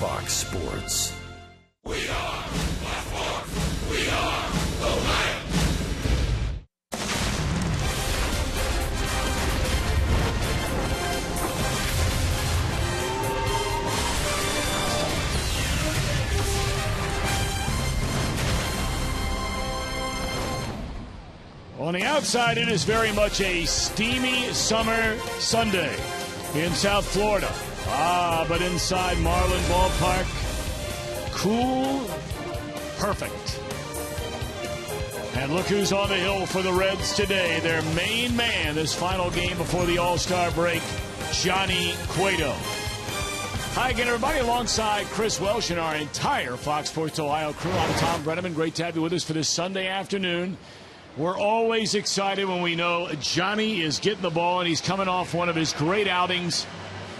Fox Sports. We are Baltimore. We are the Lions. On the outside, it is very much a steamy summer Sunday in South Florida. But inside Marlin Ballpark, cool, perfect. And look who's on the hill for the Reds today. Their main man this final game before the All-Star break, Johnny Cueto. Hi again, everybody. Alongside Chris Welsh and our entire Fox Sports Ohio crew, I'm Tom Brenneman. Great to have you with us for this Sunday afternoon. We're always excited when we know Johnny is getting the ball and he's coming off one of his great outings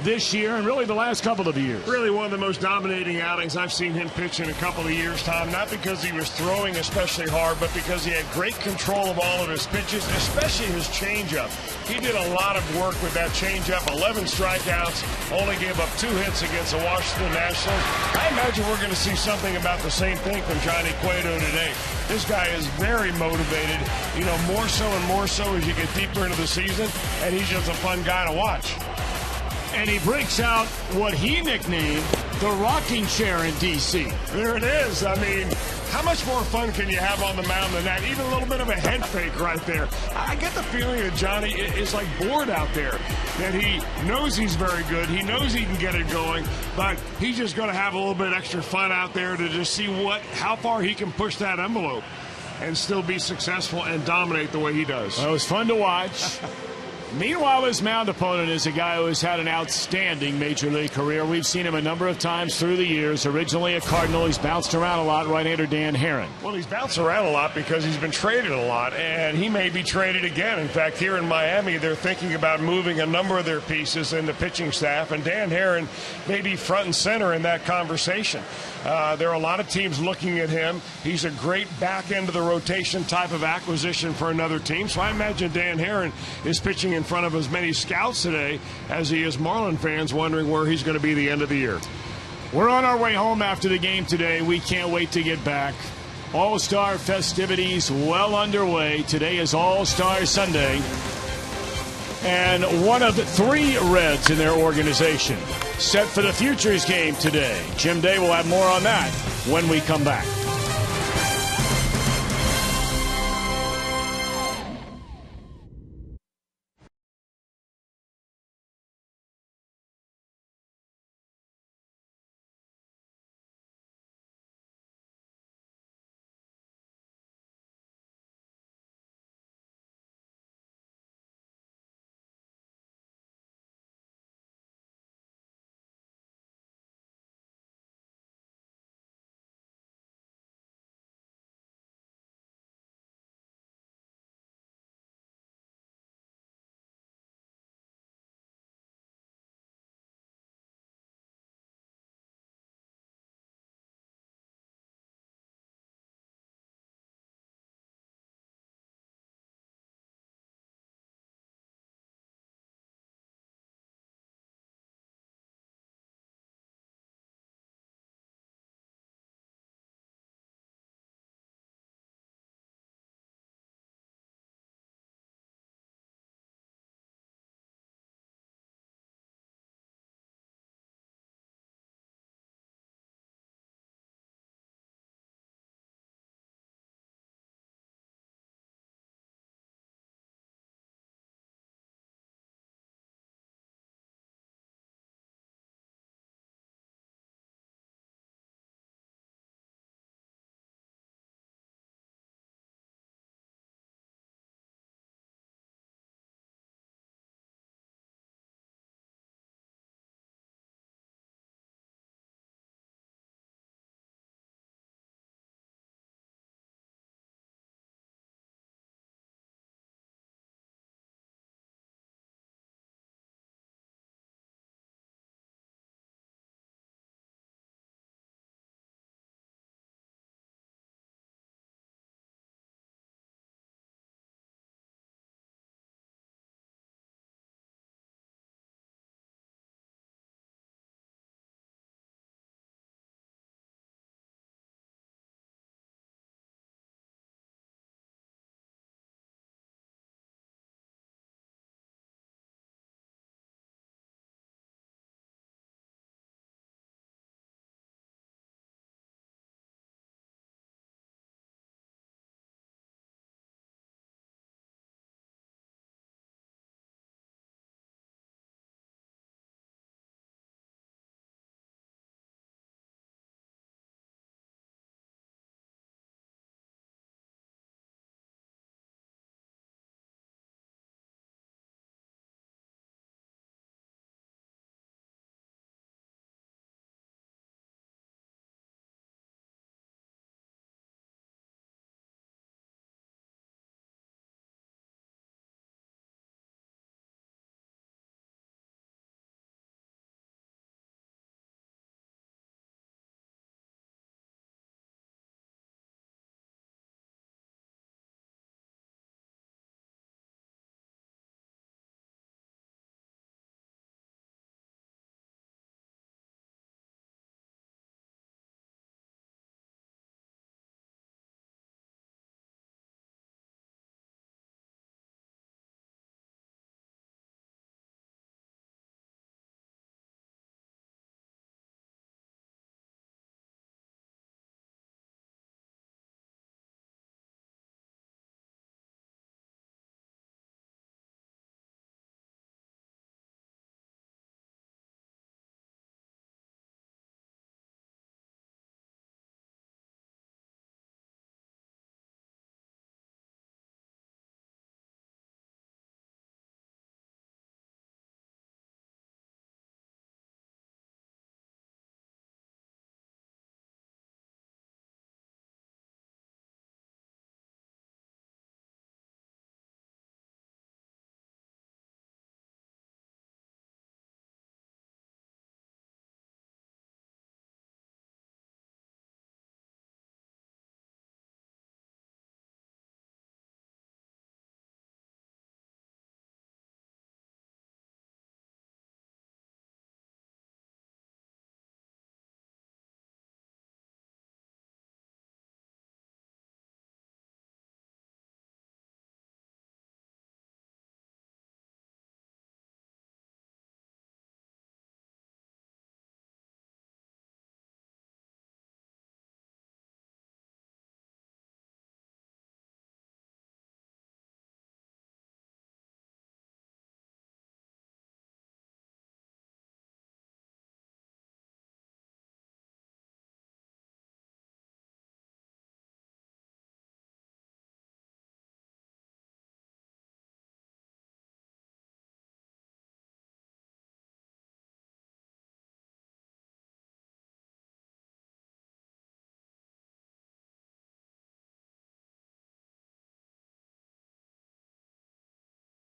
this year and really the last couple of years. Really one of the most dominating outings I've seen him pitch in a couple of years, Tom. Not because he was throwing especially hard, but because he had great control of all of his pitches, especially his changeup. He did a lot of work with that changeup. 11 strikeouts, only gave up 2 hits against the Washington Nationals. I imagine we're going to see something about the same thing from Johnny Cueto today. This guy is very motivated, more so and more so as you get deeper into the season, and he's just a fun guy to watch. And he breaks out what he nicknamed the rocking chair in D.C. There it is. I mean, how much more fun can you have on the mound than that? Even a little bit of a head fake right there. I get the feeling that Johnny is like bored out there, that he knows he's very good. He knows he can get it going, but he's just going to have a little bit extra fun out there to just see how far he can push that envelope and still be successful and dominate the way he does. Well, it was fun to watch. Meanwhile, his mound opponent is a guy who has had an outstanding Major League career. We've seen him a number of times through the years. Originally a Cardinal, he's bounced around a lot, right-hander Dan Herron. Well, he's bounced around a lot because he's been traded a lot, and he may be traded again. In fact, here in Miami, they're thinking about moving a number of their pieces in the pitching staff, and Dan Herron may be front and center in that conversation. There are a lot of teams looking at him. He's a great back end of the rotation type of acquisition for another team. So I imagine Dan Herron is pitching in front of as many scouts today as he is Marlin fans wondering where he's going to be the end of the year. We're on our way home after the game today. We can't wait to get back. All-Star festivities well underway. Today is All-Star Sunday. And one of 3 Reds in their organization set for the Futures game today. Jim Day will have more on that when we come back.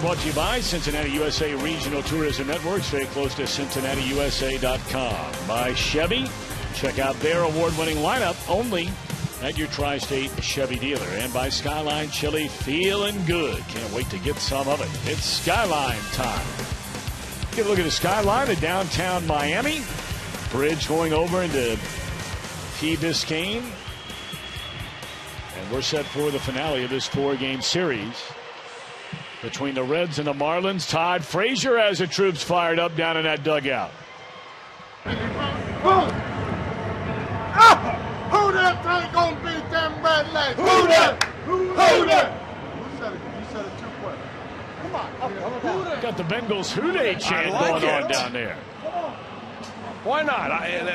Brought to you by Cincinnati USA Regional Tourism Network. Stay close to CincinnatiUSA.com. By Chevy. Check out their award-winning lineup only at your Tri-State Chevy dealer. And by Skyline Chili, feeling good. Can't wait to get some of it. It's Skyline time. Get a look at the skyline of downtown Miami. Bridge going over into Key Biscayne. And we're set for the finale of this 4-game series between the Reds and the Marlins. Todd Frazier has the troops fired up down in that dugout. Who that thing gonna beat them red legs? Who that? Who that? You said it too quick. Come on. Got the Bengals Who Dey chant going on down there. Why not?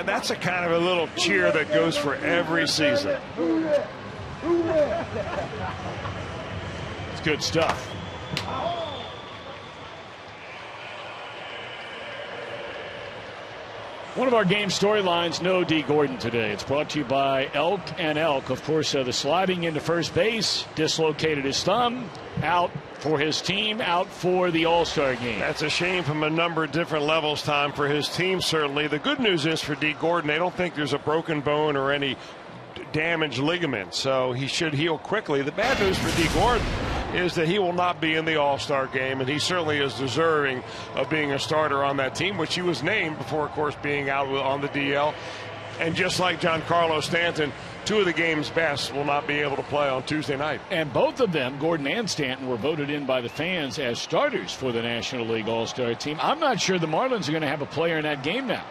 That's a kind of a little cheer that goes for every season. It's good stuff. One of our game storylines, no D. Gordon today. It's brought to you by Elk and Elk. Of course, the sliding into first base, dislocated his thumb, out for his team, out for the All-Star game. That's a shame from a number of different levels, Tom, for his team, certainly. The good news is for D. Gordon, they don't think there's a broken bone or any damaged ligament, so he should heal quickly. The bad news for D. Gordon is that he will not be in the All-Star game, and he certainly is deserving of being a starter on that team, which he was named before, of course, being out on the DL. And just like Giancarlo Stanton, two of the game's best will not be able to play on Tuesday night. And both of them, Gordon and Stanton, were voted in by the fans as starters for the National League All-Star team. I'm not sure the Marlins are going to have a player in that game now.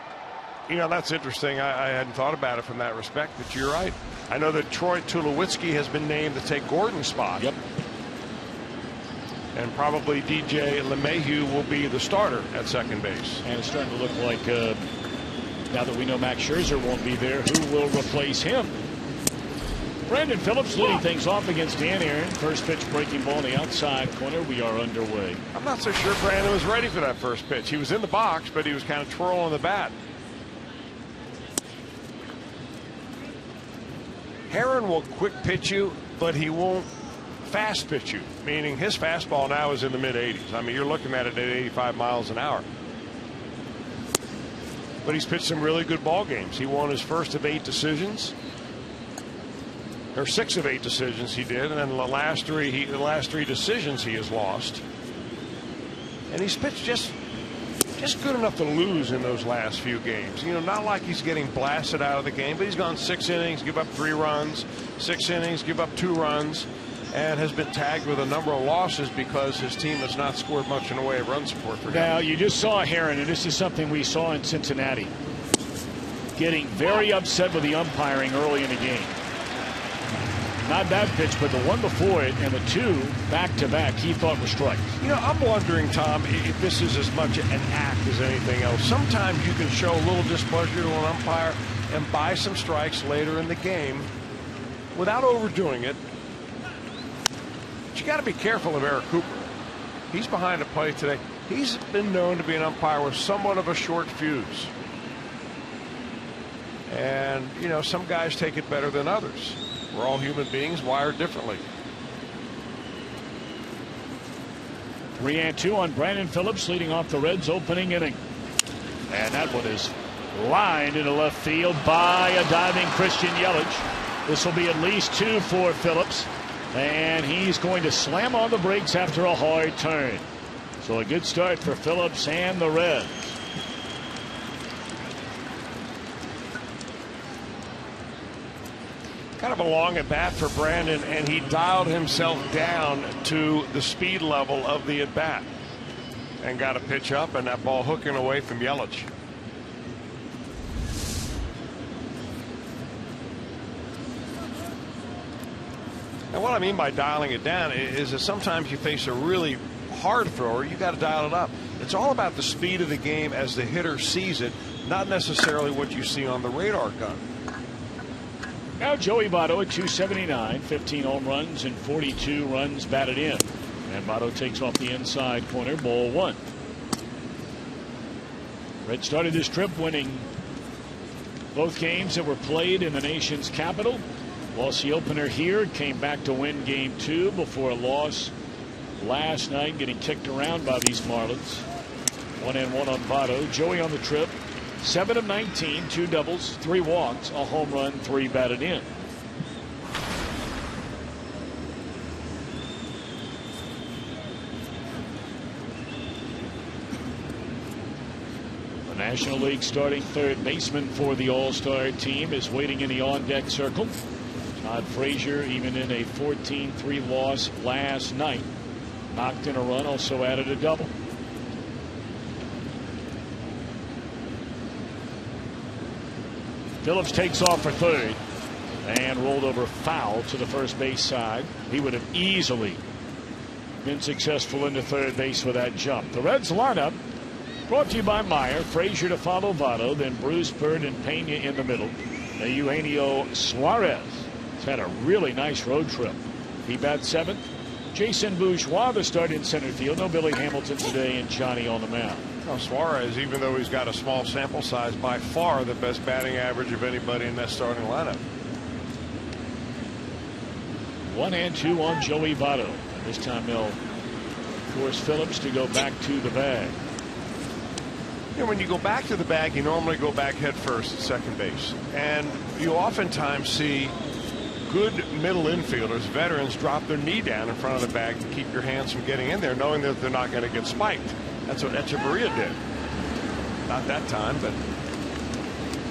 You know, that's interesting. I hadn't thought about it from that respect, but you're right. I know that Troy Tulowitzki has been named to take Gordon's spot. Yep. And probably DJ LeMahieu will be the starter at second base. And it's starting to look like, now that we know Max Scherzer won't be there, who will replace him? Brandon Phillips leading things off against Dan Aaron. First pitch breaking ball in the outside corner. We are underway. I'm not so sure Brandon was ready for that first pitch. He was in the box, but he was kind of twirling the bat. Aaron will quick pitch you, but he won't fast pitch you, meaning his fastball now is in the mid-80s. I mean, you're looking at it at 85 miles an hour. But he's pitched some really good ball games. He won his first of 8 decisions, or 6 of 8 decisions he did, and then the last three decisions he has lost. And he's pitched just good enough to lose in those last few games. You know, not like he's getting blasted out of the game, but he's gone 6 innings, give up 3 runs, 6 innings, give up 2 runs, and has been tagged with a number of losses because his team has not scored much in the way of run support for him. Now, you just saw Herron, and this is something we saw in Cincinnati, getting very upset with the umpiring early in the game. Not that pitch, but the one before it and the 2 back-to-back he thought were strikes. You know, I'm wondering, Tom, if this is as much an act as anything else. Sometimes you can show a little displeasure to an umpire and buy some strikes later in the game without overdoing it. But you got to be careful of Eric Cooper. He's behind the plate today. He's been known to be an umpire with somewhat of a short fuse. And, you know, some guys take it better than others. We're all human beings wired differently. 3-2 on Brandon Phillips leading off the Reds opening inning. And that one is lined into left field by a diving Christian Yelich. This will be at least 2 for Phillips. And he's going to slam on the brakes after a hard turn. So a good start for Phillips and the Reds. Kind of a long at bat for Brandon, and he dialed himself down to the speed level of the at bat and got a pitch up, and that ball hooking away from Yelich. And what I mean by dialing it down is that sometimes you face a really hard thrower, you got to dial it up. It's all about the speed of the game as the hitter sees it, not necessarily what you see on the radar gun. Now Joey Votto at 279, 15 home runs and 42 runs batted in. And Votto takes off the inside corner, ball 1. Red started this trip winning both games that were played in the nation's capital. Lost the opener here, came back to win game 2 before a loss last night, getting kicked around by these Marlins. 1-1 on Votto. Joey on the trip. 7 of 19, 2 doubles, 3 walks, a home run, 3 batted in. The National League starting third baseman for the All-Star team is waiting in the on-deck circle. Todd Frazier, even in a 14-3 loss last night, knocked in a run, also added a double. Phillips takes off for third and rolled over foul to the first base side. He would have easily been successful into third base with that jump. The Reds lineup brought to you by Meyer. Frazier to follow Votto, then Bruce, Bird, and Pena in the middle. Eugenio Suarez has had a really nice road trip. He bats 7th. Jason Bourgeois the start in center field. No Billy Hamilton today, and Johnny on the mound. Well, Suarez, even though he's got a small sample size, by far the best batting average of anybody in that starting lineup. 1-2 on Joey Votto. This time they'll force Phillips to go back to the bag. You know, when you go back to the bag, you normally go back head first at second base. And you oftentimes see good middle infielders, veterans, drop their knee down in front of the bag to keep your hands from getting in there, knowing that they're not going to get spiked. That's what Echeverria did. Not that time, but.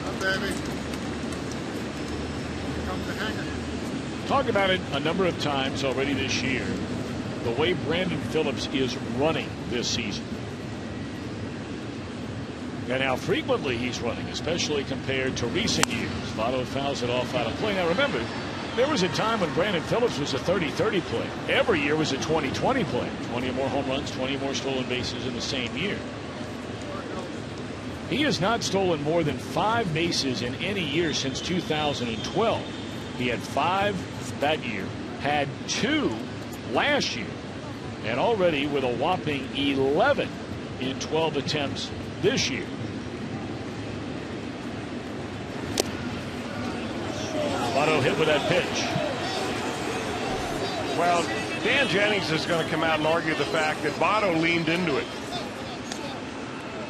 Oh, baby. Here comes the hanger. Talked about it a number of times already this year. The way Brandon Phillips is running this season. And how frequently he's running, especially compared to recent years. Votto fouls it off out of play. Now remember, there was a time when Brandon Phillips was a 30-30 play. Every year was a 20-20 play. 20 or more home runs, 20 or more stolen bases in the same year. He has not stolen more than 5 bases in any year since 2012. He had 5 that year, had 2 last year, and already with a whopping 11 in 12 attempts this year. Votto hit with that pitch. Well, Dan Jennings is going to come out and argue the fact that Votto leaned into it.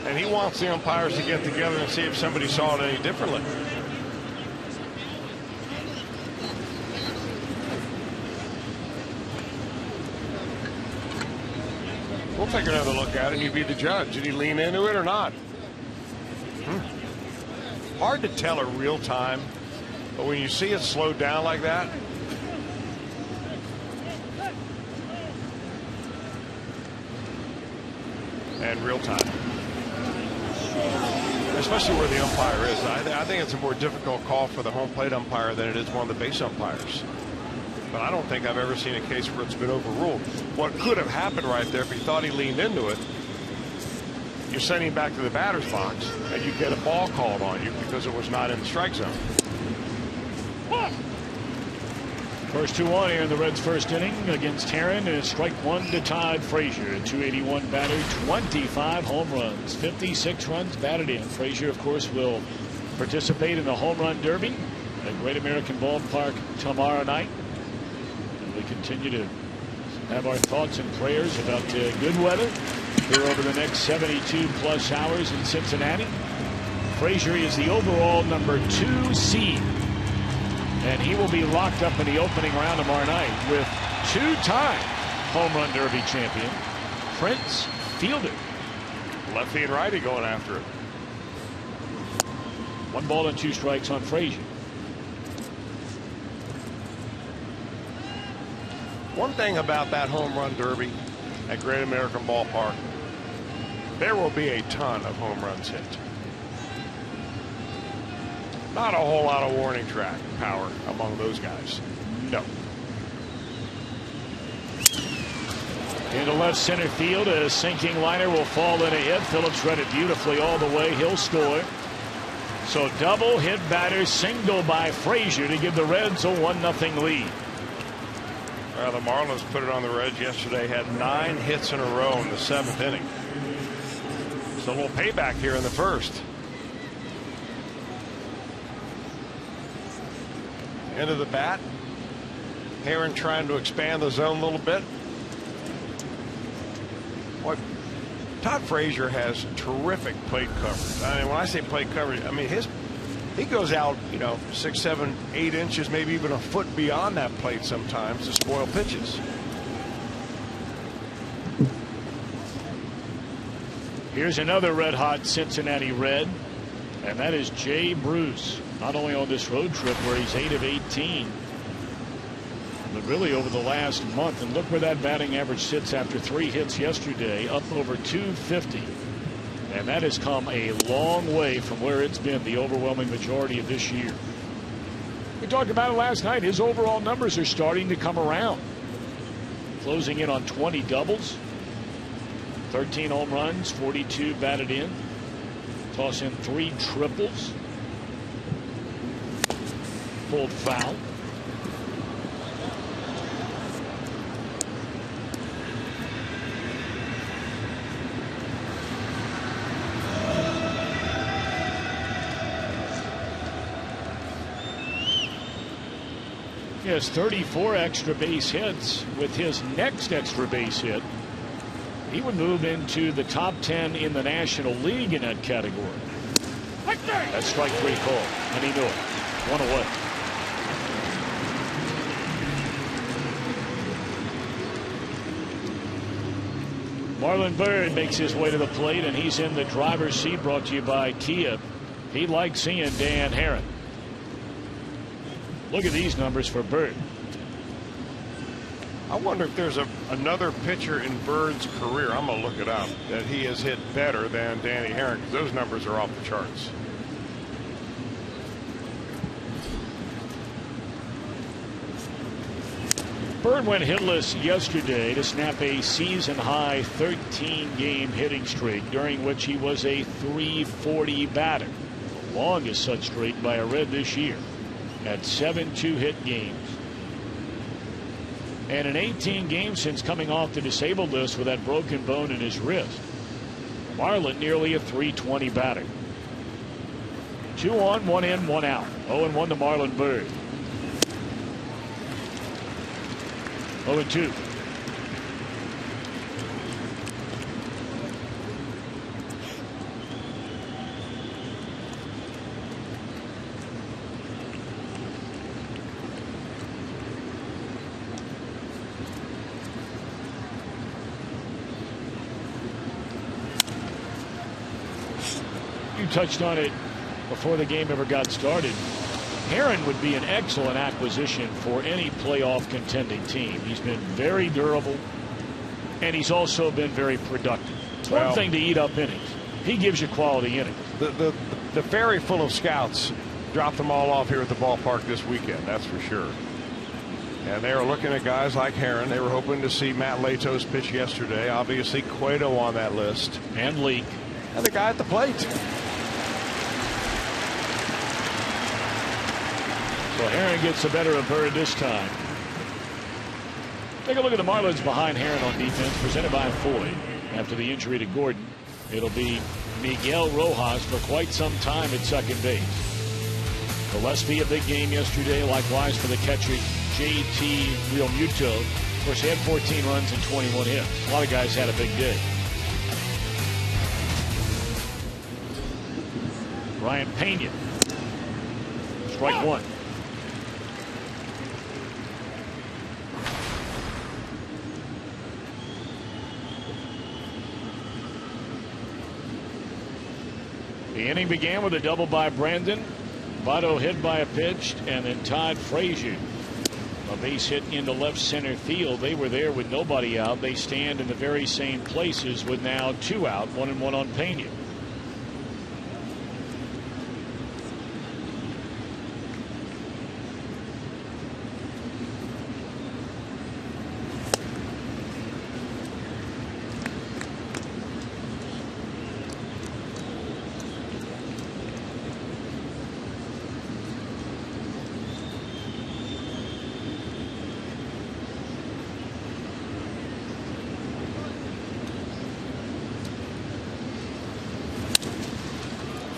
And he wants the umpires to get together and see if somebody saw it any differently. We'll take another look at it, and you be the judge. Did he lean into it or not? Hard to tell at real time, but when you see it slowed down like that, and real time, especially where the umpire is, I think it's a more difficult call for the home plate umpire than it is one of the base umpires. But I don't think I've ever seen a case where it's been overruled. What could have happened right there, if he thought he leaned into it, you send him back to the batter's box and you get a ball called on you because it was not in the strike zone. First 2 on here in the Reds' first inning against Herron, and strike 1 to Todd Frazier. 281 batter, 25 home runs, 56 runs batted in. Frazier, of course, will participate in the home run derby at Great American Ballpark tomorrow night. We continue to have our thoughts and prayers about good weather here over the next 72 plus hours in Cincinnati. Frazier is the overall number 2 seed, and he will be locked up in the opening round tomorrow night with 2-time home run derby champion Prince Fielder. Lefty and righty going after it. 1 ball and 2 strikes on Frazier. One thing about that home run derby at Great American Ballpark, there will be a ton of home runs hit. Not a whole lot of warning track power among those guys. No. Into left center field, a sinking liner will fall in ahead. Phillips read it beautifully all the way. He'll score. So double hit batter, single by Frazier to give the Reds a 1-0 lead. Well, the Marlins put it on the Reds yesterday, had 9 hits in a row in the 7th inning. So a little payback here in the first. Into the bat. Herron trying to expand the zone a little bit. Todd Frazier has terrific plate coverage. I mean, when I say plate coverage, I mean he goes out, 6, 7, 8 inches, maybe even a foot beyond that plate sometimes to spoil pitches. Here's another red-hot Cincinnati Red, and that is Jay Bruce. Not only on this road trip where he's 8 of 18, but really over the last month. And look where that batting average sits after 3 hits yesterday, up over 250. And that has come a long way from where it's been the overwhelming majority of this year. We talked about it last night. His overall numbers are starting to come around. Closing in on 20 doubles. 13 home runs, 42 batted in. Toss in 3 triples. Pulled foul. He has 34 extra base hits. With his next extra base hit, he would move into the top 10 in the National League in that category. That's strike 3 call, and he knew it. 1 away. Marlon Byrd makes his way to the plate, and he's in the driver's seat, brought to you by Kia. He likes seeing Dan Herron. Look at these numbers for Byrd. I wonder if there's another pitcher in Bird's career, I'm going to look it up, that he has hit better than Danny Herron, because those numbers are off the charts. Byrd went hitless yesterday to snap a season-high 13-game hitting streak, during which he was a .340 batter. The longest such streak by a Red this year, at 7 2-hit games. And in 18 games since coming off the disabled list with that broken bone in his wrist, Marlon nearly a .320 batter. 2 on, 1 in, 1 out. 0-1 to Marlon Byrd. 0-2. You touched on it before the game ever got started. Herron would be an excellent acquisition for any playoff contending team. He's been very durable, and he's also been very productive. It's one thing to eat up innings. He gives you quality innings. The ferry full of scouts dropped them all off here at the ballpark this weekend, that's for sure. And they were looking at guys like Herron. They were hoping to see Matt Latos pitch yesterday. Obviously, Cueto on that list. And Leake. And the guy at the plate. So Herron gets the better of Byrd this time. Take a look at the Marlins behind Herron on defense, presented by Ford. After the injury to Gordon, it'll be Miguel Rojas for quite some time at second base. Gillespie, a big game yesterday. Likewise for the catcher, JT Realmuto. Of course, he had 14 runs and 21 hits. A lot of guys had a big day. Ryan Pena. Strike 1. The inning began with a double by Brandon. Votto hit by a pitch, and then Todd Frazier. A base hit into left center field. They were there with nobody out. They stand in the very same places with now 2 out, 1-1 on Pena.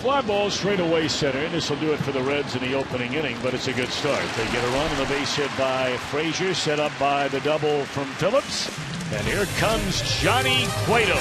Fly ball straight away center, and this will do it for the Reds in the opening inning, but it's a good start. They get a run on the base hit by Frazier, set up by the double from Phillips, and here comes Johnny Cueto.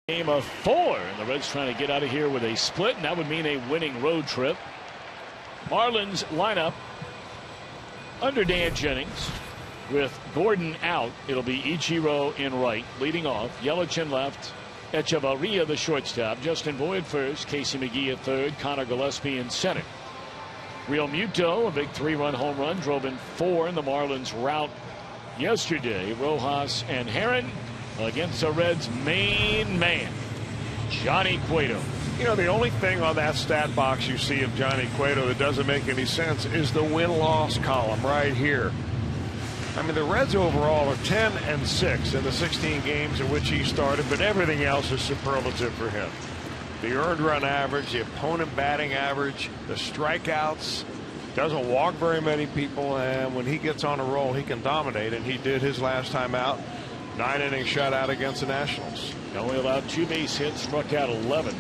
Game of 4, and the Reds trying to get out of here with a split, and that would mean a winning road trip. Marlins lineup under Dan Jennings with Gordon out. It'll be Ichiro in right, leading off. Yelich in left. Echevarria the shortstop. Justin Boyd first. Casey McGee at third. Connor Gillespie in center. Real Muto, a big 3-run home run, drove in 4 in the Marlins rout yesterday. Rojas and Herron against the Reds' main man, Johnny Cueto. You know, the only thing on that stat box you see of Johnny Cueto that doesn't make any sense is the win-loss column right here. I mean, the Reds overall are 10-6 in the 16 games in which he started, but everything else is superlative for him. The earned run average, the opponent batting average, the strikeouts, doesn't walk very many people, and when he gets on a roll, he can dominate, and he did his last time out. 9-inning shutout against the Nationals. He only allowed 2 base hits, struck out 11.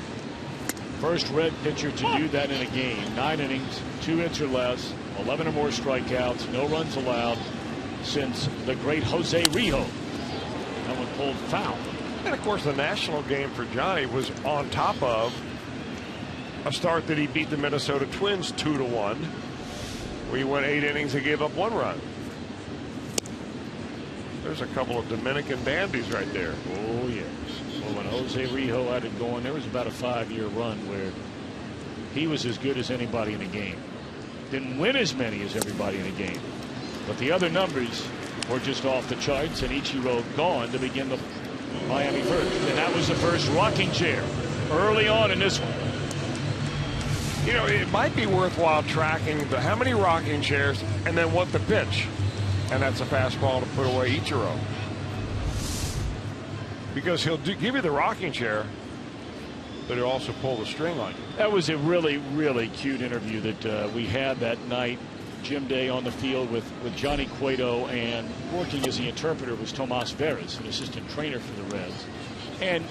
First Red pitcher to do that in a game. 9 innings, 2 hits or less, 11 or more strikeouts, no runs allowed since the great Jose Rijo. That one pulled foul. And of course, the national game for Johnny was on top of a start that he beat the Minnesota Twins 2-1, where he went 8 innings and gave up 1 run. There's a couple of Dominican dandies right there. Oh, yes. Well, when Jose Rijo had it going, there was about a 5-year run where he was as good as anybody in a game. Didn't win as many as everybody in a game. But the other numbers were just off the charts, and Ichiro gone to begin the Miami first. And that was the first rocking chair early on in this one. You know, it might be worthwhile tracking how many rocking chairs and then what the pitch. And that's a fastball to put away Ichiro. Because he'll give you the rocking chair, but he'll also pull the string on you. That was a really, really cute interview that we had that night. Jim Day on the field with Johnny Cueto, and working as the interpreter was Tomas Veras, an assistant trainer for the Reds. And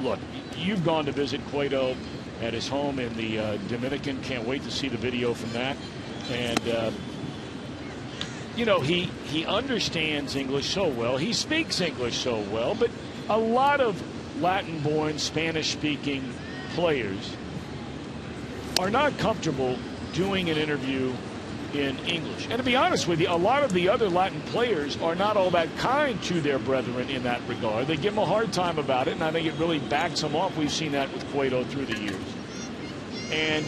look, you've gone to visit Cueto at his home in the Dominican. Can't wait to see the video from that. And you know, he understands English so well. He speaks English so well. But a lot of Latin-born, Spanish-speaking players are not comfortable doing an interview in English. And to be honest with you, a lot of the other Latin players are not all that kind to their brethren in that regard. They give them a hard time about it, and I think it really backs them off. We've seen that with Cueto through the years. And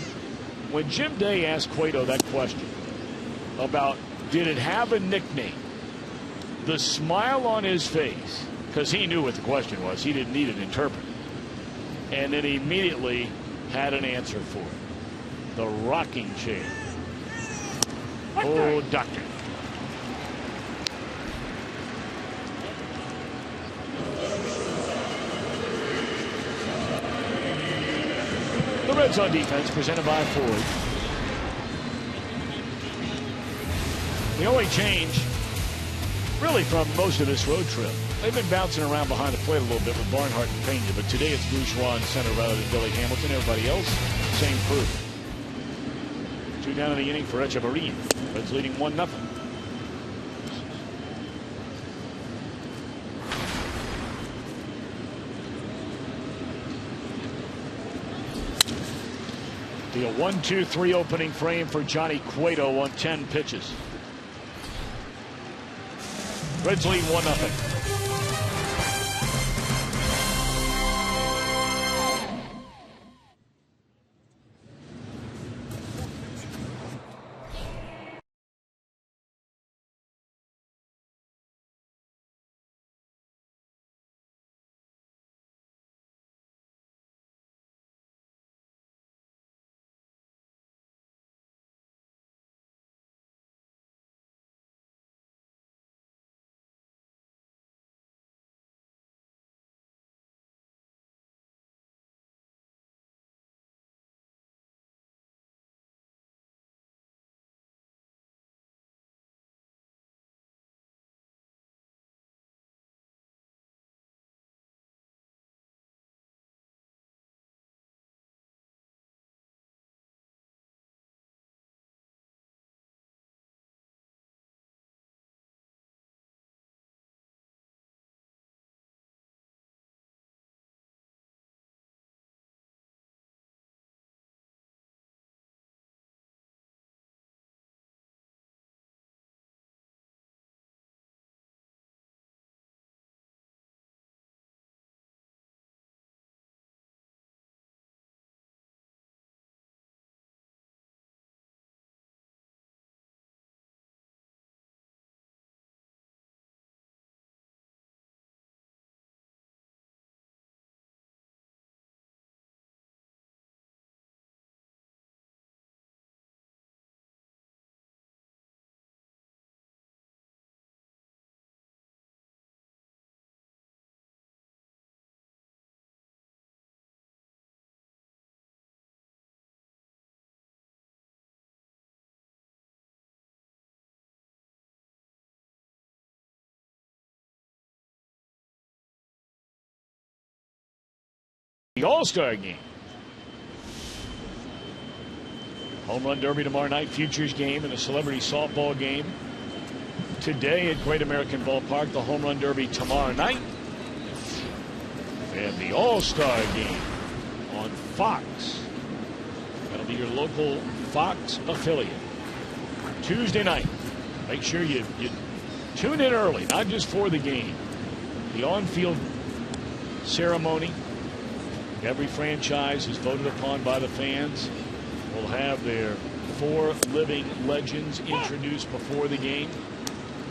when Jim Day asked Cueto that question about did it have a nickname, the smile on his face, because he knew what the question was, he didn't need an interpreter, and then he immediately had an answer for it. The rocking chair. Oh, doctor. The Reds on defense, presented by Ford. The only change, really, from most of this road trip, they've been bouncing around behind the plate a little bit with Barnhart and Pena, but today it's Bourgeois in center rather than Billy Hamilton. Everybody else, same crew. 2 down in the inning for Echevarria. Reds leading 1-0. The 1-2-3 opening frame for Johnny Cueto on 10 pitches. Reds lead 1-0. The All-Star game. Home Run Derby tomorrow night, Futures game, and a celebrity softball game today at Great American Ballpark. The Home Run Derby tomorrow night. And the All-Star game on Fox. That'll be your local Fox affiliate. Tuesday night. Make sure you tune in early, not just for the game. The on-field ceremony. Every franchise is voted upon by the fans. Will have their 4 living legends introduced before the game.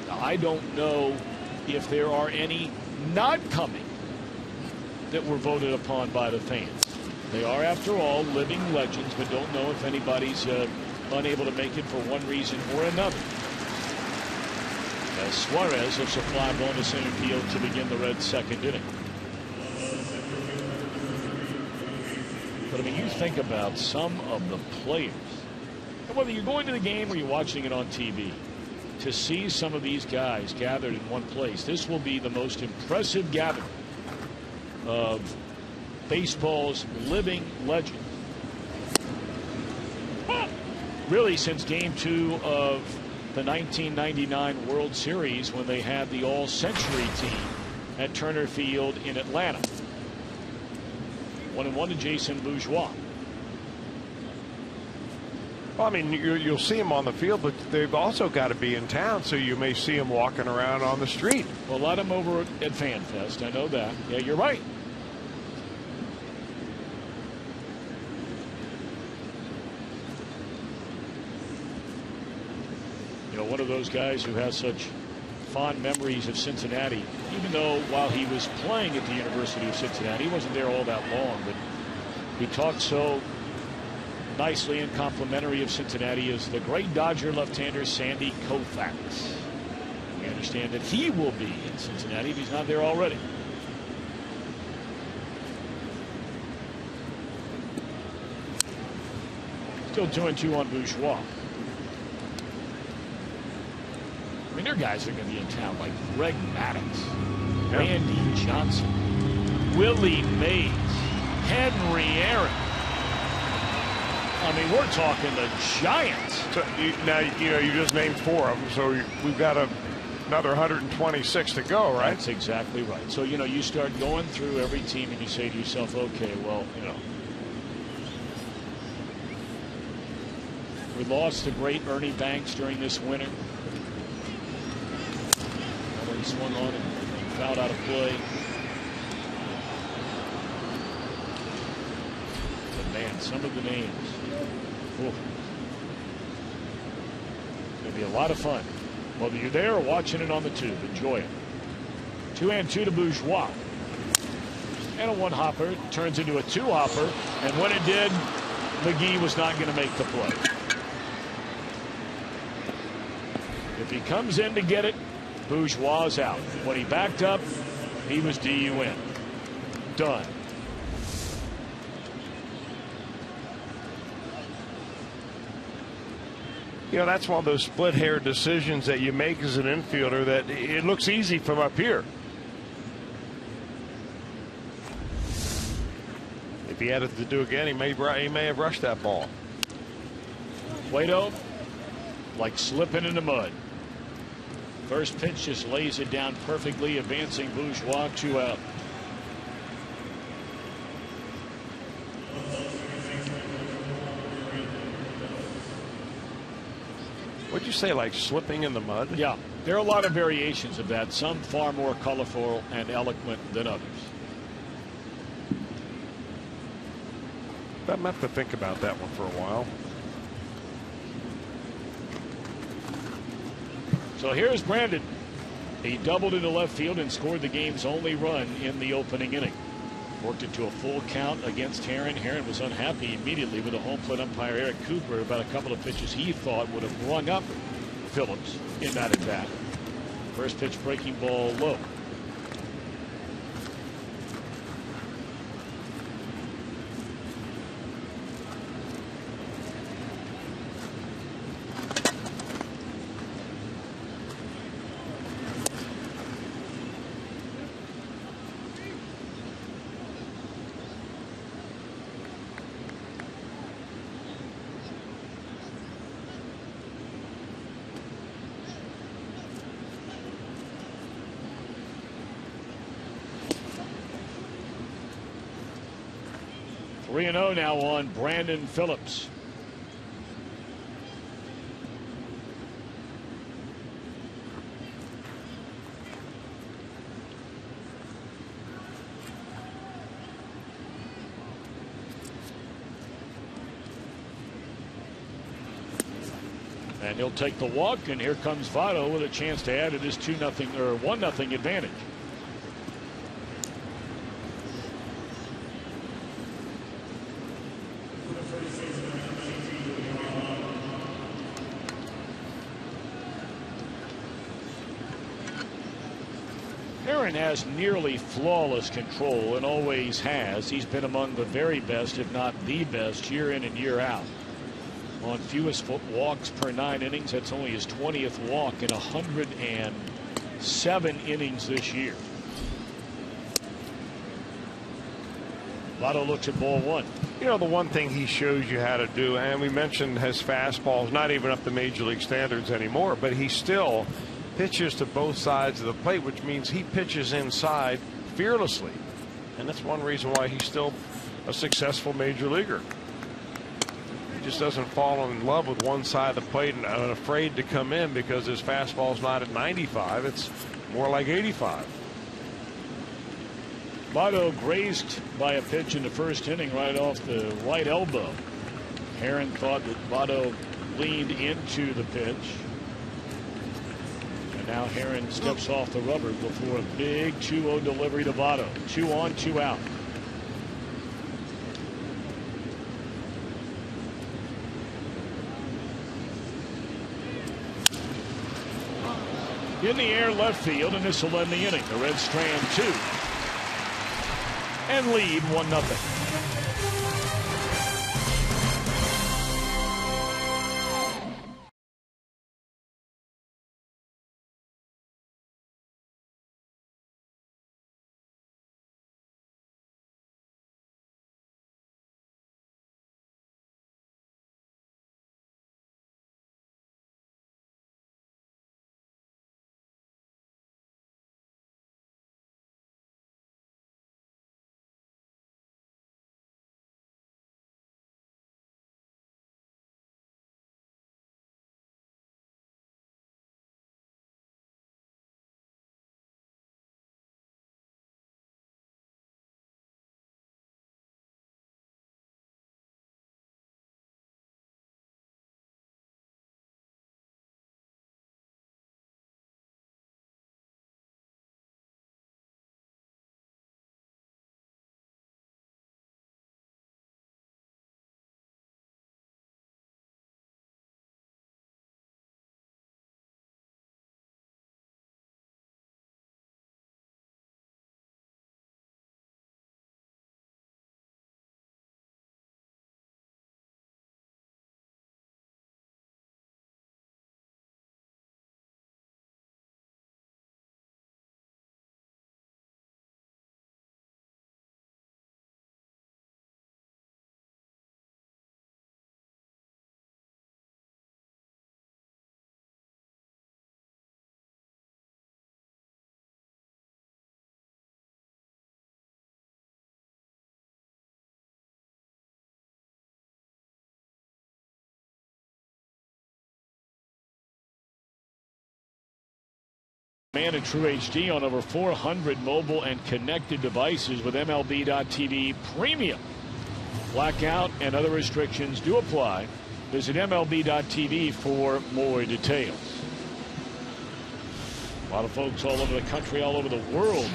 Now, I don't know if there are any not coming that were voted upon by the fans. They are, after all, living legends, but don't know if anybody's unable to make it for one reason or another. As Suarez will supply ball to center field to begin the Reds' second inning. But I mean, you think about some of the players, and whether you're going to the game or you're watching it on TV, to see some of these guys gathered in one place. This will be the most impressive gathering of baseball's living legends, really, since Game 2 of the 1999 World Series, when they had the all-century team at Turner Field in Atlanta. 1-1 to Jason Bourgeois. Well, I mean, you'll see them on the field, but they've also got to be in town, so you may see them walking around on the street. Well, a lot of them over at FanFest. I know that. Yeah, you're right. You know, one of those guys who has such fond memories of Cincinnati, even though while he was playing at the University of Cincinnati, he wasn't there all that long, but he talked so nicely and complimentary of Cincinnati as the great Dodger left-hander Sandy Koufax. We understand that he will be in Cincinnati if he's not there already. Still 2-2 on Bourgeois. I mean, there are guys that are going to be in town like Greg Maddux, Randy Johnson, Willie Mays, Henry Aaron. I mean, we're talking the Giants. So now, you know, you just named 4 of them, so we've got another 126 to go, right? That's exactly right. So, you know, you start going through every team and you say to yourself, okay, well, you know, we lost the great Ernie Banks during this winter. He swung on and fouled out of play. But man, some of the names. Ooh. It's going to be a lot of fun. Whether you're there or watching it on the tube, enjoy it. 2-2 to Bourgeois. And a 1-hopper turns into a 2-hopper. And when it did, McGee was not going to make the play. If he comes in to get it, Bourgeois is out. When he backed up, he was DUN. Done. You know, that's one of those split-hair decisions that you make as an infielder that it looks easy from up here. If he had it to do again, he may have rushed that ball. Cueto, like slipping in the mud. First pitch just lays it down perfectly, advancing Bourgeois 2 out. What'd you say, like slipping in the mud? Yeah, there are a lot of variations of that, some far more colorful and eloquent than others. I'm going to have to think about that one for a while. So here's Brandon. He doubled into left field and scored the game's only run in the opening inning. Worked it to a full count against Herron. Herron was unhappy immediately with the home plate umpire Eric Cooper about a couple of pitches he thought would have rung up Phillips in that at bat. First pitch breaking ball low. 3-0 now on Brandon Phillips. And he'll take the walk, and here comes Votto with a chance to add to this 2-0 or 1-0 advantage. Aaron has nearly flawless control and always has. He's been among the very best, if not the best, year in and year out. On fewest walks per 9 innings, that's only his 20th walk in 107 innings this year. Votto looks at ball 1. You know, the one thing he shows you how to do, and we mentioned his fastball is not even up to major league standards anymore, but he still pitches to both sides of the plate, which means he pitches inside fearlessly. And that's one reason why he's still a successful major leaguer. He just doesn't fall in love with one side of the plate and afraid to come in because his fastball's not at 95. It's more like 85. Votto grazed by a pitch in the first inning right off the right elbow. Aaron thought that Votto leaned into the pitch. And now Aaron steps off the rubber before a big 2-0 delivery to Votto. 2 on, 2 out. In the air left field, and this will end the inning. The Reds strand 2 and lead 1-0. Man in True HD on over 400 mobile and connected devices with MLB.TV Premium. Blackout and other restrictions do apply. Visit MLB.TV for more details. A lot of folks all over the country, all over the world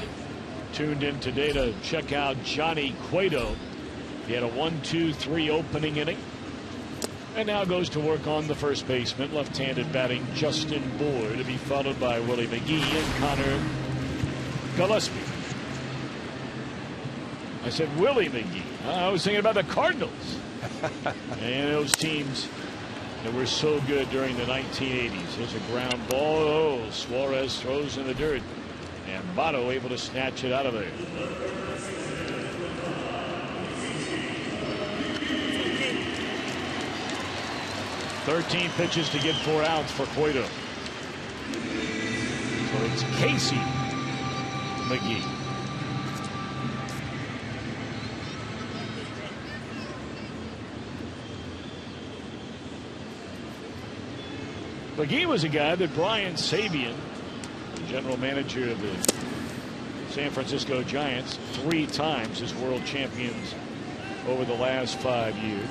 tuned in today to check out Johnny Cueto. He had a 1-2-3 opening inning. And now goes to work on the first baseman, left-handed batting Justin Boyd, to be followed by Willie McGee and Connor Gillespie. I said Willie McGee. I was thinking about the Cardinals. And those teams that were so good during the 1980s. There's a ground ball. Oh, Suarez throws in the dirt. And Votto able to snatch it out of there. 13 pitches to get 4 outs for Cueto. So it's Casey McGee. McGee was a guy that Brian Sabean, the general manager of the San Francisco Giants, 3 times as world champions over the last 5 years.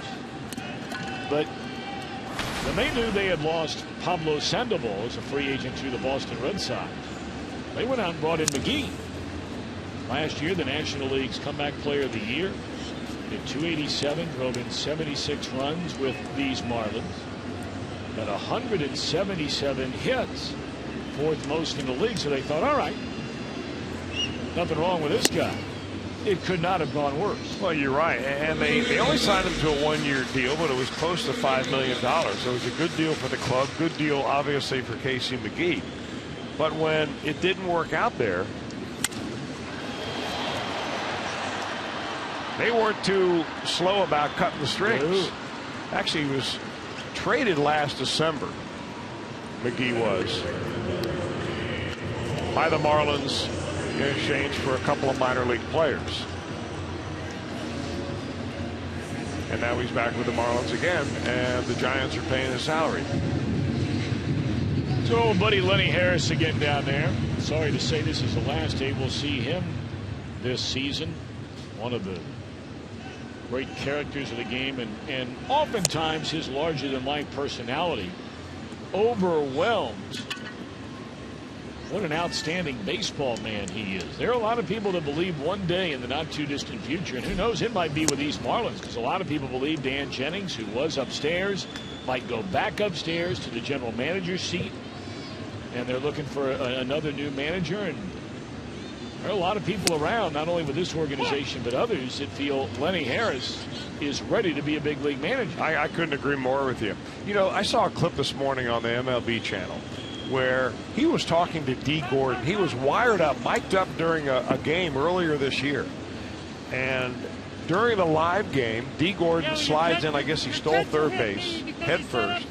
But when they knew they had lost Pablo Sandoval as a free agent to the Boston Red Sox, they went out and brought in McGee. Last year, the National League's Comeback Player of the Year. Hit .287, drove in 76 runs with these Marlins. Got 177 hits, 4th most in the league. So they thought, all right, nothing wrong with this guy. It could not have gone worse. Well, you're right. And they only signed him to a 1-year deal, but it was close to $5 million. So it was a good deal for the club. Good deal, obviously, for Casey McGee. But when it didn't work out there, they weren't too slow about cutting the strings. No. Actually, he was traded last December. McGee was by the Marlins in exchange for a couple of minor league players. And now he's back with the Marlins again, and the Giants are paying his salary. So old buddy Lenny Harris again down there. Sorry to say this is the last day we'll see him this season. One of the great characters of the game, and oftentimes his larger-than-life personality overwhelms what an outstanding baseball man he is. There are a lot of people that believe one day in the not-too-distant future, and who knows, it might be with these Marlins, because a lot of people believe Dan Jennings, who was upstairs, might go back upstairs to the general manager's seat, and they're looking for another new manager. And there are a lot of people around, not only with this organization but others, that feel Lenny Harris is ready to be a big league manager. I couldn't agree more with you. You know, I saw a clip this morning on the MLB channel where he was talking to Dee Gordon. He was wired up, mic'd up during a game earlier this year. And during the live game, Dee Gordon slides in. I guess he stole third base head first.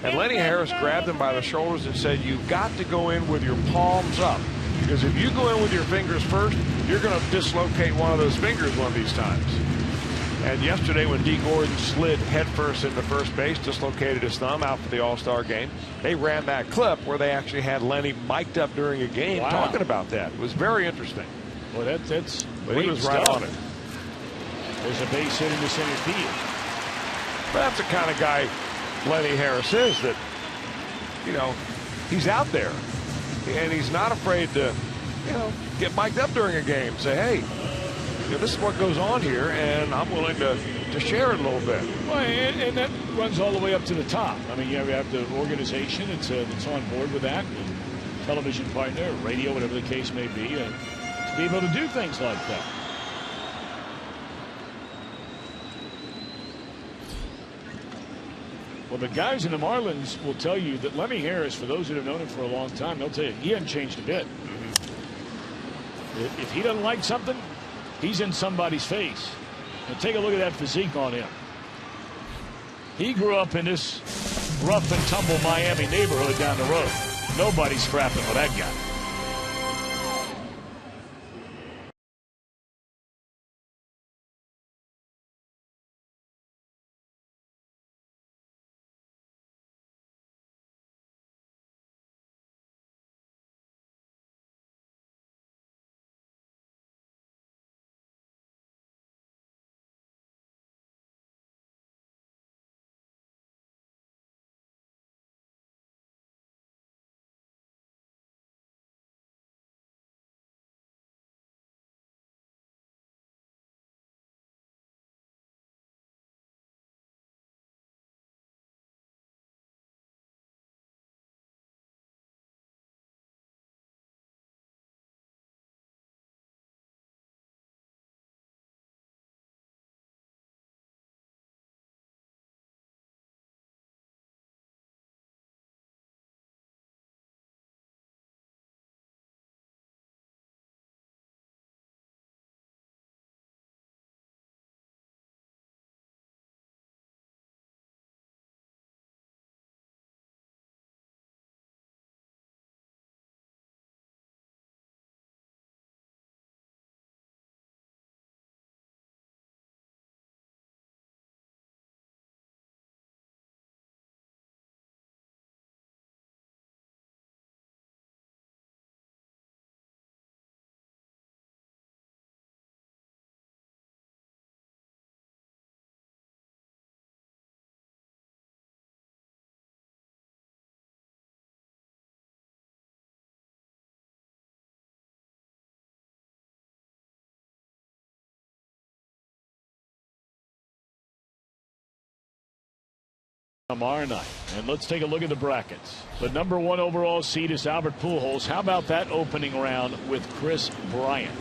And Lenny Harris grabbed him by the shoulders and said, "You've got to go in with your palms up. Because if you go in with your fingers first, you're going to dislocate one of those fingers one of these times." And yesterday, when Dee Gordon slid headfirst into first base, dislocated his thumb out for the All-Star game, they ran that clip where they actually had Lenny mic'd up during a game talking about that. It was very interesting. Well, that's but he was right on it. There's a base hit into center field. But that's the kind of guy Lenny Harris is, that, you know, he's out there. And he's not afraid to, you know, get mic'd up during a game. Say, hey, you know, this is what goes on here, and I'm willing to share it a little bit. Well, and that runs all the way up to the top. I mean, you have the organization that's on board with that, and television partner, radio, whatever the case may be, to be able to do things like that. Well, the guys in the Marlins will tell you that Lenny Harris, for those that have known him for a long time, they'll tell you he hasn't changed a bit. If he doesn't like something, he's in somebody's face. And take a look at that physique on him. He grew up in this rough and tumble Miami neighborhood down the road. Nobody's scrapping with that guy. tomorrow night. And let's take a look at the brackets. The number 1 overall seed is Albert Pujols. How about that opening round with Chris Bryant?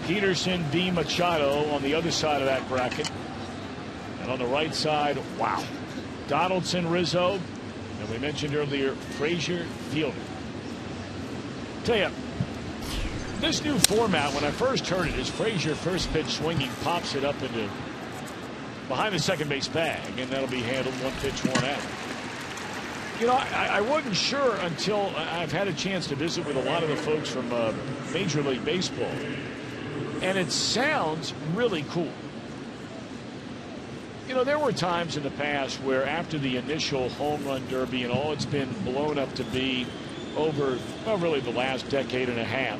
Peterson, D. Machado on the other side of that bracket. And on the right side, wow, Donaldson, Rizzo, and we mentioned earlier Frazier, Fielder. Tell you, this new format, when I first heard it, is Frazier first pitch swinging, pops it up into behind the second base bag, and that'll be handled 1 pitch, 1 out. You know, I wasn't sure until I've had a chance to visit with a lot of the folks from Major League Baseball, and it sounds really cool. You know, there were times in the past where after the initial home run derby and all it's been blown up to be over, well, really the last decade and a half,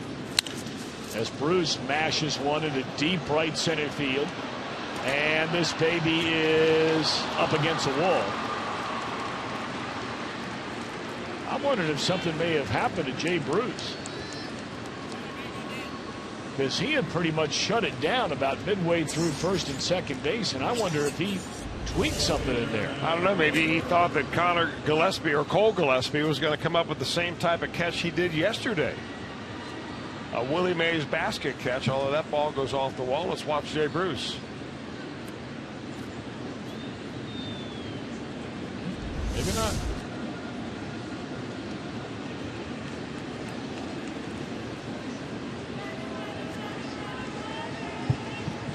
as Bruce mashes one into deep right center field, and this baby is up against the wall. I'm wondering if something may have happened to Jay Bruce, because he had pretty much shut it down about midway through first and second base, and I wonder if he tweaked something in there. I don't know, maybe he thought that Connor Gillespie or Cole Gillespie was going to come up with the same type of catch he did yesterday. A Willie Mays basket catch, although that ball goes off the wall. Let's watch Jay Bruce. Maybe not.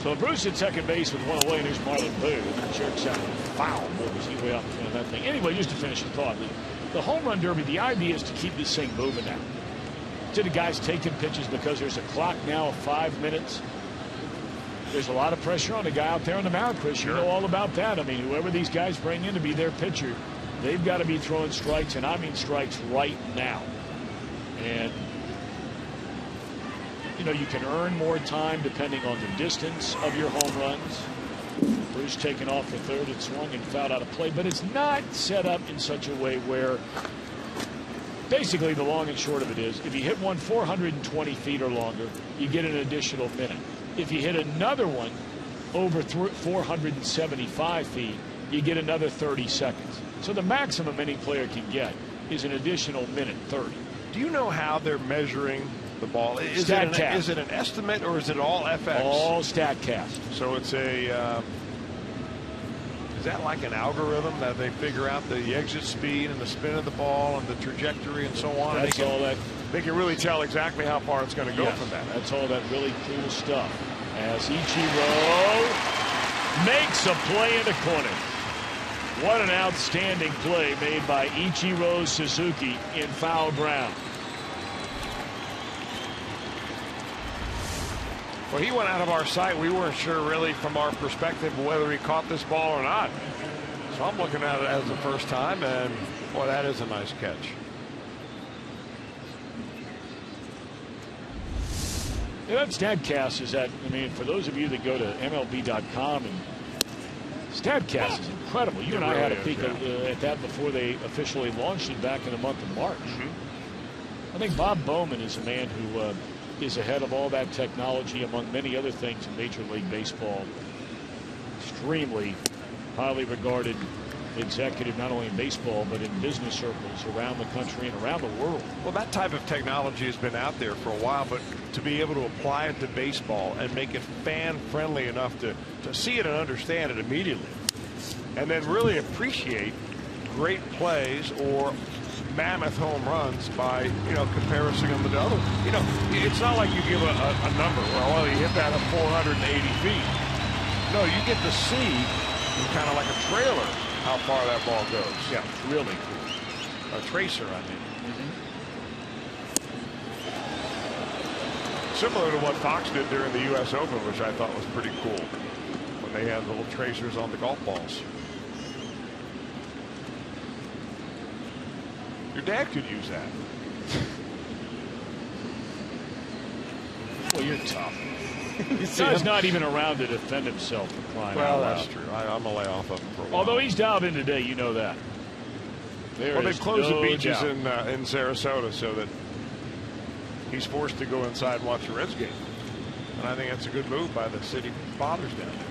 So Bruce at second base with 1 away, and there's Marlon Boo. Jerks out foul. Boy, was he way out in front of that thing. Anyway, just to finish the thought, the home run derby, the idea is to keep this thing moving now. To the guys taking pitches, because there's a clock now of 5 minutes. There's a lot of pressure on the guy out there on the mound, Chris. You know all about that. I mean, whoever these guys bring in to be their pitcher, they've got to be throwing strikes, and I mean strikes right now. And you know, you can earn more time depending on the distance of your home runs. Bruce taking off for third and swung and fouled out of play, but it's not set up in such a way where basically the long and short of it is, if you hit one 420 feet or longer, you get an additional minute. If you hit another one over 475 feet, you get another 30 seconds. So the maximum any player can get is an additional minute 30. Do you know how they're measuring the ball? Is it an estimate, or is it all FX? All StatCast. So it's a is that like an algorithm that they figure out the exit speed and the spin of the ball and the trajectory and so on? That's all that. They can really tell exactly how far it's going to go from that. That's all that really cool stuff. As Ichiro makes a play in the corner. What an outstanding play made by Ichiro Suzuki in foul ground. Well, he went out of our sight. We weren't sure really from our perspective whether he caught this ball or not. So I'm looking at it as the first time, and boy, that is a nice catch. Yeah, that StatCast is that, I mean, for those of you that go to MLB.com, and StatCast is incredible. You and I had a peek at that before they officially launched it back in the month of March. I think Bob Bowman is a man who is ahead of all that technology, among many other things in Major League Baseball. Extremely highly regarded executive, not only in baseball but in business circles around the country and around the world. Well, that type of technology has been out there for a while, but to be able to apply it to baseball and make it fan friendly enough to see it and understand it immediately, and then really appreciate great plays or mammoth home runs by, you know, comparison them to other. You know, it's not like you give a number, well, you hit that at 480 feet. No, you get to see, kind of like a trailer, how far that ball goes. Yeah, it's really cool. A tracer, I mean. Similar to what Fox did during the U.S. Open, which I thought was pretty cool, when they had little tracers on the golf balls. Your dad could use that. Well, you're tough. He's not even around to defend himself for crying out loud. Well, that's true. I'm going to lay off of him for a while. Although he's dialed in today, you know that. Well, they've closed the beaches in Sarasota so that he's forced to go inside and watch the Reds game. And I think that's a good move by the city fathers down there.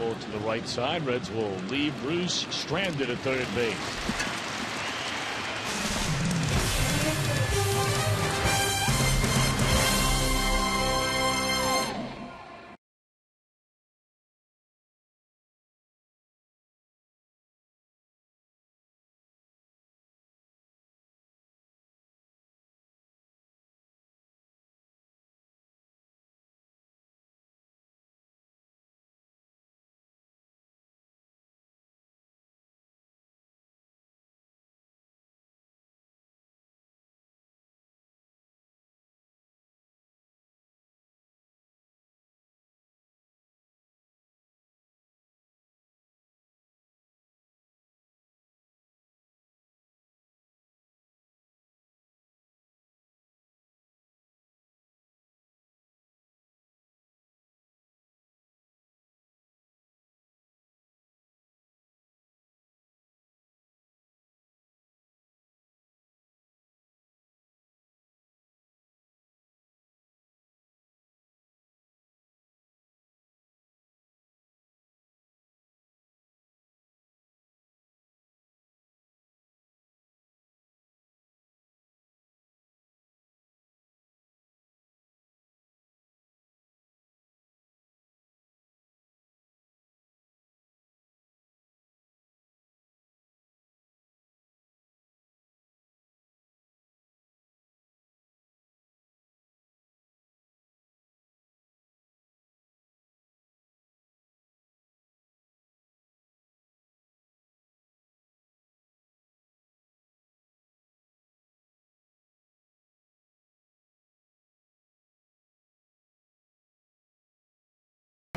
ball to the right side. Reds will leave Bruce stranded at third base.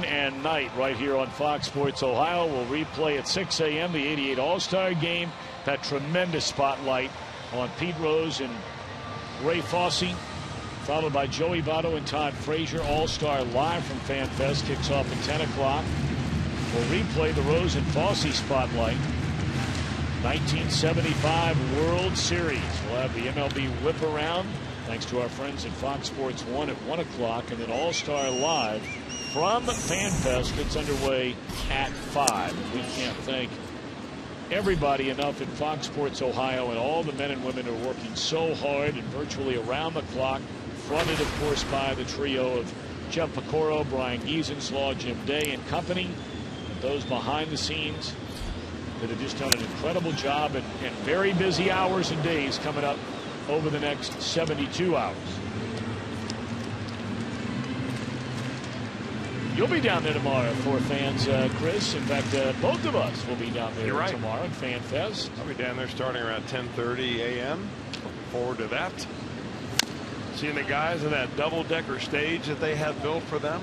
And night right here on Fox Sports Ohio. We'll replay at 6 a.m. the '88 All-Star Game. That tremendous spotlight on Pete Rose and Ray Fosse, followed by Joey Votto and Todd Frazier. All-Star live from Fan Fest kicks off at 10 o'clock. We'll replay the Rose and Fosse spotlight. 1975 World Series. We'll have the MLB whip around thanks to our friends at Fox Sports 1 at 1 o'clock, and then All-Star live from Fan Fest gets underway at 5. We can't thank everybody enough at Fox Sports Ohio and all the men and women who are working so hard and virtually around the clock, fronted of course by the trio of Jeff Pecoro, Brian Giesenslaw, Jim Day and company, and those behind the scenes that have just done an incredible job, and very busy hours and days coming up over the next 72 hours. You'll be down there tomorrow for fans, Chris. In fact, both of us will be down there tomorrow at Fan Fest. I'll be down there starting around 10:30 a.m. Looking forward to that. Seeing the guys in that double-decker stage that they have built for them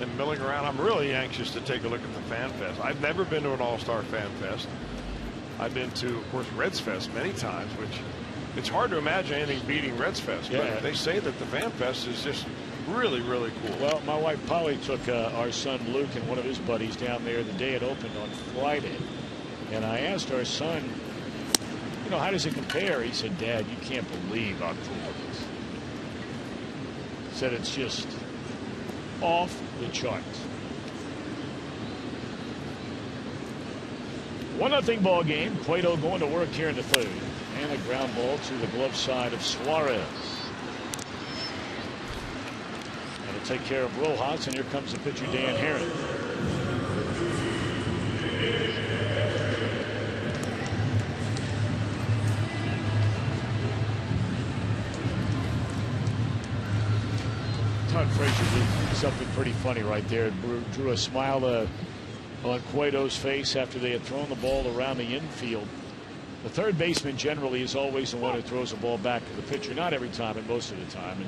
and milling around. I'm really anxious to take a look at the Fan Fest. I've never been to an All-Star Fan Fest. I've been to, of course, Reds Fest many times, which it's hard to imagine anything beating Reds Fest. Yeah. But they say that the Fan Fest is just really, really cool. Well, my wife Polly took our son Luke and one of his buddies down there the day it opened on Friday. And I asked our son, you know, how does it compare? He said, Dad, you can't believe how cool it is. He said it's just off the charts. 1-0 ball game. Cueto going to work here in the third. And a ground ball to the glove side of Suarez. That'll take care of Rojas, and here comes the pitcher Dan Herron. Todd Frazier did something pretty funny right there. Drew a smile on Cueto's face after they had thrown the ball around the infield. The third baseman generally is always the one who throws the ball back to the pitcher. Not every time, but most of the time.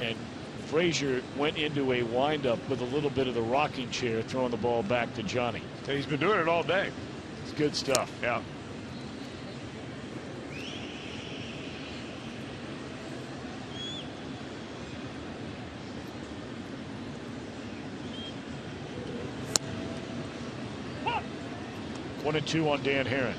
And Frazier went into a windup with a little bit of the rocking chair, throwing the ball back to Johnny. He's been doing it all day. It's good stuff. Yeah. One and two on Dan Herron.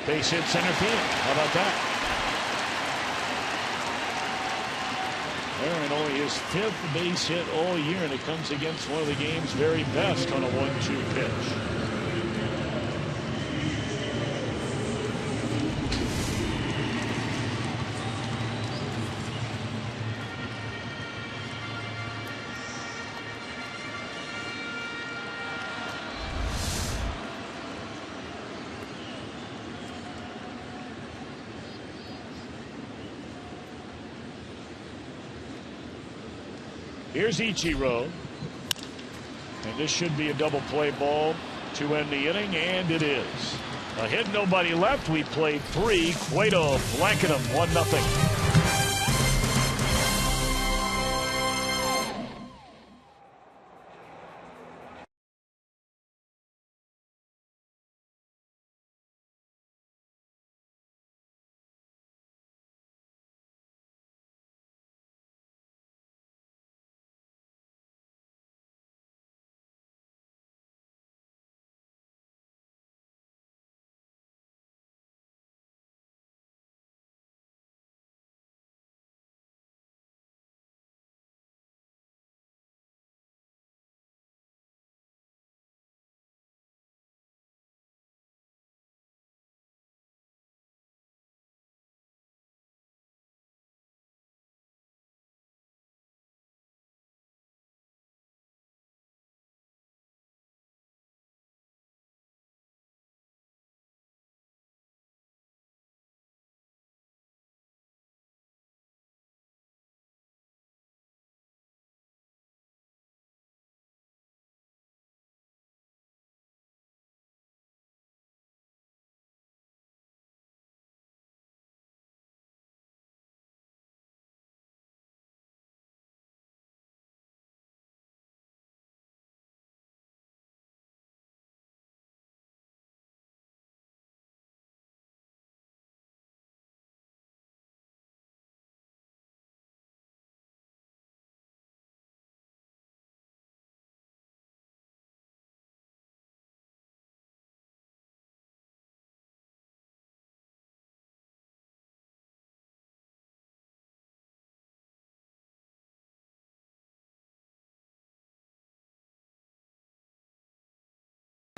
Base hit center field. How about that? Aaron only his 5th base hit all year, and it comes against one of the game's very best on a 1-2 pitch. Here's Ichiro, and this should be a double play ball to end the inning, and it is. A hit, nobody left. We played 3. Cueto blanket him 1-0.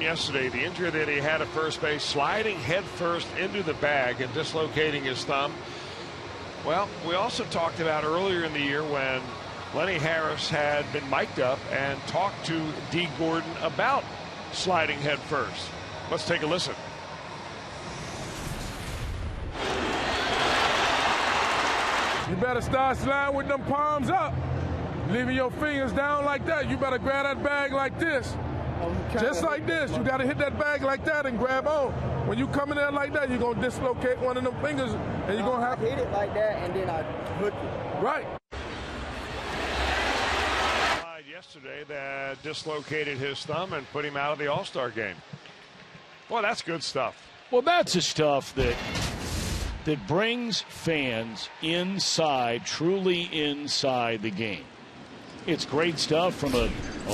Yesterday, the injury that he had at first base, sliding head first into the bag and dislocating his thumb. Well, we also talked about earlier in the year when Lenny Harris had been mic'd up and talked to D. Gordon about sliding head first. Let's take a listen. You better start sliding with them palms up. Leaving your fingers down like that. You better grab that bag like this. Just like this. You got to hit that bag like that and grab on. When you come in there like that, you're going to dislocate one of them fingers, and you're going to have to hit it like that, and then I hook it. Right. Yesterday that dislocated his thumb and put him out of the All-Star game. Boy, that's good stuff. Well, that's the stuff that brings fans inside, truly inside the game. It's great stuff from a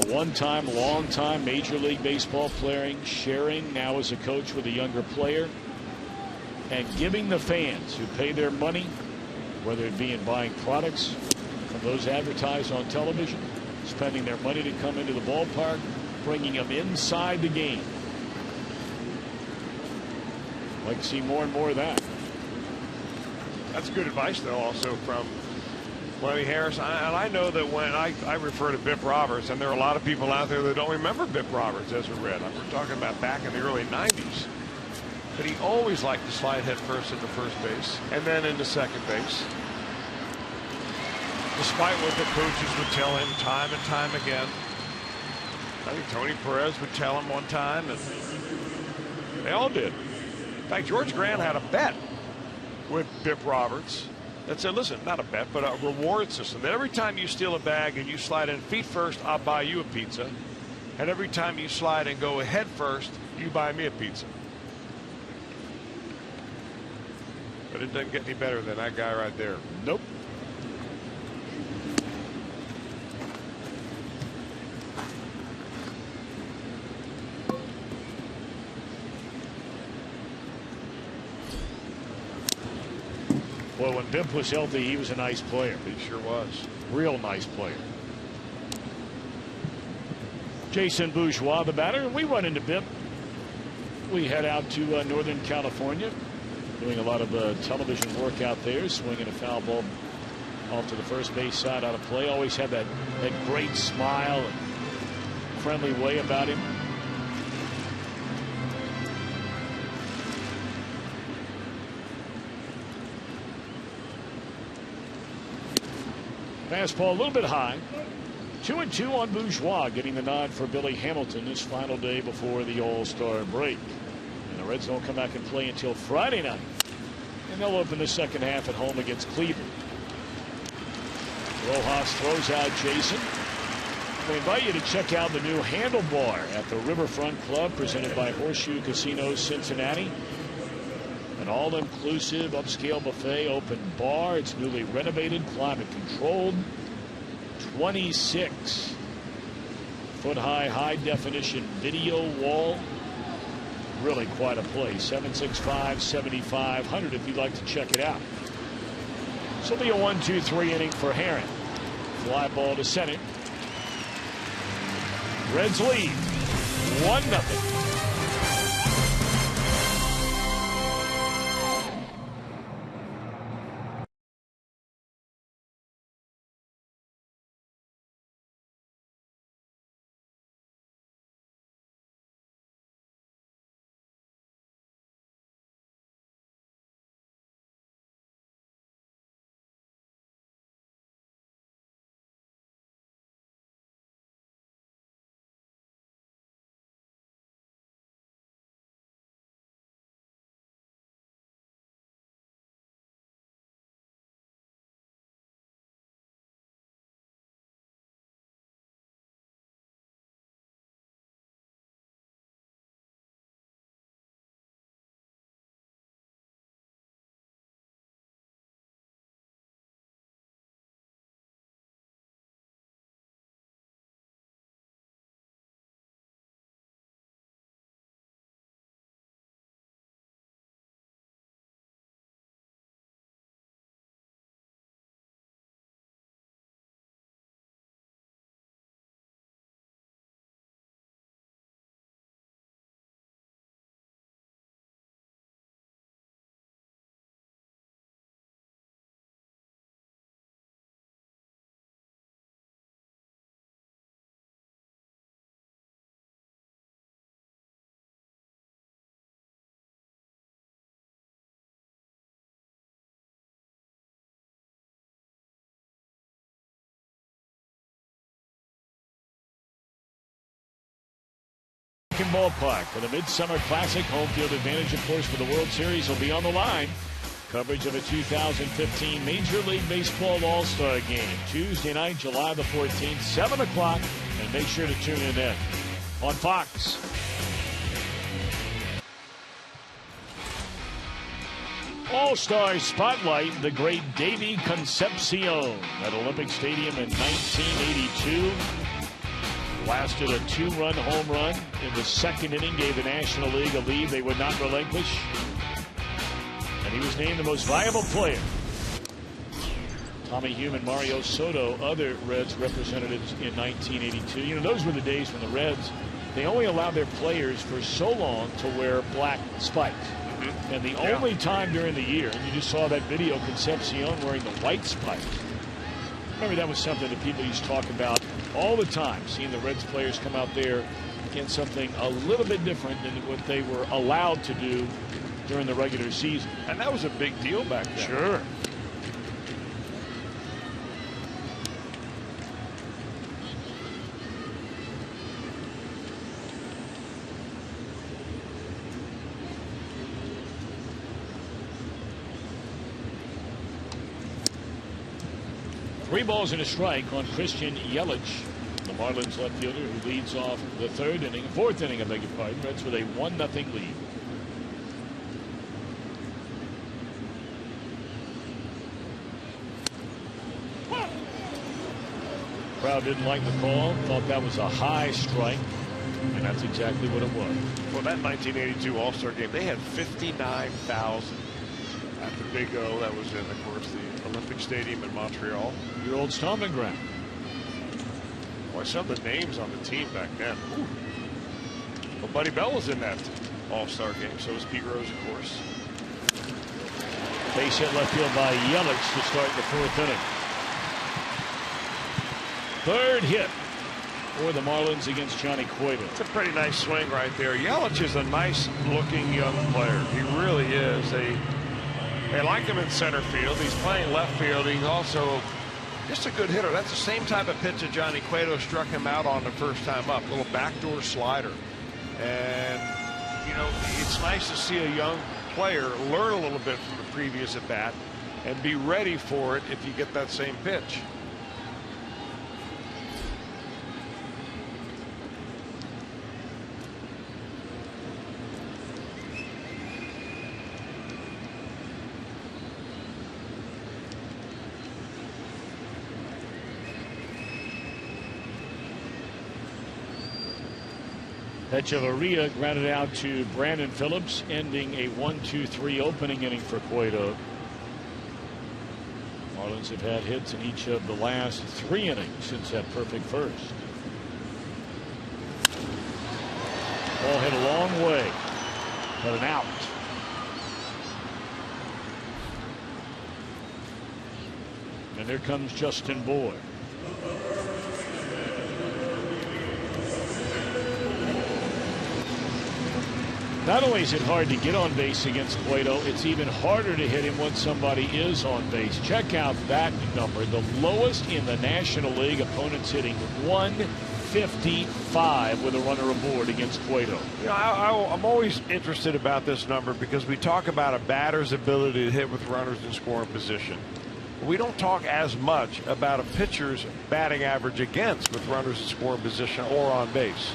one-time, long-time Major League Baseball player sharing now as a coach with a younger player and giving the fans who pay their money, whether it be in buying products from those advertised on television, spending their money to come into the ballpark, bringing them inside the game. I'd like to see more and more of that. That's good advice, though, also from Lenny Harris. And I know that when I refer to Bip Roberts, and there are a lot of people out there that don't remember Bip Roberts as a Red. We're talking about back in the early 90s. But he always liked to slide head first into first base and then into second base. Despite what the coaches would tell him time and time again. I think Tony Perez would tell him one time, and they all did. In fact, George Grant had a bet with Bip Roberts that said, listen, not a bet, but a reward system. That every time you steal a bag and you slide in feet first, I'll buy you a pizza. And every time you slide and go head first, you buy me a pizza. But it doesn't get any better than that guy right there. Nope. Well, when Bimp was healthy, he was a nice player. He sure was. Real nice player. Jason Bourgeois, the batter, and we run into Bimp. We head out to Northern California, doing a lot of television work out there, swinging a foul ball off to the first base side out of play. Always had that great smile and friendly way about him. Fastball a little bit high. 2-2 on Bourgeois, getting the nod for Billy Hamilton this final day before the All-Star break. And the Reds don't come back and play until Friday night. And they'll open the second half at home against Cleveland. Rojas throws out Jason. We invite you to check out the new Handlebar at the Riverfront Club, presented by Horseshoe Casino Cincinnati. An all-inclusive upscale buffet, open bar. It's newly renovated, climate controlled. 26-foot high definition video wall. Really quite a place. 765-7500 if you'd like to check it out. This will be a 1-2-3 inning for Herron. Fly ball to center. Reds lead 1-0. Ballpark for the Midsummer Classic. Home field advantage, of course, for the World Series will be on the line. Coverage of a 2015 Major League Baseball All-Star Game. Tuesday night, July the 14th, 7 o'clock. And make sure to tune in then on Fox. All-Star Spotlight, the great Davy Concepcion at Olympic Stadium in 1982. Blasted a 2-run home run in the second inning, gave the National League a lead they would not relinquish. And he was named the most valuable player. Tommy Hume and Mario Soto, other Reds representatives in 1982. You know, those were the days when the Reds, they only allowed their players for so long to wear black spikes. And the only time during the year, and you just saw that video, Concepcion wearing the white spikes. Remember, that was something that people used to talk about all the time, seeing the Reds players come out there against something a little bit different than what they were allowed to do during the regular season. And that was a big deal back then. Sure. Three balls and a strike on Christian Yelich, the Marlins left fielder, who leads off the fourth inning, I beg your pardon. Reds with a 1-0 lead. Crowd didn't like the call, thought that was a high strike, and that's exactly what it was. Well, that 1982 All-Star game, they had 59,000 at the Big O. That was in, of course, the Olympic Stadium in Montreal. Your old stomping ground. Boy, some of the names on the team back then. Ooh. Well, Buddy Bell was in that All-Star game. So was Pete Rose, of course. Base hit left field by Yelich to start the 4th inning. 3rd hit for the Marlins against Johnny Cueto. It's a pretty nice swing right there. Yelich is a nice-looking young player. He really is. They like him in center field. He's playing left field. He's also just a good hitter. That's the same type of pitch that Johnny Cueto struck him out on the first time up. A little backdoor slider. And, you know, it's nice to see a young player learn a little bit from the previous at bat and be ready for it if you get that same pitch. Echeverria grounded out to Brandon Phillips, ending a 1-2-3 opening inning for Cueto. Marlins have had hits in each of the last 3 innings since that perfect first. Ball hit a long way, but an out. And there comes Justin Bour. Not only is it hard to get on base against Cueto, it's even harder to hit him when somebody is on base. Check out that number, the lowest in the National League. Opponents hitting 155 with a runner aboard against Cueto. You know, I'm always interested about this number because we talk about a batter's ability to hit with runners in scoring position. We don't talk as much about a pitcher's batting average against with runners in scoring position or on base.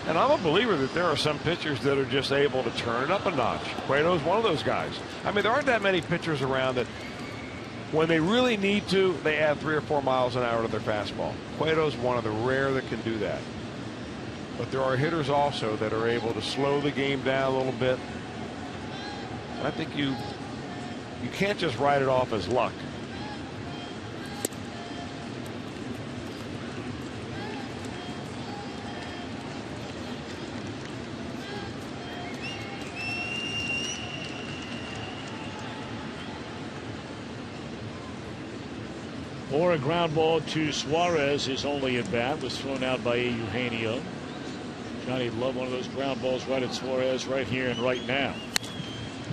And I'm a believer that there are some pitchers that are just able to turn it up a notch. Cueto's one of those guys. I mean, there aren't that many pitchers around that when they really need to, they add 3 or 4 miles an hour to their fastball. Cueto's one of the rare that can do that. But there are hitters also that are able to slow the game down a little bit. I think you can't just write it off as luck. Or a ground ball to Suarez. His only at bat was thrown out by Eugenio. Johnny loved one of those ground balls right at Suarez right here and right now.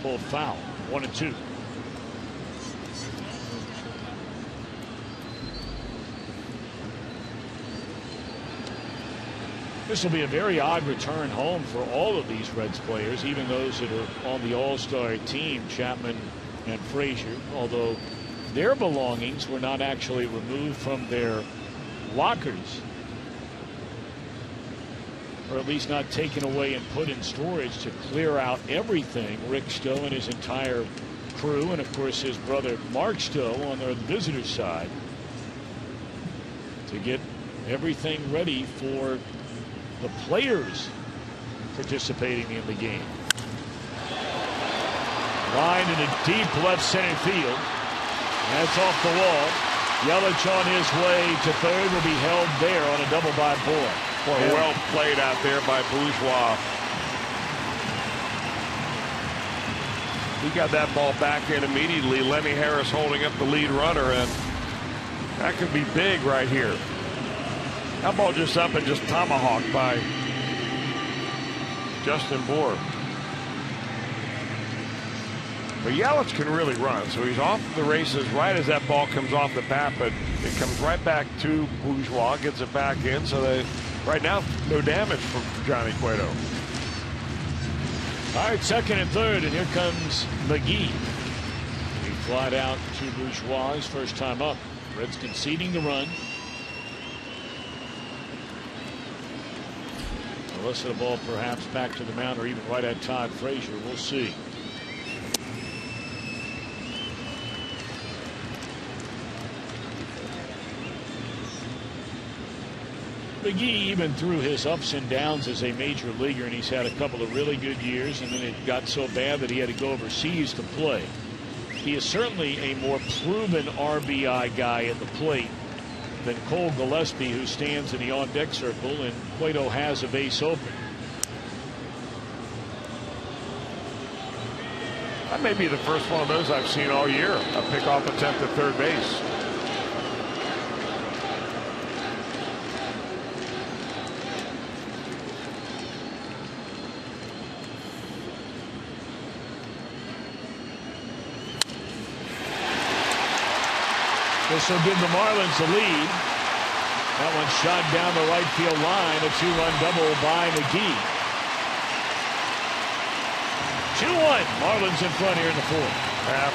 Pulled foul. 1-2. This will be a very odd return home for all of these Reds players, even those that are on the All-Star team, Chapman and Frazier, although their belongings were not actually removed from their lockers, or at least not taken away and put in storage to clear out everything. Rick Stowe and his entire crew, and of course his brother Mark Stowe on the visitor side, to get everything ready for the players participating in the game. Line in a deep left center field. That's off the wall. Yelich on his way to third, will be held there on a double by Bour. Boy, well played out there by Bourgeois. He got that ball back in immediately. Lenny Harris holding up the lead runner, and that could be big right here. That ball just up and just tomahawked by Justin Bour. But Yelich can really run, so he's off the races right as that ball comes off the bat, but it comes right back to Bourgeois, gets it back in, so they right now no damage from Johnny Cueto. All right, second and third, and here comes McGee. He flied out to Bourgeois his first time up. Reds conceding the run. Unless the ball perhaps back to the mound or even right at Todd Frazier. We'll see. McGee, even through his ups and downs as a major leaguer, and he's had a couple of really good years, and then it got so bad that he had to go overseas to play. he is certainly a more proven RBI guy at the plate than Cole Gillespie, who stands in the on-deck circle, and Cueto has a base open. That may be the first one of those I've seen all year, a pickoff attempt at third base. This will give the Marlins the lead. That one shot down the right field line. A 2-run double by McGee. 2-1. Marlins in front here in the fourth.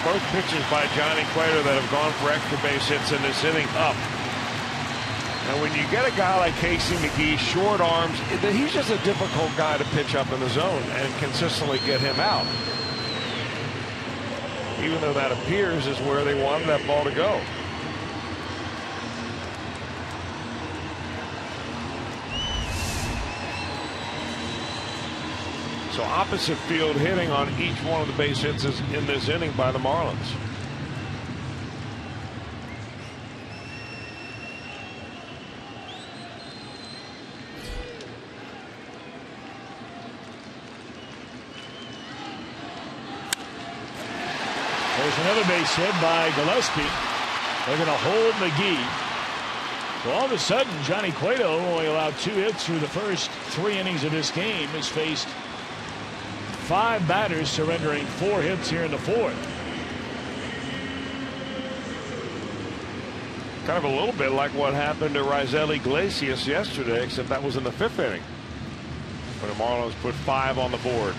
Both pitches by Johnny Cueto that have gone for extra base hits in this inning up. And when you get a guy like Casey McGee, short arms, he's just a difficult guy to pitch up in the zone and consistently get him out. Even though that appears is where they wanted that ball to go. So opposite field hitting on each one of the base hits is in this inning by the Marlins. There's another base hit by Gillespie. They're going to hold McGee. So all of a sudden, Johnny Cueto only allowed 2 hits through the first 3 innings of this game. Has faced 5 batters, surrendering 4 hits here in the fourth. Kind of a little bit like what happened to Raisel Iglesias yesterday, except that was in the 5th inning, when the Marlins put 5 on the board.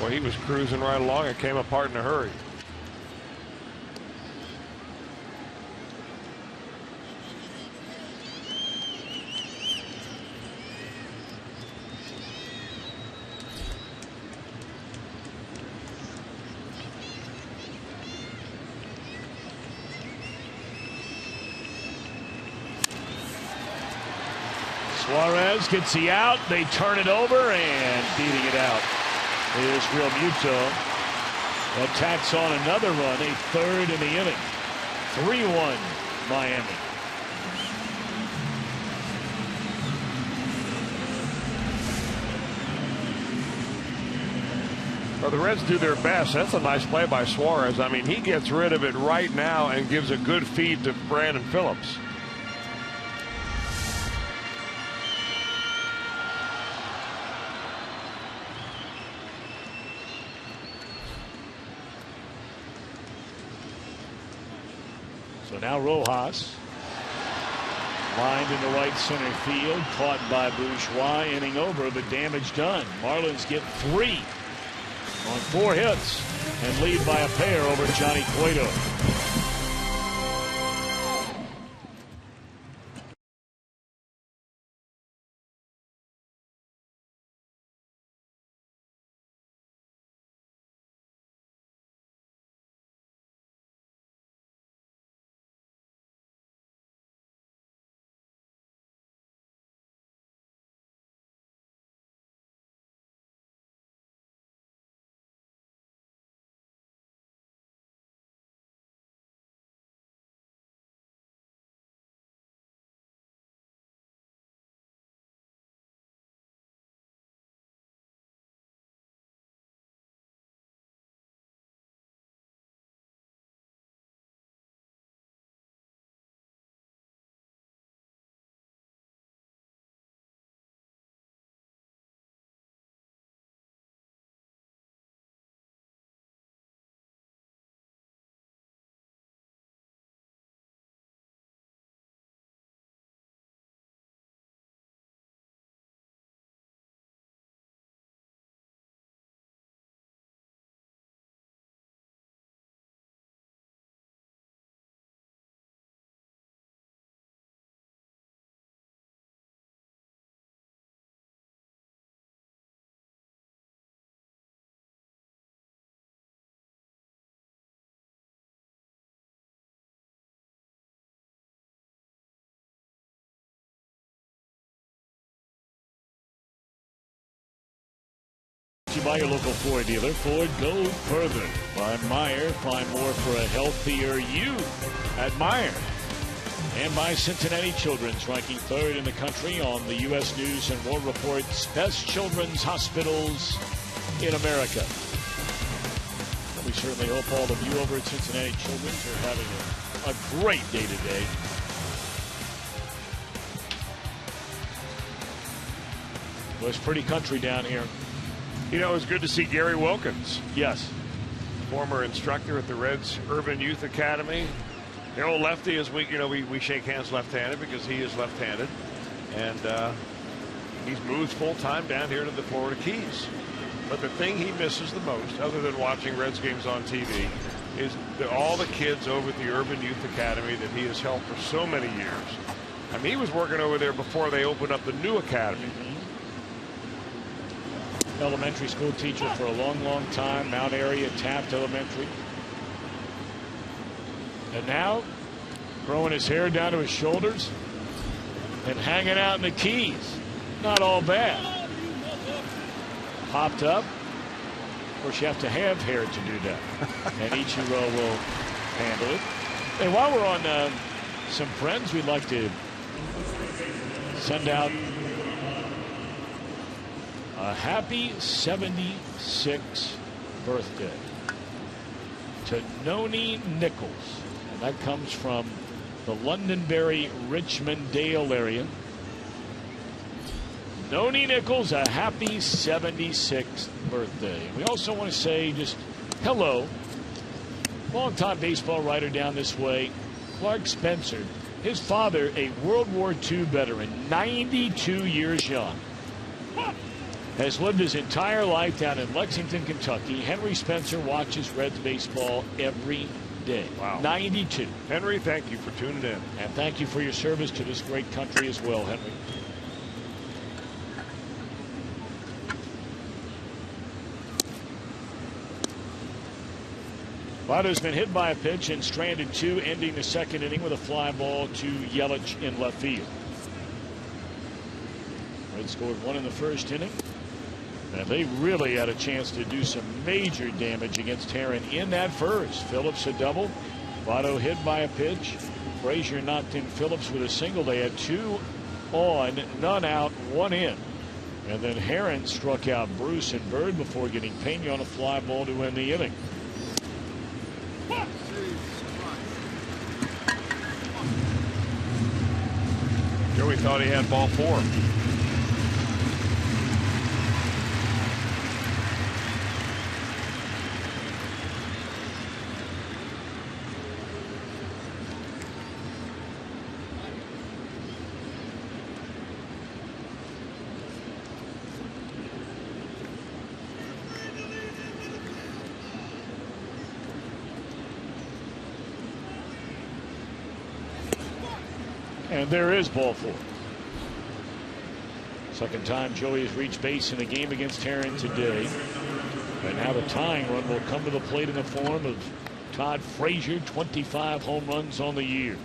Well, he was cruising right along. It came apart in a hurry. Suarez gets the out. They turn it over, and beating it out is Realmuto. That tacks on another run, a 3rd in the inning. 3-1 Miami. Well, the Reds do their best. That's a nice play by Suarez. I mean, he gets rid of it right now and gives a good feed to Brandon Phillips. So now Rojas, lined into right center field, caught by Bourgeois, inning over, but damage done. Marlins get 3 on 4 hits and lead by a pair over Johnny Cueto. by your local Ford dealer. Ford, go further. By Meyer, find more for a healthier you at Meyer. And by Cincinnati Children's, ranking 3rd in the country on the U.S. News and World Report's best children's hospitals in America. We certainly hope all of you over at Cincinnati Children's are having a great day today. Well, it's pretty country down here. You know, it was good to see Gary Wilkins. Yes. Former instructor at the Reds Urban Youth Academy. The old lefty, as we shake hands left-handed because he is left-handed. And he's moved full-time down here to the Florida Keys. But the thing he misses the most, other than watching Reds games on TV, is all the kids over at the Urban Youth Academy that he has helped for so many years. I mean, he was working over there before they opened up the new academy. Elementary school teacher for a long, long time. Mount Area Taft Elementary. And now, growing his hair down to his shoulders and hanging out in the Keys. Not all bad. Popped up. Of course, you have to have hair to do that. And Ichiro will handle it. And while we're on some friends, we'd like to send out a happy 76th birthday to Noni Nichols. And that comes from the Londonderry, Richmond, Dale area. Noni Nichols, a happy 76th birthday. And we also want to say just hello. Longtime baseball writer down this way, Clark Spencer. His father, a World War II veteran, 92 years young. Has lived his entire life down in Lexington, Kentucky. Henry Spencer watches Reds baseball every day. Wow. 92. Henry, thank you for tuning in. And thank you for your service to this great country as well, Henry. Votto's been hit by a pitch and stranded 2, ending the second inning with a fly ball to Yelich in left field. Reds scored 1 in the first inning. And they really had a chance to do some major damage against Herron in that first. Phillips a double. Votto hit by a pitch. Frazier knocked in Phillips with a single. They had 2 on, none out, 1 in. And then Herron struck out Bruce and Bird before getting Pena on a fly ball to end the inning. Joey thought he had ball 4. And there is ball 4. Second time Joey has reached base in a game against Herron today. And now the tying run will come to the plate in the form of Todd Frazier, 25 home runs on the year.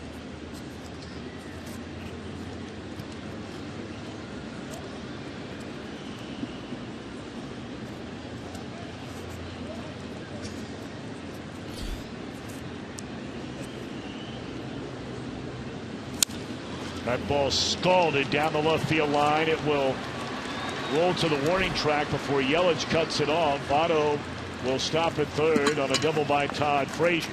That ball scalded down the left field line. It will roll to the warning track before Yelich cuts it off. Votto will stop at third on a double by Todd Frazier.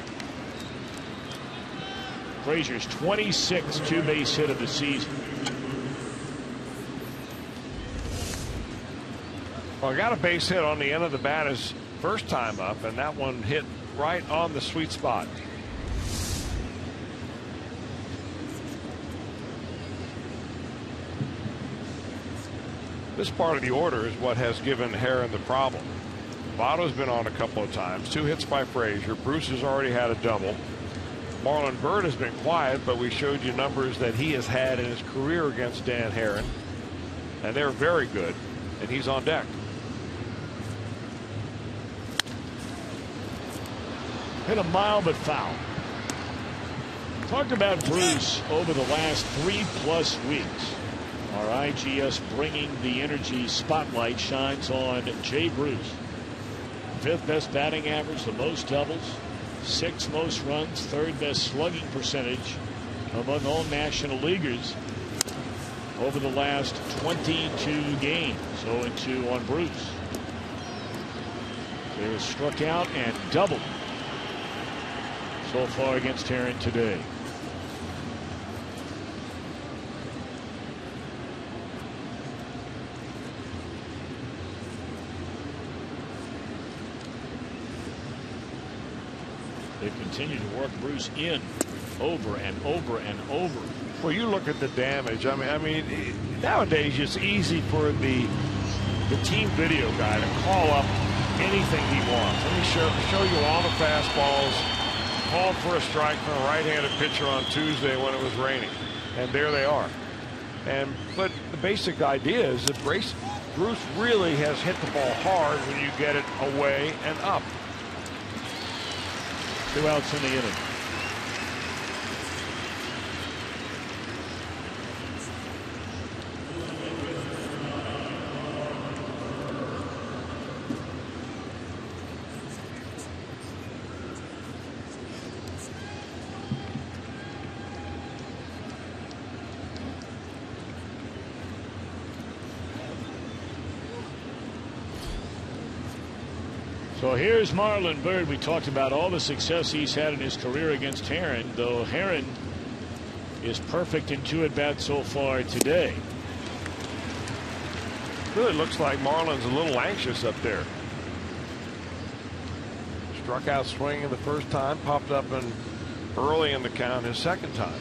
Frazier's 26th two-base hit of the season. Well, got a base hit on the end of the bat his first time up, and that one hit right on the sweet spot. This part of the order is what has given Herron the problem. Votto's been on a couple of times. 2 hits by Frazier. Bruce has already had a double. Marlon Bird has been quiet, but we showed you numbers that he has had in his career against Dan Herron. And they're very good. And he's on deck. Hit a mile but foul. Talked about Bruce over the last 3+ weeks. Our IGS Bringing the Energy spotlight shines on Jay Bruce. 5th best batting average, the most doubles, 6th most runs, 3rd best slugging percentage among all National Leaguers over the last 22 games. 0-2 on Bruce. They were struck out and doubled so far against Herron today. They've continued to work Bruce in over and over and over. Well, you look at the damage. I mean, nowadays it's easy for the team video guy to call up anything he wants. Let me show you all the fastballs called for a strike from a right-handed pitcher on Tuesday when it was raining, and there they are. But the basic idea is that Bruce really has hit the ball hard when you get it away and up. 2 outs in the inning. So here's Marlon Byrd. We talked about all the success he's had in his career against Herron, though Herron is perfect in 2 at-bats so far today. Really looks like Marlon's a little anxious up there. Struck out swinging the first time, popped up early in the count his second time.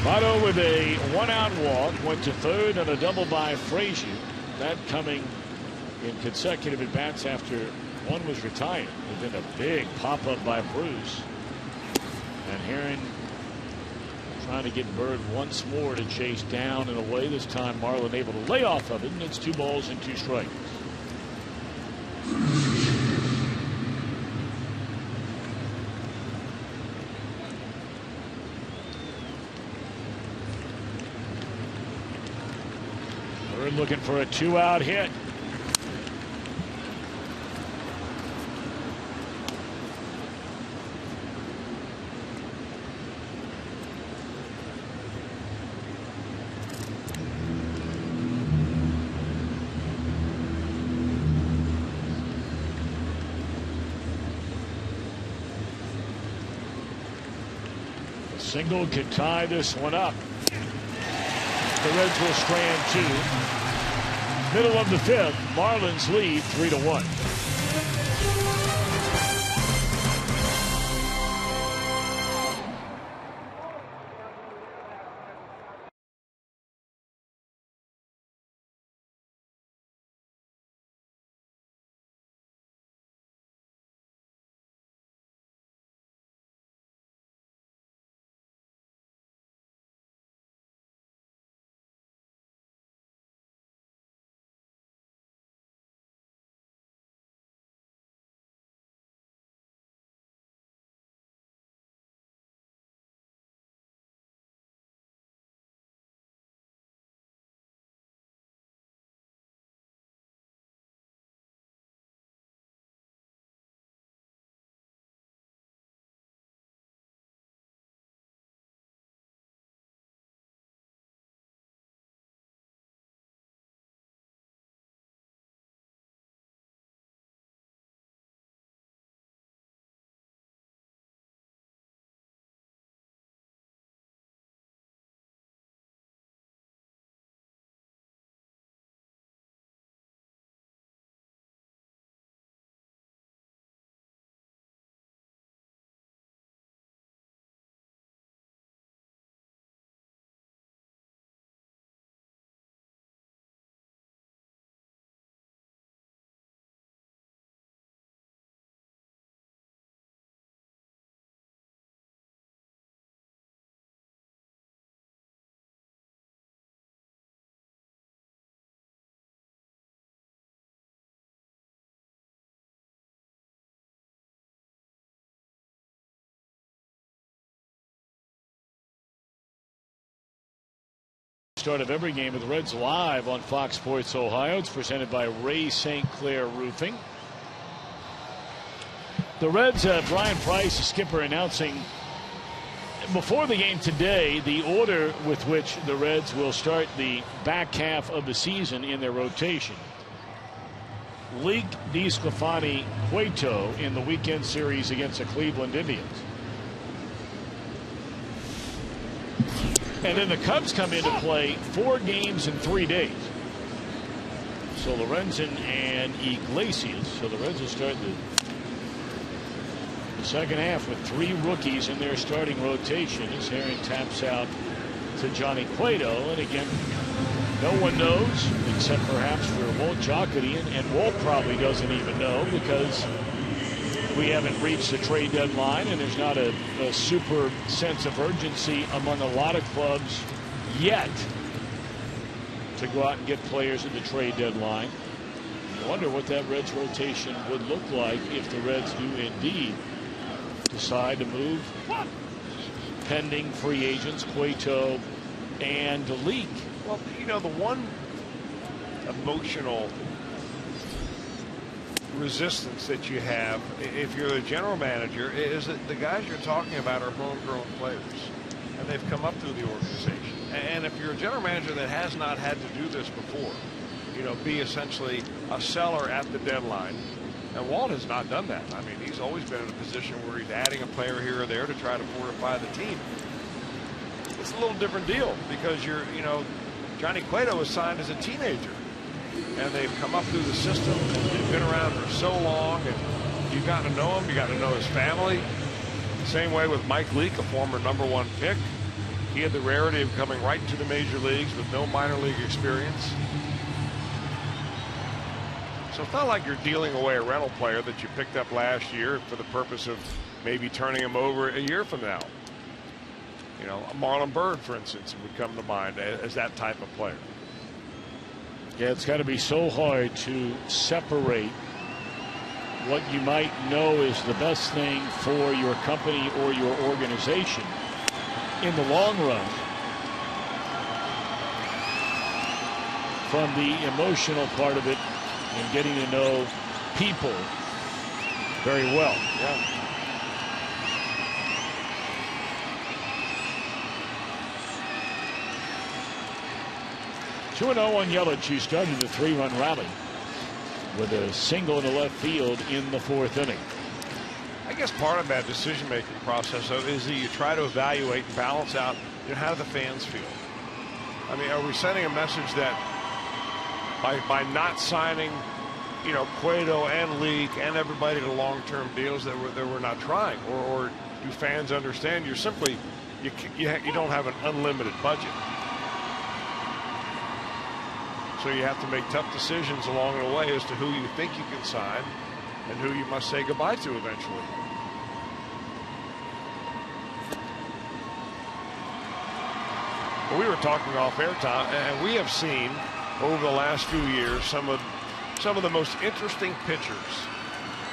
Votto with a 1-out walk, went to 3rd and a double by Frazier. That coming in consecutive at bats after one was retired. And then a big pop up by Bruce. And Herron trying to get Bird once more to chase down and away. This time Marlon able to lay off of it, and it's 2 balls and 2 strikes. Bird looking for a 2-out hit. A single could tie this one up. The Reds will strand 2. Middle of the 5th, Marlins lead 3-1. start of every game of the Reds live on Fox Sports Ohio. It's presented by Ray St. Clair Roofing. The Reds, Brian Price, the skipper, announcing before the game today the order with which the Reds will start the back half of the season in their rotation. Leak, DeSclafani, Cueto in the weekend series against the Cleveland Indians. And then the Cubs come into play 4 games in 3 days. So Lorenzen and Iglesias. So the Reds will start the second half with 3 rookies in their starting rotation as Herring taps out to Johnny Cueto. And again, no one knows except perhaps for Walt Jocketty, and Walt probably doesn't even know because we haven't reached the trade deadline and there's not a super sense of urgency among a lot of clubs yet to go out and get players at the trade deadline. I wonder what that Reds rotation would look like if the Reds do indeed decide to move pending free agents Cueto and Leak. Well, you know, the one emotional resistance that you have if you're the general manager is that the guys you're talking about are homegrown players and they've come up through the organization. And if you're a general manager that has not had to do this before, you know, be essentially a seller at the deadline, and Walt has not done that. I mean, he's always been in a position where he's adding a player here or there to try to fortify the team. It's a little different deal because you know, Johnny Cueto was signed as a teenager. And they've come up through the system. They've been around for so long, and you've gotten to know him. You got to know his family. Same way with Mike Leake, a former #1 pick. He had the rarity of coming right to the major leagues with no minor league experience. So it's not like you're dealing away a rental player that you picked up last year for the purpose of maybe turning him over a year from now. You know, Marlon Byrd, for instance, would come to mind as that type of player. Yeah, it's got to be so hard to separate what you might know is the best thing for your company or your organization in the long run from the emotional part of it and getting to know people very well. Yeah. Two 2-0 on Yelich, who started the 3-run rally with a single in the left field in the 4th inning. I guess part of that decision-making process, though, is that you try to evaluate and balance out, you know, how do the fans feel? I mean, are we sending a message that by not signing, you know, Cueto and Leak and everybody to long-term deals that we're not trying, or do fans understand you're simply you don't have an unlimited budget? So you have to make tough decisions along the way as to who you think you can sign and who you must say goodbye to eventually. Well, we were talking off air, Tom, and we have seen over the last few years some of the most interesting pitchers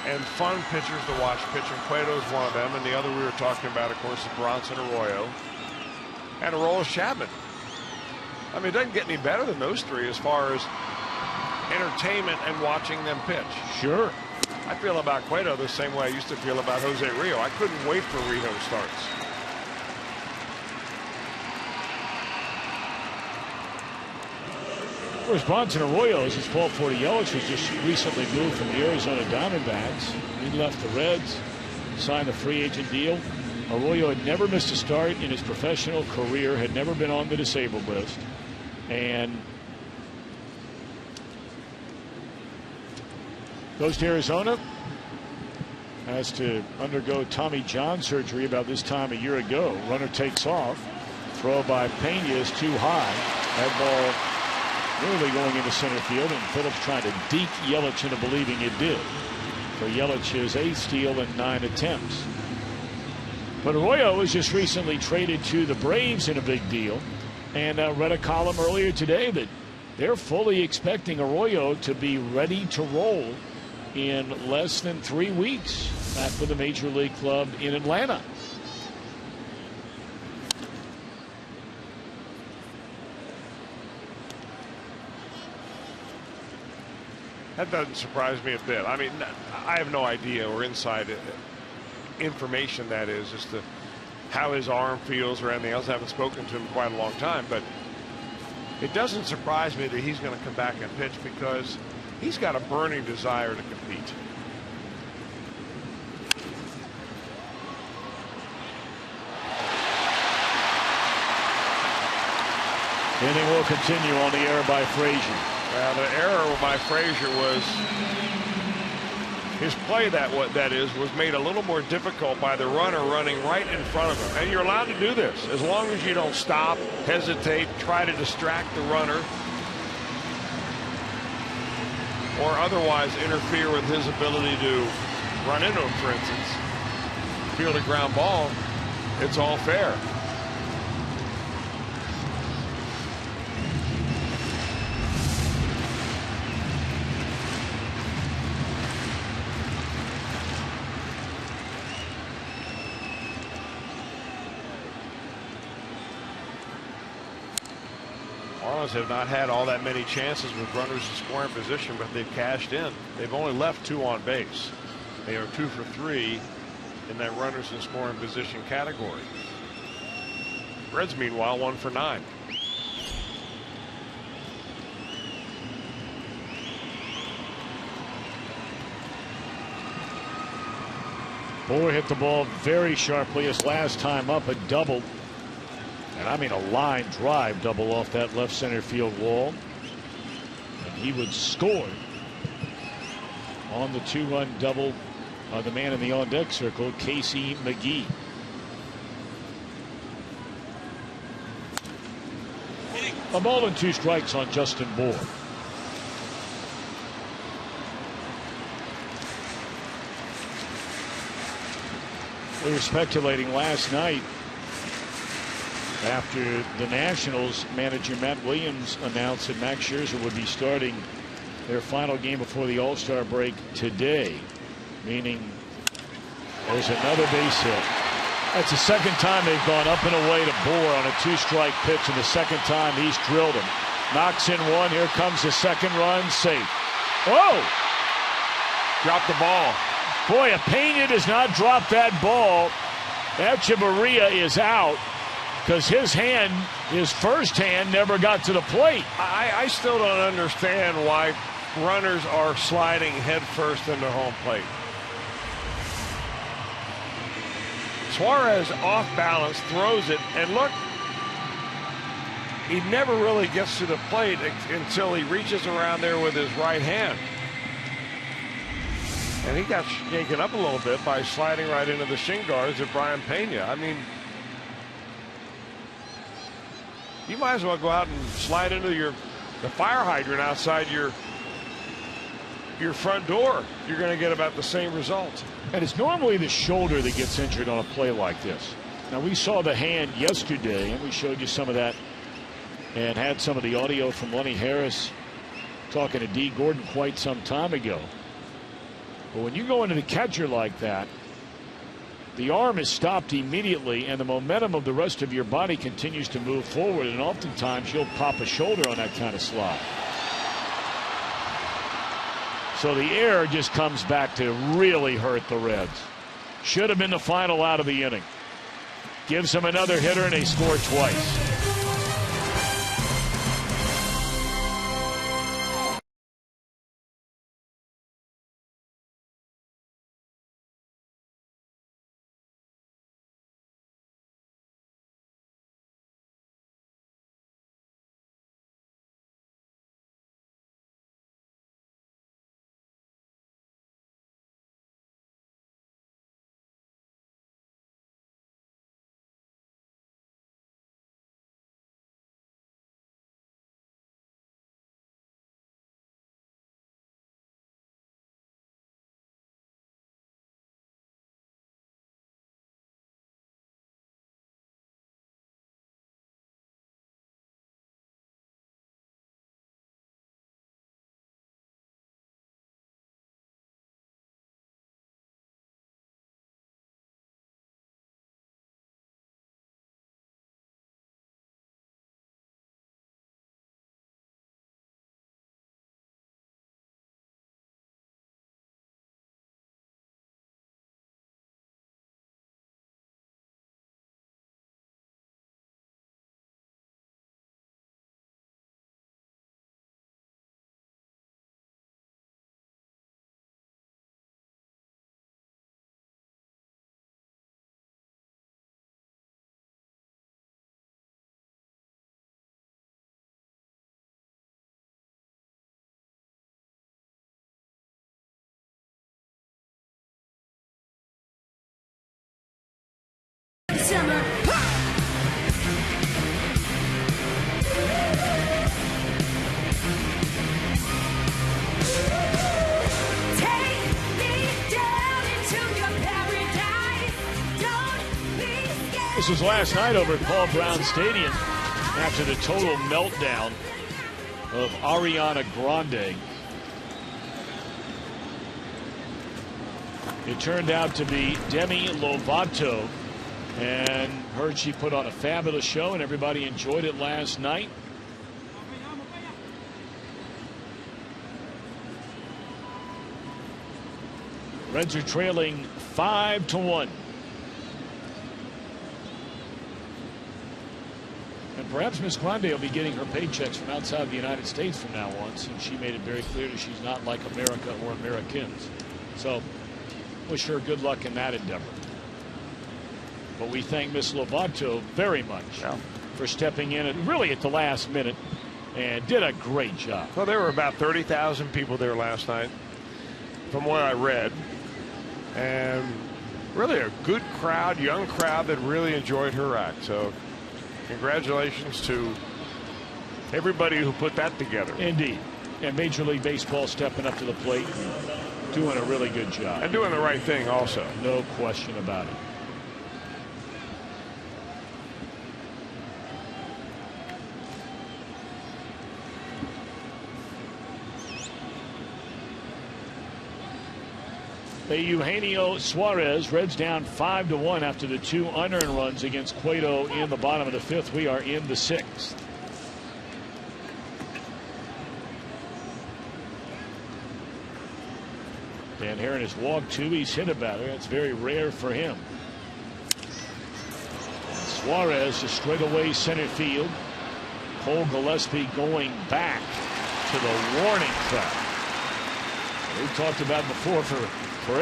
and fun pitchers to watch pitch, and Cueto is one of them, and the other we were talking about, of course, is Bronson Arroyo and Aroldis Chapman. I mean, it doesn't get any better than those three as far as entertainment and watching them pitch. Sure. I feel about Cueto the same way I used to feel about Jose Rio. I couldn't wait for Rio starts. Of course, Bronson Arroyo is his fault for Yelich, who's just recently moved from the Arizona Diamondbacks. He left the Reds, signed a free agent deal. Arroyo had never missed a start in his professional career, had never been on the disabled list, and goes to Arizona, has to undergo Tommy John surgery about this time a year ago. Runner takes off, throw by Pena is too high. That ball nearly going into center field, and Phillips trying to deke Yelich into believing it did. For Yelich, his 8th steal in 9 attempts. But Arroyo was just recently traded to the Braves in a big deal, and read a column earlier today that they're fully expecting Arroyo to be ready to roll in less than 3 weeks back with a major league club in Atlanta. That doesn't surprise me a bit. I mean, I have no idea or inside information that is as to how his arm feels or anything else. I haven't spoken to him in quite a long time, but it doesn't surprise me that he's going to come back and pitch because he's got a burning desire to compete. Inning will continue on the error by Frazier. The error by Frazier was his play that was made a little more difficult by the runner running right in front of him. And you're allowed to do this as long as you don't stop, hesitate, try to distract the runner, or otherwise interfere with his ability to run into him, for instance. Field a ground ball, it's all fair. Marlins have not had all that many chances with runners in scoring position, but they've cashed in. They've only left 2 on base. They are 2 for 3 in that runners in scoring position category. Reds, meanwhile, 1 for 9. Boy hit the ball very sharply his last time up, a double. And I mean a line drive double off that left center field wall. And he would score on the 2-run double on the man in the on-deck circle, Casey McGee. A ball and 2 strikes on Justin Bour. We were speculating last night after the Nationals manager Matt Williams announced that Max Scherzer would be starting their final game before the All-Star break today, meaning there's another base hit. That's the second time they've gone up and away to Bour on a 2-strike pitch, and the second time he's drilled him. Knocks in 1. Here comes the second run. Safe. Oh! Dropped the ball. Boy, if Pena does not drop that ball, Echeverria is out because his first hand never got to the plate. I still don't understand why runners are sliding headfirst into home plate. Suarez off balance, throws it, and look, he never really gets to the plate until he reaches around there with his right hand. And he got shaken up a little bit by sliding right into the shin guards of Brian Pena. I mean, you might as well go out and slide into the fire hydrant outside your front door. You're going to get about the same result. And it's normally the shoulder that gets injured on a play like this. Now, we saw the hand yesterday, and we showed you some of that and had some of the audio from Lenny Harris talking to D. Gordon quite some time ago. But when you go into the catcher like that, the arm is stopped immediately, and the momentum of the rest of your body continues to move forward, and oftentimes you'll pop a shoulder on that kind of slide. So the error just comes back to really hurt the Reds. Should have been the final out of the inning. Gives them another hitter, and they score twice. was last night over at Paul Brown Stadium after the total meltdown of Ariana Grande. It turned out to be Demi Lovato, and heard she put on a fabulous show, and everybody enjoyed it last night. Reds are trailing 5-1. And perhaps Miss Grande will be getting her paychecks from outside the United States from now on, since she made it very clear that she's not like America or Americans. So wish her good luck in that endeavor. But we thank Miss Lovato very much for stepping in really at the last minute and did a great job. Well, there were about 30,000 people there last night, from what I read. And really a good crowd, young crowd that really enjoyed her act. So congratulations to everybody who put that together. Indeed. And Major League Baseball stepping up to the plate, doing a really good job. And doing the right thing also. No question about it. Eugenio Suarez, Reds down 5-1 after the 2 unearned runs against Cueto in the bottom of the 5th. We are in the 6th. Dan Herron has walked 2. He's hit a batter. That's very rare for him. And Suarez to straightaway center field. Cole Gillespie going back to the warning track. We've talked about before for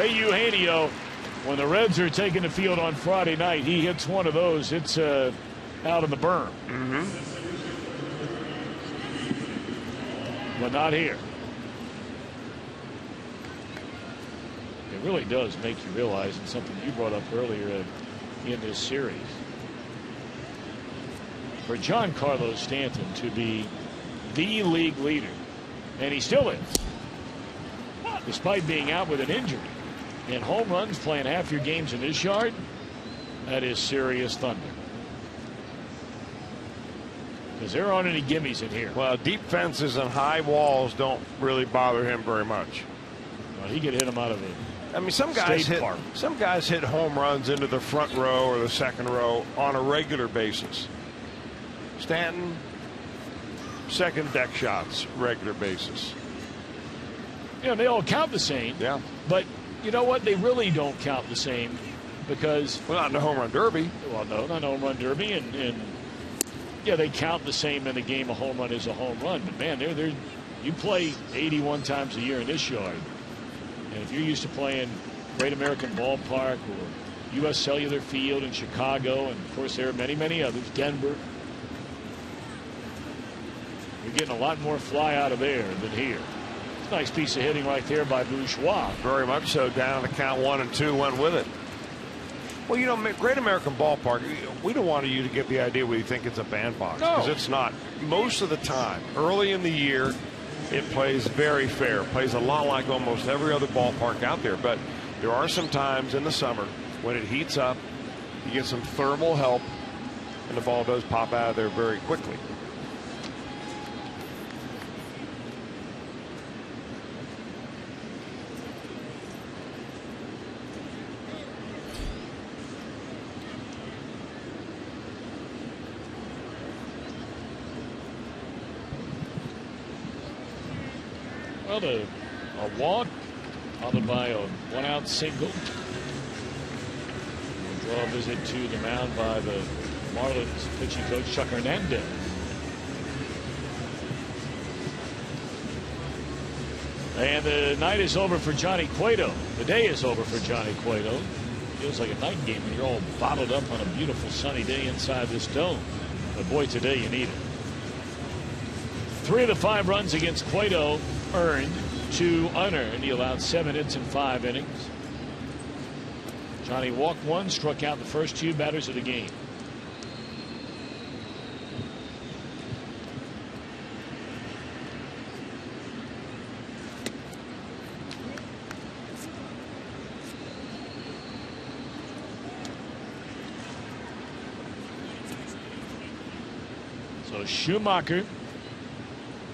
Eugenio, when the Reds are taking the field on Friday night, he hits one of those. It's out of the berm. But not here. It really does make you realize, and something you brought up earlier in this series, for Giancarlo Stanton to be the league leader, and he still is, despite being out with an injury, and home runs, playing half your games in this yard, that is serious thunder. Because there aren't any gimmies in here. Well, deep fences and high walls don't really bother him very much. Well, he could hit them out of it. I mean, some guys hit home runs into the front row or the second row on a regular basis. Stanton, second deck shots, regular basis. You know, they all count the same. Yeah. But you know what? They really don't count the same, because, well, not in the home run derby. Well, no, not home run derby, and yeah, they count the same in the game. A home run is a home run, but man, you play 81 times a year in this yard, and if you're used to playing Great American Ballpark or U.S. Cellular Field in Chicago, and of course there are many others, Denver, you're getting a lot more fly out of there than here. Nice piece of hitting right there by Bourgeois. Very much so. Down the count 1 and 2, went with it. Well, you know, Great American Ballpark, we don't want you to get the idea we think it's a bandbox, because it's not. Most of the time, early in the year, it plays very fair. Plays a lot like almost every other ballpark out there. But there are some times in the summer when it heats up, you get some thermal help, and the ball does pop out of there very quickly. Well, a walk followed by a 1-out single. We'll draw a visit to the mound by the Marlins pitching coach Chuck Hernandez. And the night is over for Johnny Cueto. The day is over for Johnny Cueto. Feels like a night game when you're all bottled up on a beautiful sunny day inside this dome. But boy, today you need it. 3 of the 5 runs against Cueto earned, 2 unearned. He allowed 7 hits in 5 innings. Johnny walked 1, struck out the first 2 batters of the game. So Schumacher,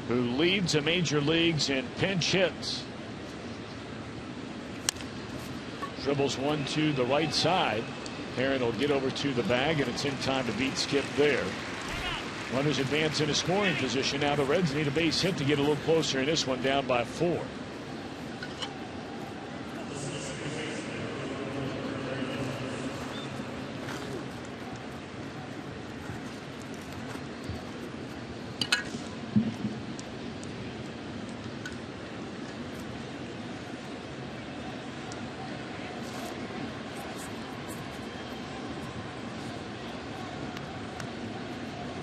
who leads the major leagues in pinch hits, dribbles one to the right side. Aaron will get over to the bag, and it's in time to beat Skip there. Runners advance in a scoring position. Now the Reds need a base hit to get a little closer in this one, down by 4.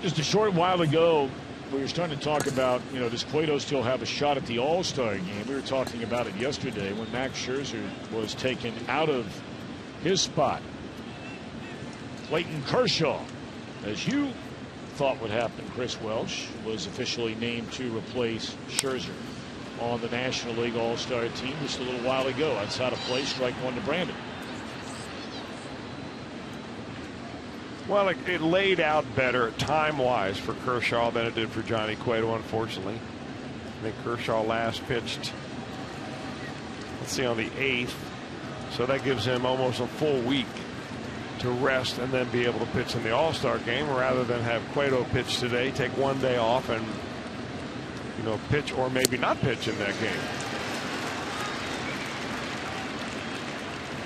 Just a short while ago, we were starting to talk about, does Cueto still have a shot at the All-Star game? We were talking about it yesterday when Max Scherzer was taken out of his spot. Clayton Kershaw, as you thought would happen, Chris Welsh was officially named to replace Scherzer on the National League All-Star team just a little while ago. Outside of play, strike one to Brandon. Well, it laid out better time-wise for Kershaw than it did for Johnny Cueto, unfortunately. I think Kershaw last pitched, let's see, on the 8th. So that gives him almost a full week to rest and then be able to pitch in the All-Star game, rather than have Cueto pitch today, take one day off, and, pitch or maybe not pitch in that game.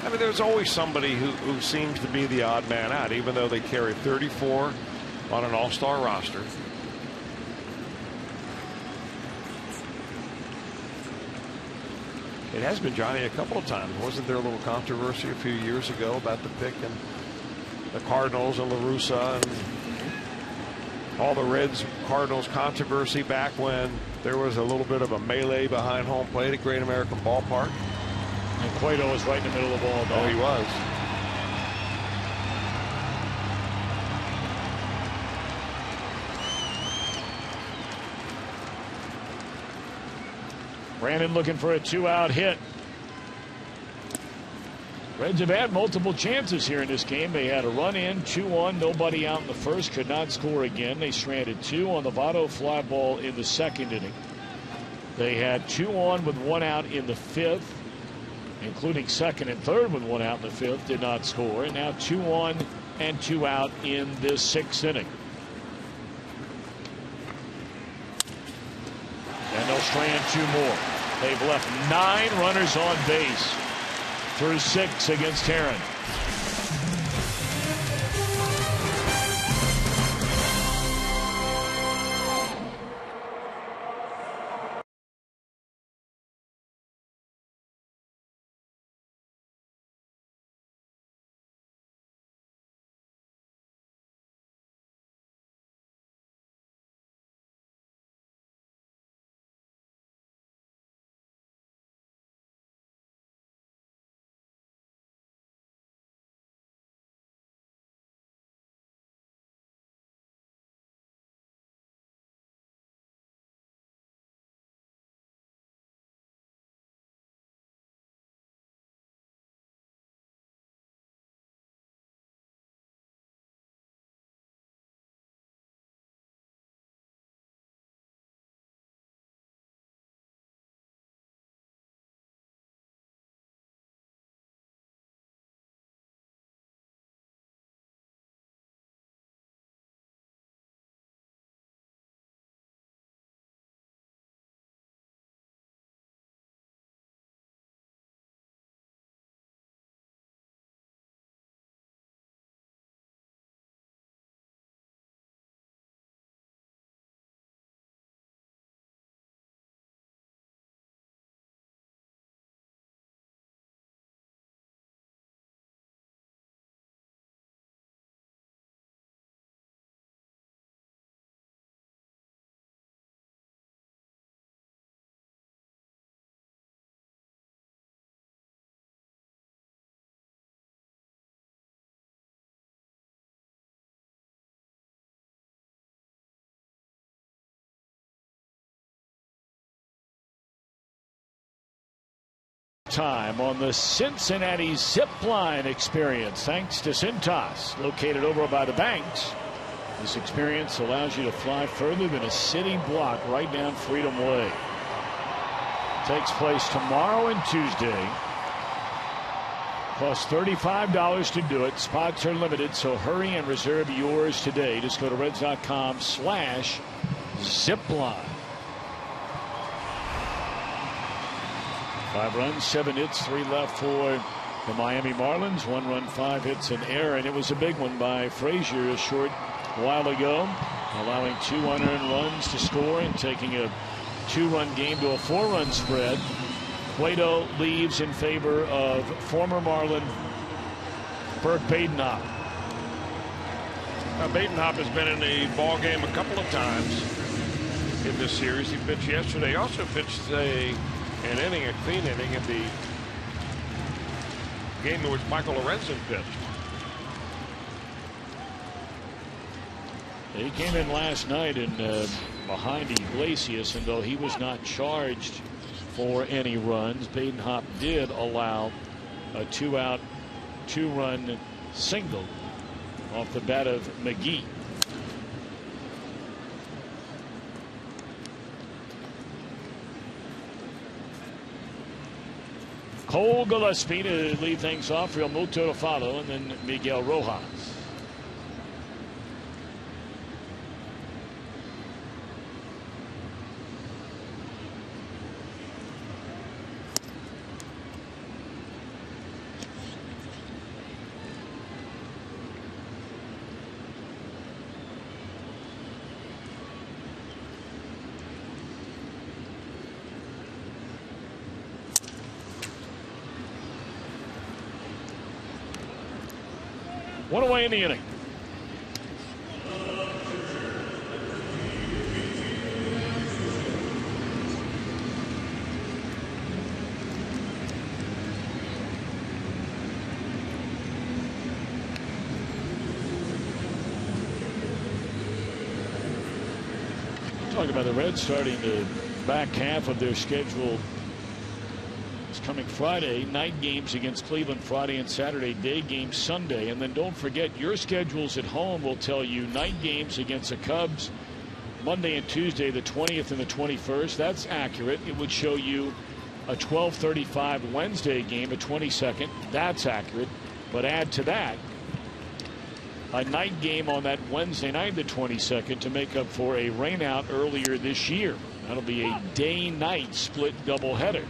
I mean, there's always somebody who seems to be the odd man out, even though they carry 34 on an all-star roster. It has been Johnny a couple of times. Wasn't there a little controversy a few years ago about the pick and the Cardinals and La Russa and all the Reds Cardinals controversy back when there was a little bit of a melee behind home plate at Great American Ballpark? And Cueto was right in the middle of all that. Oh, he was. Brandon looking for a 2-out hit. Reds have had multiple chances here in this game. They had a run in, 2-1, nobody out in the first, could not score again. They stranded 2 on the Votto fly ball in the second inning. They had 2 on with 1 out in the 5th. Including second and third with 1 out in the 5th, did not score. And now 2 on and 2 out in this 6th inning. And they'll strand 2 more. They've left 9 runners on base through 6 against Herron. Time on the Cincinnati zip line experience, thanks to Cintas, located over by the banks. This experience allows you to fly further than a city block right down Freedom Way. Takes place tomorrow and Tuesday. Costs $35 to do it. Spots are limited, so hurry and reserve yours today. Just go to Reds.com/zipline. 5 runs, 7 hits, 3 left for the Miami Marlins. 1 run, 5 hits, an error, and it was a big one by Frazier a short while ago, allowing 2 unearned runs to score and taking a 2-run game to a 4-run spread. Cueto leaves in favor of former Marlin Burke Badenhop. Now, Badenhop has been in the ball game a couple of times in this series. He pitched yesterday. Also pitched an inning, a clean inning, in the game in which Michael Lorenzen pitched. He came in last night and behind Iglesias, and though he was not charged for any runs, Badenhop did allow a 2-out, 2-run single off the bat of McGee. Cole Gillespie to lead things off, Real Muto to follow, and then Miguel Rojas. One away in the inning. Talk about the Reds starting the back half of their schedule. Coming Friday, night games against Cleveland Friday and Saturday, day games Sunday. And then don't forget, your schedules at home will tell you night games against the Cubs Monday and Tuesday, the 20th and the 21st. That's accurate. It would show you a 12:35 Wednesday game, a 22nd. That's accurate. But add to that a night game on that Wednesday night, the 22nd, to make up for a rainout earlier this year. That'll be a day-night split doubleheader.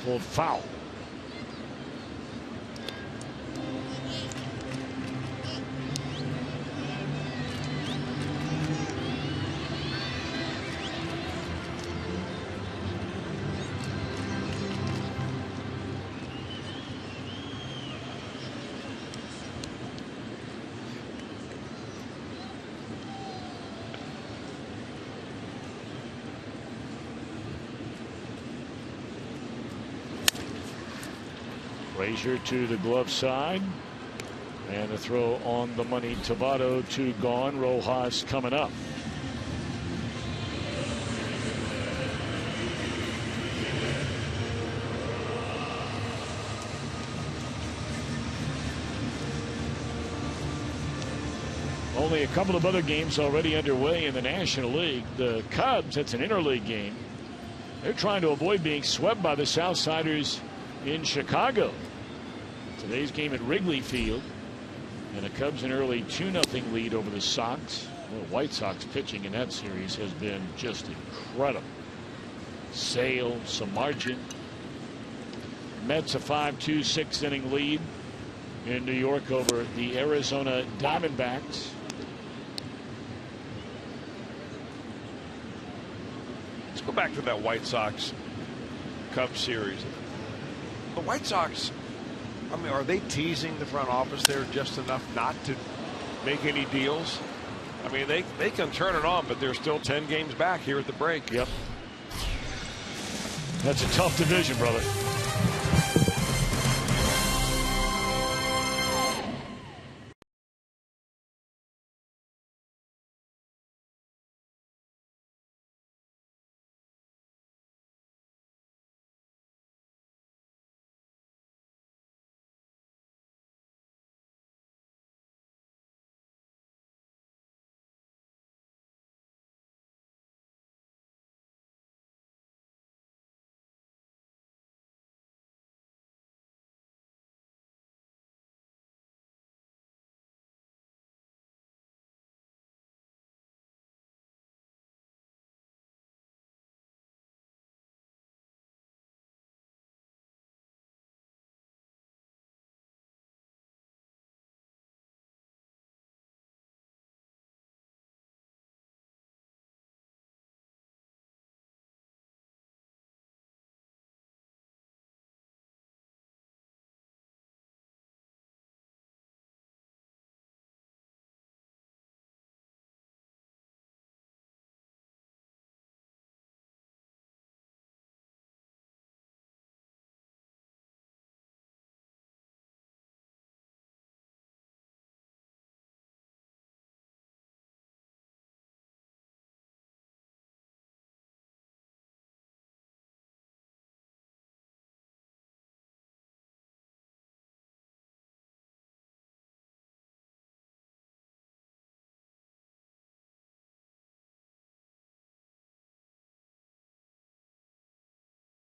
Called foul. Frazier to the glove side, and the throw on the money. Tabado to gone. Rojas coming up. Only a couple of other games already underway in the National League. The Cubs, that's an interleague game. They're trying to avoid being swept by the Southsiders in Chicago. Today's game at Wrigley Field, and the Cubs an early 2-0 lead over the Sox. Well, the White Sox pitching in that series has been just incredible. Sale, Samardzija. Mets a 5-2 6-inning lead in New York over the Arizona Diamondbacks. Let's go back to that White Sox Cubs series. The White Sox, I mean, are they teasing the front office there just enough not to make any deals? I mean, they can turn it on, but they're still 10 games back here at the break. Yep. That's a tough division, brother.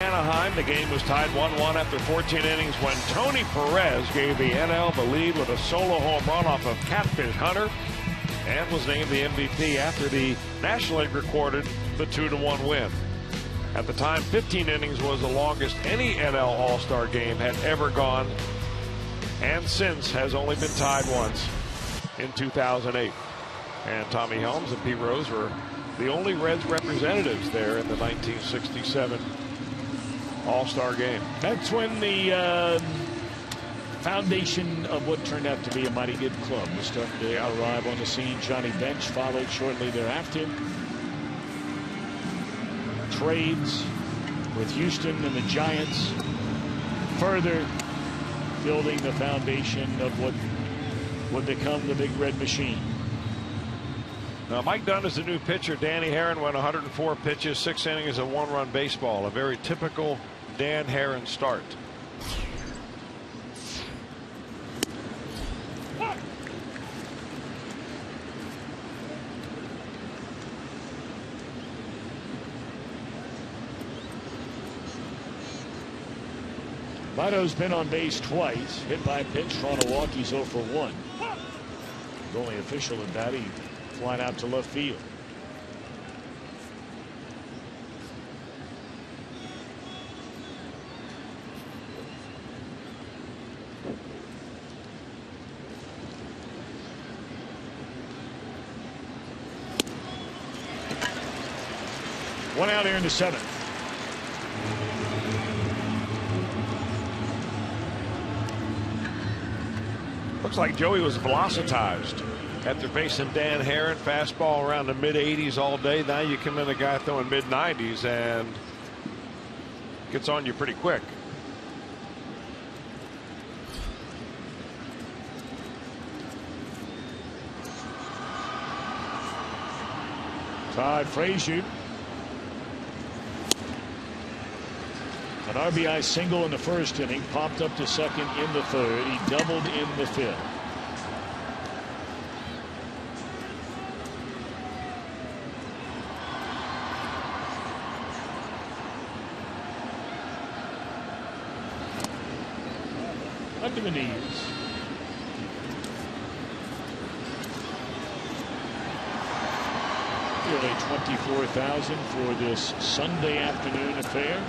Anaheim. The game was tied 1-1 after 14 innings when Tony Perez gave the NL the lead with a solo home run off of Catfish Hunter and was named the MVP after the National League recorded the 2-1 win. At the time, 15 innings was the longest any NL All-Star game had ever gone, and since has only been tied once in 2008. And Tommy Helms and Pete Rose were the only Reds representatives there in the 1967 All-Star game. That's when the foundation of what turned out to be a mighty good club was starting to arrive on the scene. Johnny Bench followed shortly thereafter. Trades with Houston and the Giants, further building the foundation of what would become the Big Red Machine. Now, Mike Dunn is the new pitcher. Danny Herron went 104 pitches, 6 innings, and 1-run baseball. A very typical Dan Herron start. Votto's been on base twice, hit by a pitch, drawn Milwaukee's 0 for 1. The only official at bat, he flying out to left field. One out here in the 7th. Looks like Joey was velocitized after facing Dan Herron. Fastball around the mid-80s all day. Now you come in a guy throwing mid-90s and gets on you pretty quick. Todd Frazier. An RBI single in the first inning, popped up to second in the third. He doubled in the fifth. Under the knees. Nearly 24,000 for this Sunday afternoon affair.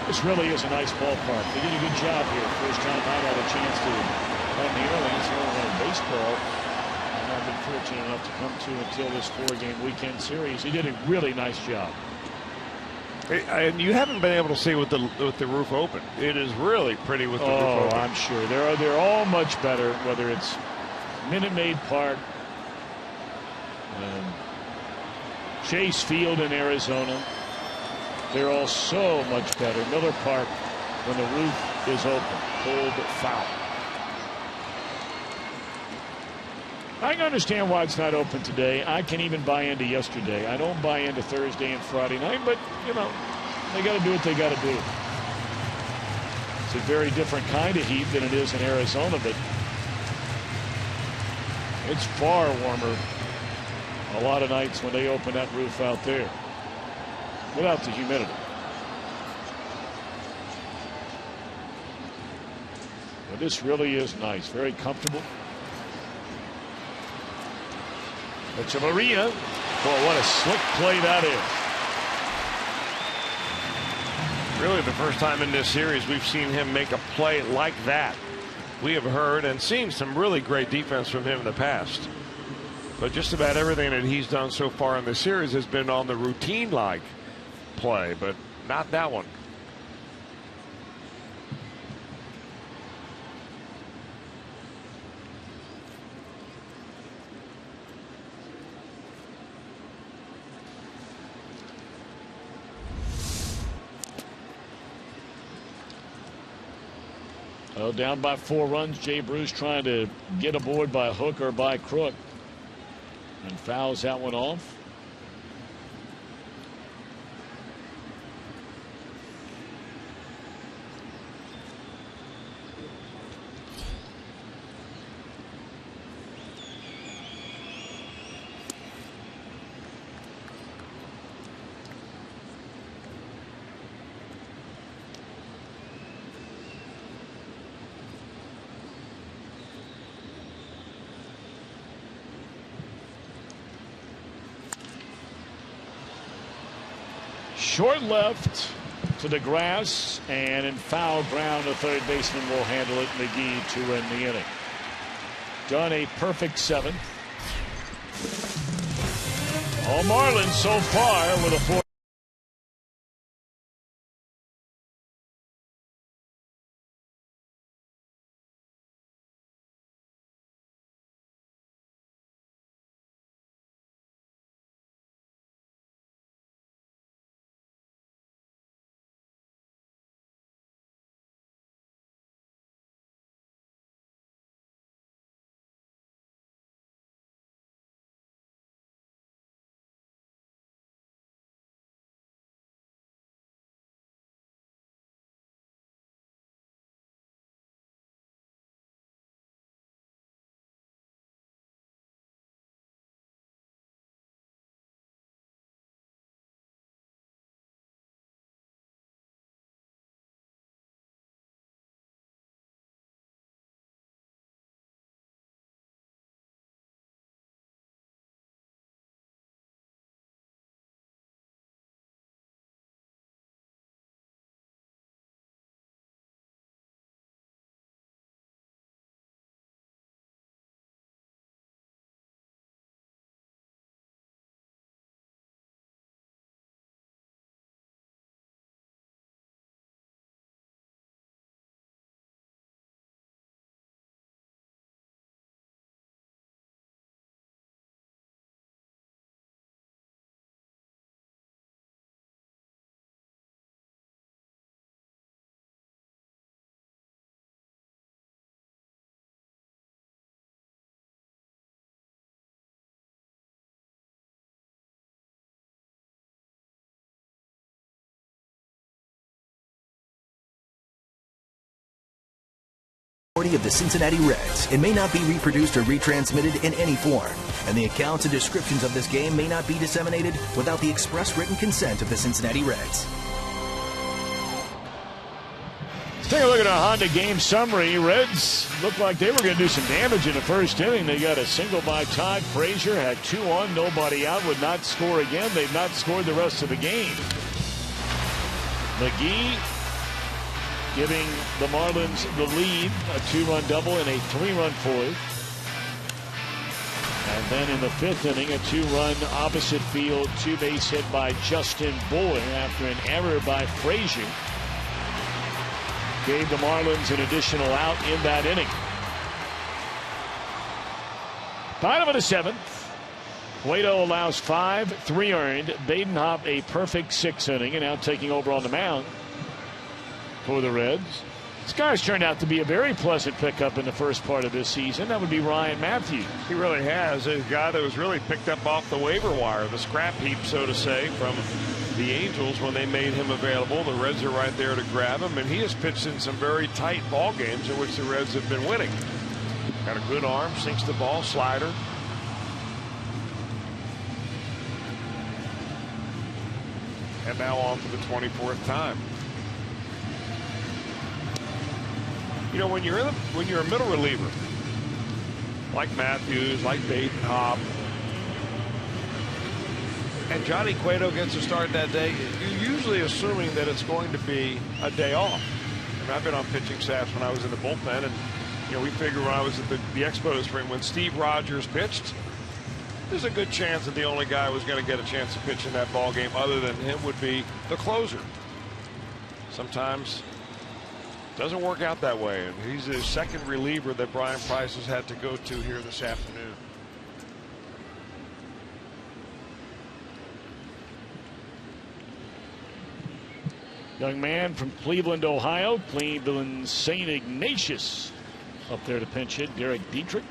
This really is a nice ballpark. They did a good job here. First time I've had a chance to come here. Lance Hill on baseball. And I've been fortunate enough to come to until this 4-game weekend series. He did a really nice job. And you haven't been able to see with the roof open. It is really pretty with the roof open. Oh, I'm sure. They're all much better, whether it's Minute Maid Park, Chase Field in Arizona. They're all so much better. Miller Park, when the roof is open, cold foul. I can understand why it's not open today. I can even buy into yesterday. I don't buy into Thursday and Friday night, but, you know, they got to do what they got to do. It's a very different kind of heat than it is in Arizona, but it's far warmer a lot of nights when they open that roof out there without the humidity. But this really is nice, very comfortable. Maria, boy, what a slick play that is. Really the first time in this series we've seen him make a play like that. We have heard and seen some really great defense from him in the past. But just about everything that he's done so far in the series has been on the routine-like play, but not that one. Well, down by 4 runs. Jay Bruce trying to get aboard by hook or by crook, and fouls that one off. Short left to the grass, and in foul ground, the third baseman will handle it. McGee to win the inning. Done a perfect 7th. All Marlins so far with a 4. Of the Cincinnati Reds. It may not be reproduced or retransmitted in any form, and the accounts and descriptions of this game may not be disseminated without the express written consent of the Cincinnati Reds. Let's take a look at our Honda game summary. Reds looked like they were going to do some damage in the first inning. They got a single by Todd Frazier, had 2 on, nobody out, would not score again. They've not scored the rest of the game. McGee giving the Marlins the lead, a 2-run double and a 3-run fourth. And then in the 5th inning, a 2-run opposite field 2-base hit by Justin Boyd after an error by Frazier gave the Marlins an additional out in that inning. Bottom of the 7th, Cueto allows 5, 3 earned. Badenhop a perfect 6th inning, and now taking over on the mound for the Reds. This guy's turned out to be a very pleasant pickup in the first part of this season. That would be Ryan Matthews. He really has. A guy that was really picked up off the waiver wire, the scrap heap, so to say, from the Angels when they made him available. The Reds are right there to grab him, and he has pitched in some very tight ball games in which the Reds have been winning. Got a good arm, sinks the ball, slider. And now on for the 24th time. You know, when you're a middle reliever, like Matthews, like Badenhop, and Johnny Cueto gets a start that day, you're usually assuming that it's going to be a day off. I mean, I've been on pitching staffs when I was in the bullpen, and you know, we figured when I was at the Expo this spring, when Steve Rogers pitched, there's a good chance that the only guy who was going to get a chance to pitch in that ball game other than him would be the closer. Sometimes doesn't work out that way, and he's the second reliever that Brian Price has had to go to here this afternoon. Young man from Cleveland, Ohio, Cleveland St. Ignatius up there to pinch hit, Derek Dietrich.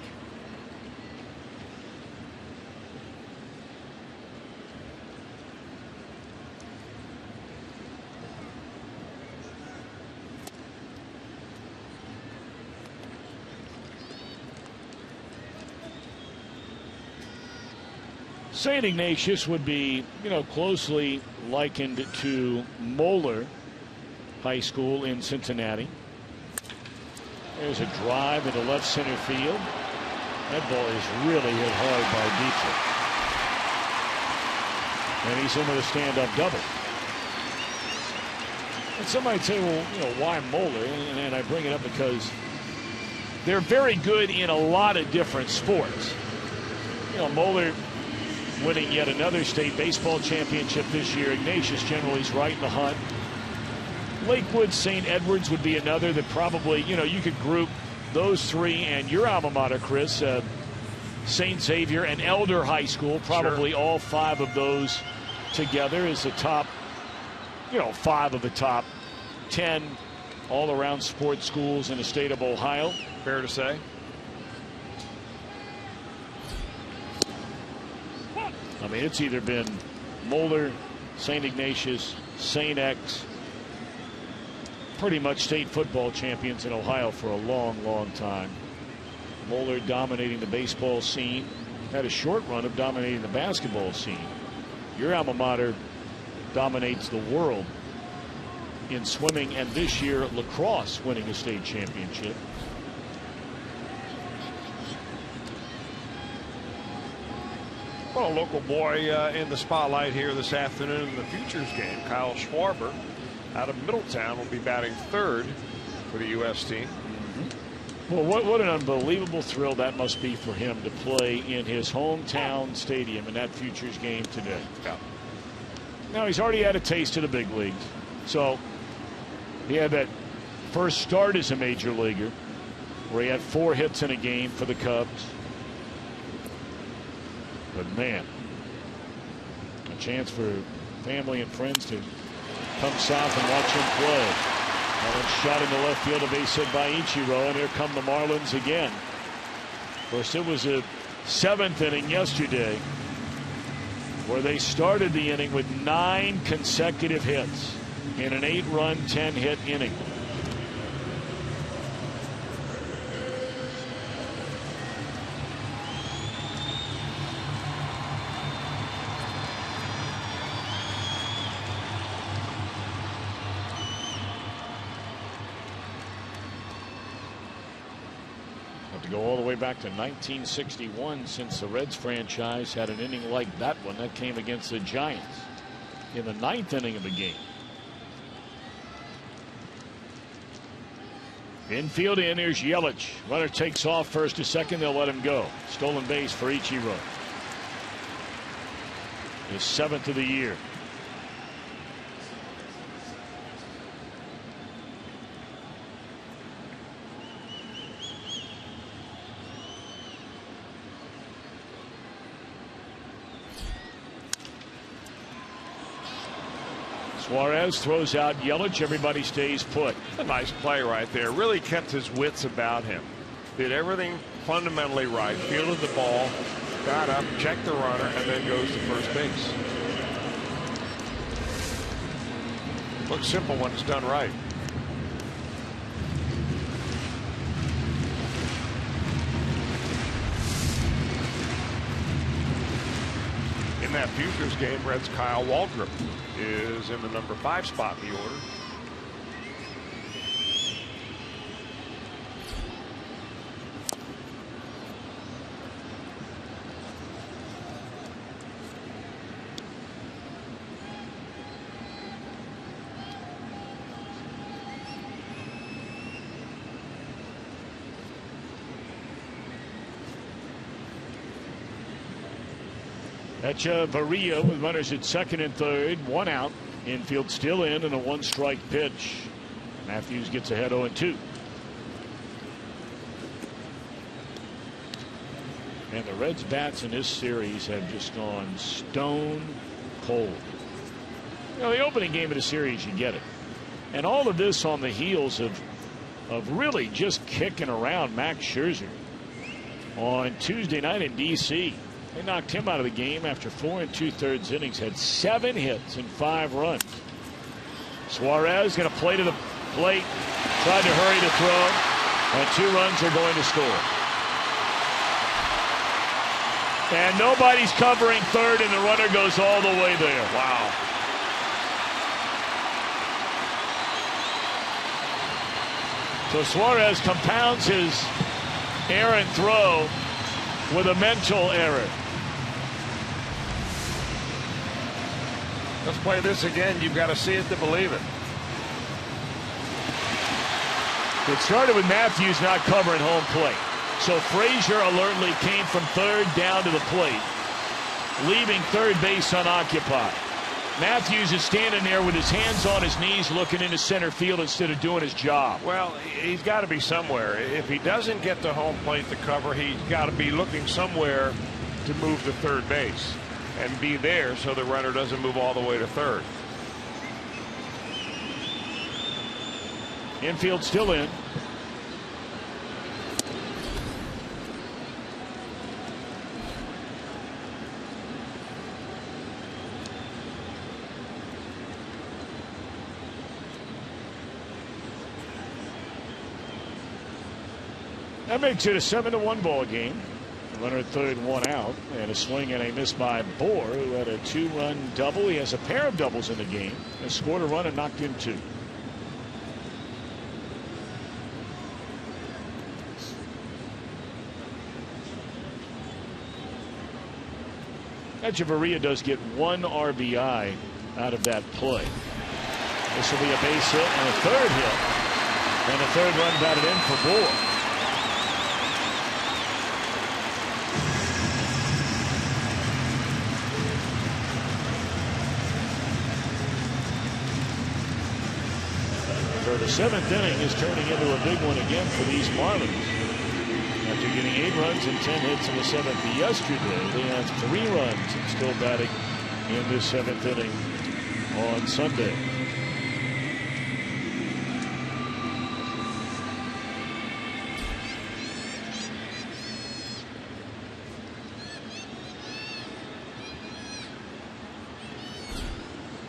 St. Ignatius would be, you know, closely likened to Moeller High School in Cincinnati. There's a drive into left center field. That ball is really hit hard by Dietrich. And he's in with a stand-up double. And somebody say, well, why Moeller? And I bring it up because they're very good in a lot of different sports. Moeller winning yet another state baseball championship this year. Ignatius generally is right in the hunt. Lakewood, St. Edwards would be another that probably, you could group those three and your alma mater, Chris, St. Xavier and Elder High School, probably sure. All 5 of those together is the top, 5 of the top 10 all-around sports schools in the state of Ohio. Fair to say. I mean, it's either been Moeller, St. Ignatius, St. X, pretty much state football champions in Ohio for a long, long time. Moeller dominating the baseball scene, had a short run of dominating the basketball scene. Your alma mater dominates the world in swimming, and this year lacrosse winning a state championship. Well, a local boy in the spotlight here this afternoon in the Futures game. Kyle Schwarber out of Middletown will be batting 3rd for the U.S. team. Well, what an unbelievable thrill that must be for him to play in his hometown stadium in that Futures game today. Yeah. Now, he's already had a taste of the big leagues. So he had that first start as a major leaguer where he had 4 hits in a game for the Cubs. But man, a chance for family and friends to come south and watch him play. And then shot in the left field, a base hit by Ichiro, and here come the Marlins again. Of course, it was a 7th inning yesterday where they started the inning with 9 consecutive hits in an 8-run, 10-hit inning. Go all the way back to 1961 since the Reds franchise had an inning like that one. That came against the Giants in the 9th inning of the game. Infield in, here's Yelich. Runner takes off first to second. They'll let him go. Stolen base for Ichiro. His 7th of the year. Suarez throws out Yelich. Everybody stays put. A nice play right there. Really kept his wits about him. Did everything fundamentally right. Fielded the ball, got up, checked the runner, and then goes to first base. Looks simple when it's done right. In that Futures game, Reds' Kyle Waldrop is in the number 5 spot in the order. Echeverria with runners at second and third. 1 out. Infield still in, and a 1-strike pitch. Matthews gets ahead 0-2. And the Reds' bats in this series have just gone stone cold. The opening game of the series, you get it. And all of this on the heels of really just kicking around Max Scherzer on Tuesday night in D.C. They knocked him out of the game after 4 2/3 innings, had 7 hits and 5 runs. Suarez going to play to the plate, tried to hurry the throw, and 2 runs are going to score. And nobody's covering third, and the runner goes all the way there. Wow. So Suarez compounds his errant throw with a mental error. Let's play this again. You've got to see it to believe it. It started with Matthews not covering home plate. So Frazier alertly came from third down to the plate, leaving third base unoccupied. Matthews is standing there with his hands on his knees looking into center field instead of doing his job. Well, he's got to be somewhere. If he doesn't get to home plate to cover, he's got to be looking somewhere to move to third base and be there so the runner doesn't move all the way to third. Infield still in. That makes it a 7-1 ball game. Runner at third, one out, and a swing and a miss by Bohr, who had a 2-run double. He has a pair of doubles in the game, has scored a run and knocked in 2. Echeverria does get 1 RBI out of that play. This will be a base hit and a third hit, and a third run batted in for Bohr. The 7th inning is turning into a big one again for these Marlins. After getting 8 runs and 10 hits in the 7th yesterday, they have 3 runs and still batting in this 7th inning on Sunday.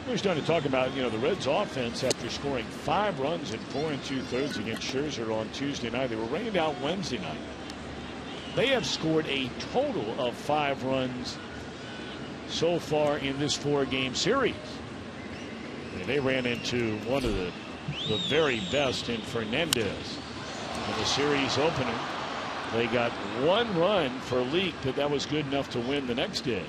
We're starting to talk about, the Reds offense after scoring 5 runs in 4 2/3 against Scherzer on Tuesday night. They were rained out Wednesday night. They have scored a total of 5 runs so far in this 4-game series. And they ran into one of the very best in Fernandez in the series opener. They got 1 run for Leak, but that was good enough to win the next day.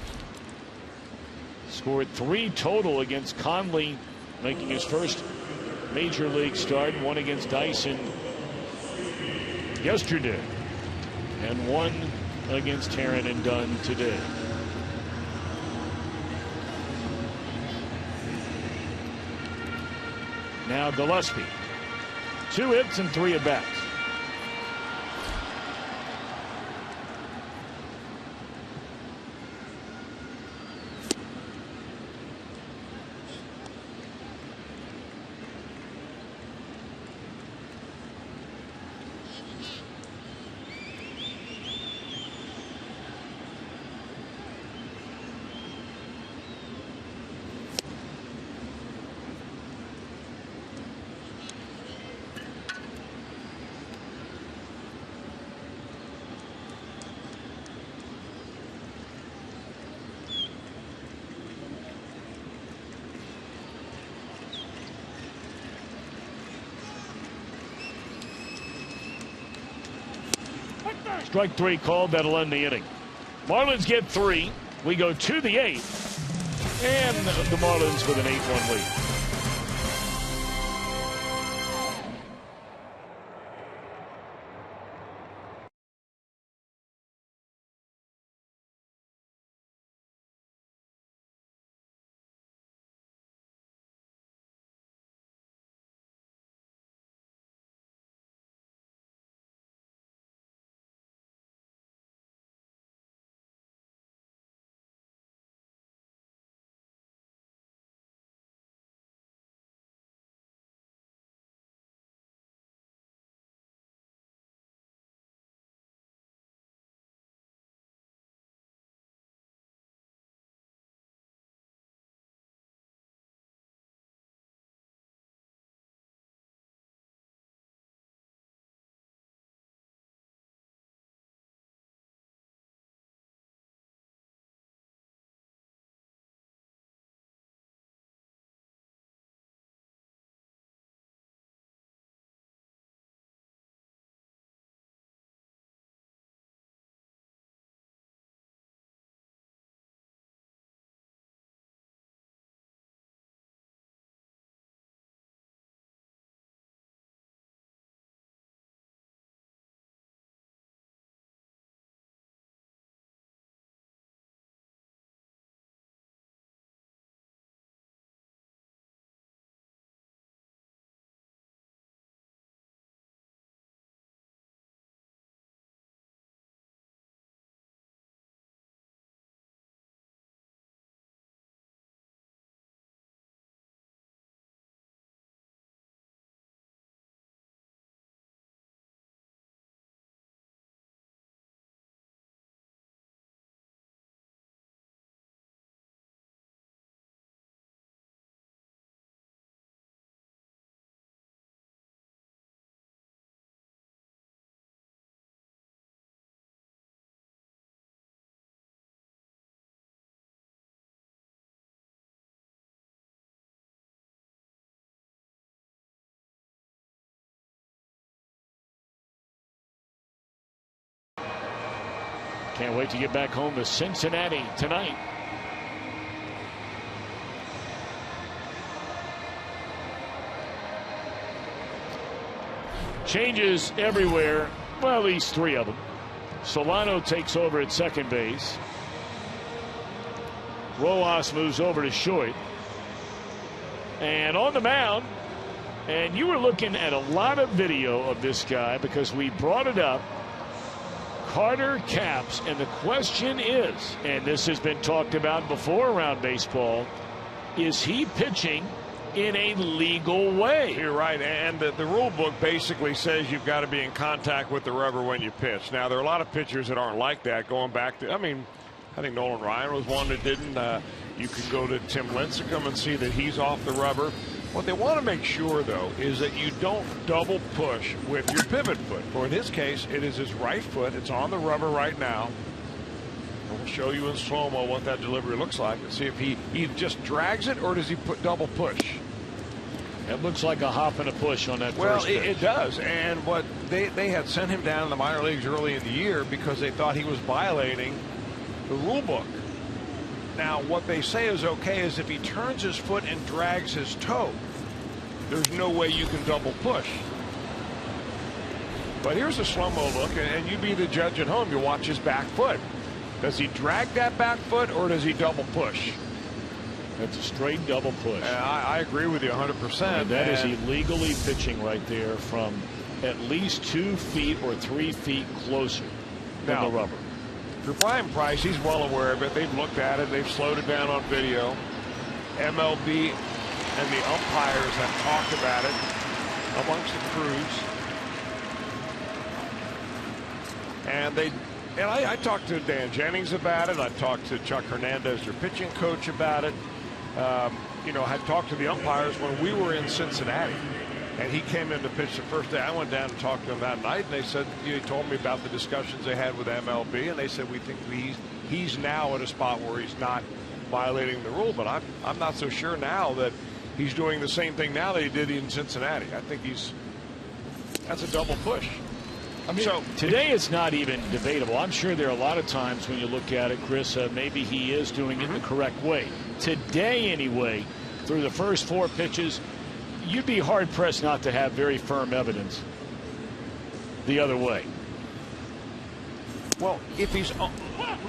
Scored 3 total against Conley, making his first major league start. 1 against Dyson yesterday, and 1 against Taryn and Dunn today. Now Gillespie, 2 hits and 3 at-bats. Strike 3 called. That'll end the inning. Marlins get 3. We go to the 8th, and the Marlins with an 8-1 lead. Can't wait to get back home to Cincinnati tonight. Changes everywhere. Well, at least 3 of them. Solano takes over at second base. Rojas moves over to short. And on the mound, and you were looking at a lot of video of this guy because we brought it up, Carter Capps, and the question is, and this has been talked about before around baseball, is he pitching in a legal way? You're right, and the rule book basically says you've got to be in contact with the rubber when you pitch. Now, there are a lot of pitchers that aren't like that, going back to, I mean, I think Nolan Ryan was one that didn't. You can go to Tim Lincecum and see that he's off the rubber. What they want to make sure, though, is that you don't double push with your pivot foot. Or in his case, it is his right foot. It's on the rubber right now. We'll show you in slow-mo what that delivery looks like and see if he either just drags it or does he put double push. It looks like a hop and a push on that first pitch. Well, it does. And what they had sent him down in the minor leagues early in the year because they thought he was violating the rule book. Now, what they say is okay is if he turns his foot and drags his toe, there's no way you can double push. But here's a slow-mo look, and you be the judge at home. You watch his back foot. Does he drag that back foot or does he double push? That's a straight double push. I agree with you 100%. And that is illegally pitching right there from at least 2 feet or 3 feet closer than the rubber. For Brian Price, he's well aware of it. They've looked at it. They've slowed it down on video. MLB and the umpires have talked about it amongst the crews. And I talked to Dan Jennings about it. I talked to Chuck Hernandez, their pitching coach, about it. You know, I talked to the umpires when we were in Cincinnati. And he came in to pitch the first day. I went down and talked to him that night, and they said, he told me about the discussions they had with MLB, and they said, we think he's now at a spot where he's not violating the rule. But I'm not so sure now that he's doing the same thing now that he did in Cincinnati. I think that's a double push. I mean, so today it's not even debatable. I'm sure there are a lot of times when you look at it, Chris, maybe he is doing it the correct way. Today, anyway, through the first 4 pitches, you'd be hard-pressed not to have very firm evidence the other way. Well, if he's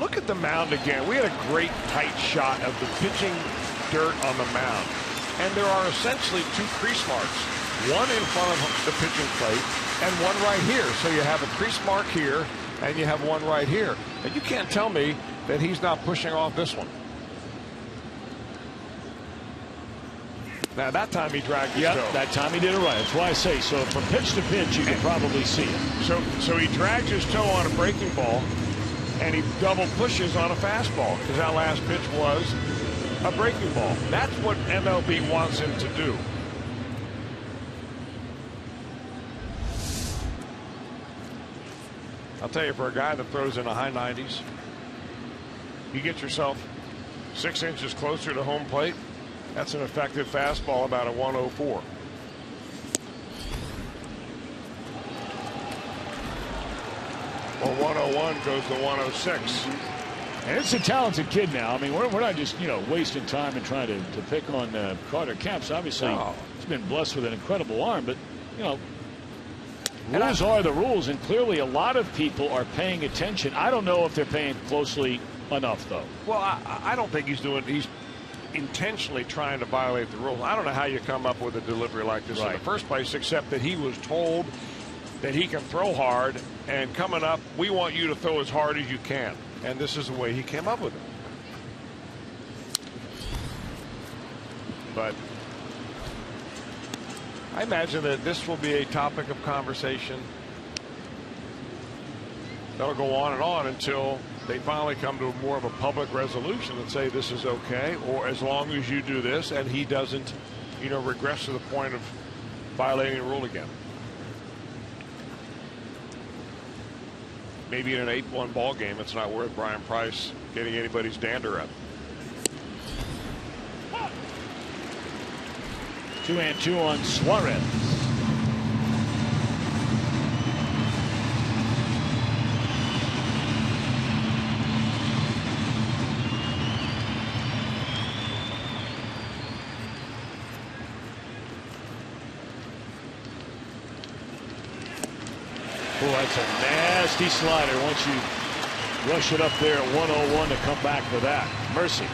look at the mound again. We had a great tight shot of the pitching dirt on the mound. And there are essentially 2 crease marks. One in front of the pitching plate and one right here. So you have a crease mark here and you have one right here. And you can't tell me that he's not pushing off this one. Now, that time he dragged his toe. That time he did it right. That's why I say, so from pitch to pitch, you can probably see it. So he drags his toe on a breaking ball, and he double pushes on a fastball, because that last pitch was a breaking ball. That's what MLB wants him to do. I'll tell you, for a guy that throws in the high 90s, you get yourself 6 inches closer to home plate. That's an effective fastball, about a 104. Well, 101 goes to 106. And it's a talented kid now. I mean, we're not just, wasting time and trying to pick on Carter Capps. Obviously, he's been blessed with an incredible arm, but, rules are the rules, and clearly a lot of people are paying attention. I don't know if they're paying closely enough, though. Well, I don't think he's intentionally trying to violate the rules. I don't know how you come up with a delivery like this in the first place, except that he was told that he can throw hard, and coming up, we want you to throw as hard as you can. And this is the way he came up with it. But I imagine that this will be a topic of conversation that'll go on and on until they finally come to more of a public resolution and say this is okay, or as long as you do this and he doesn't, regress to the point of violating the rule again. Maybe in an 8-1 ball game, it's not worth Brian Price getting anybody's dander up. 2-2 on Suarez. Oh, that's a nasty slider once you rush it up there at 101 to come back with that. Mercy.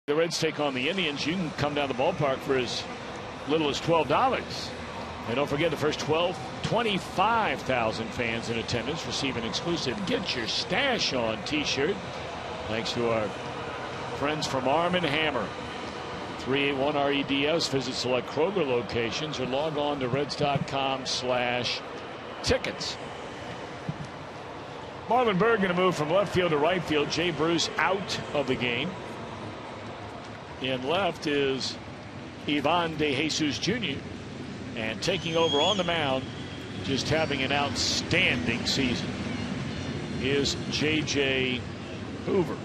The Reds take on the Indians. You can come down the ballpark for as little as $12. And don't forget, the first 25,000 fans in attendance receive an exclusive Get Your Stash On t-shirt. Thanks to our friends from Arm & Hammer. 381-REDS. Visit select Kroger locations or log on to Reds.com/tickets. Marlon Berg going to move from left field to right field. Jay Bruce out of the game. In left is Ivan De Jesus Jr. And taking over on the mound, just having an outstanding season, is J.J. Hoover.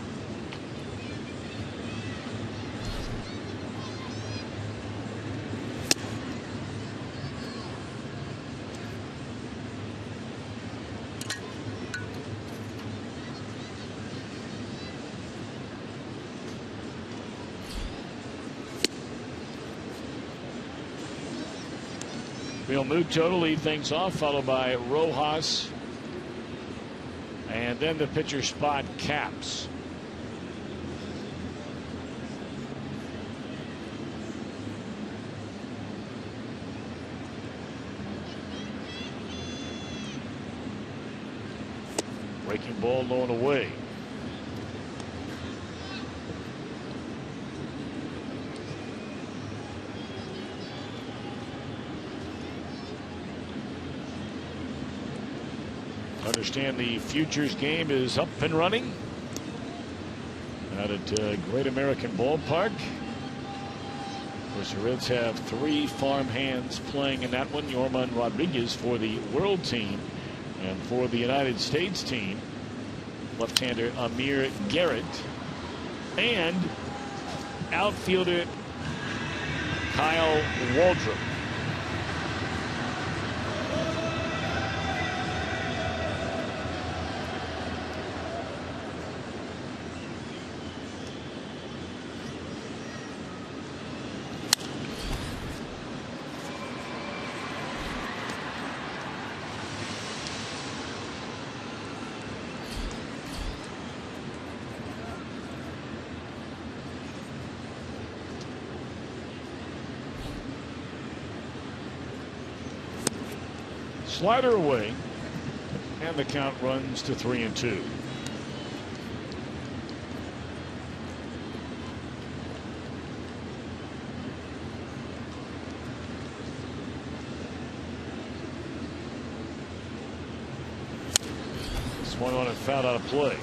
Realmuto to lead things off, followed by Rojas, and then the pitcher spot Caps. Breaking ball low and away. Understand the Futures game is up and running out at Great American Ballpark. Of course, the Reds have 3 farm hands playing in that one. Yorman Rodriguez for the World team, and for the United States team, left-hander Amir Garrett and outfielder Kyle Waldrop. Slider away, and the count runs to 3-2. Swung on and fouled out of play.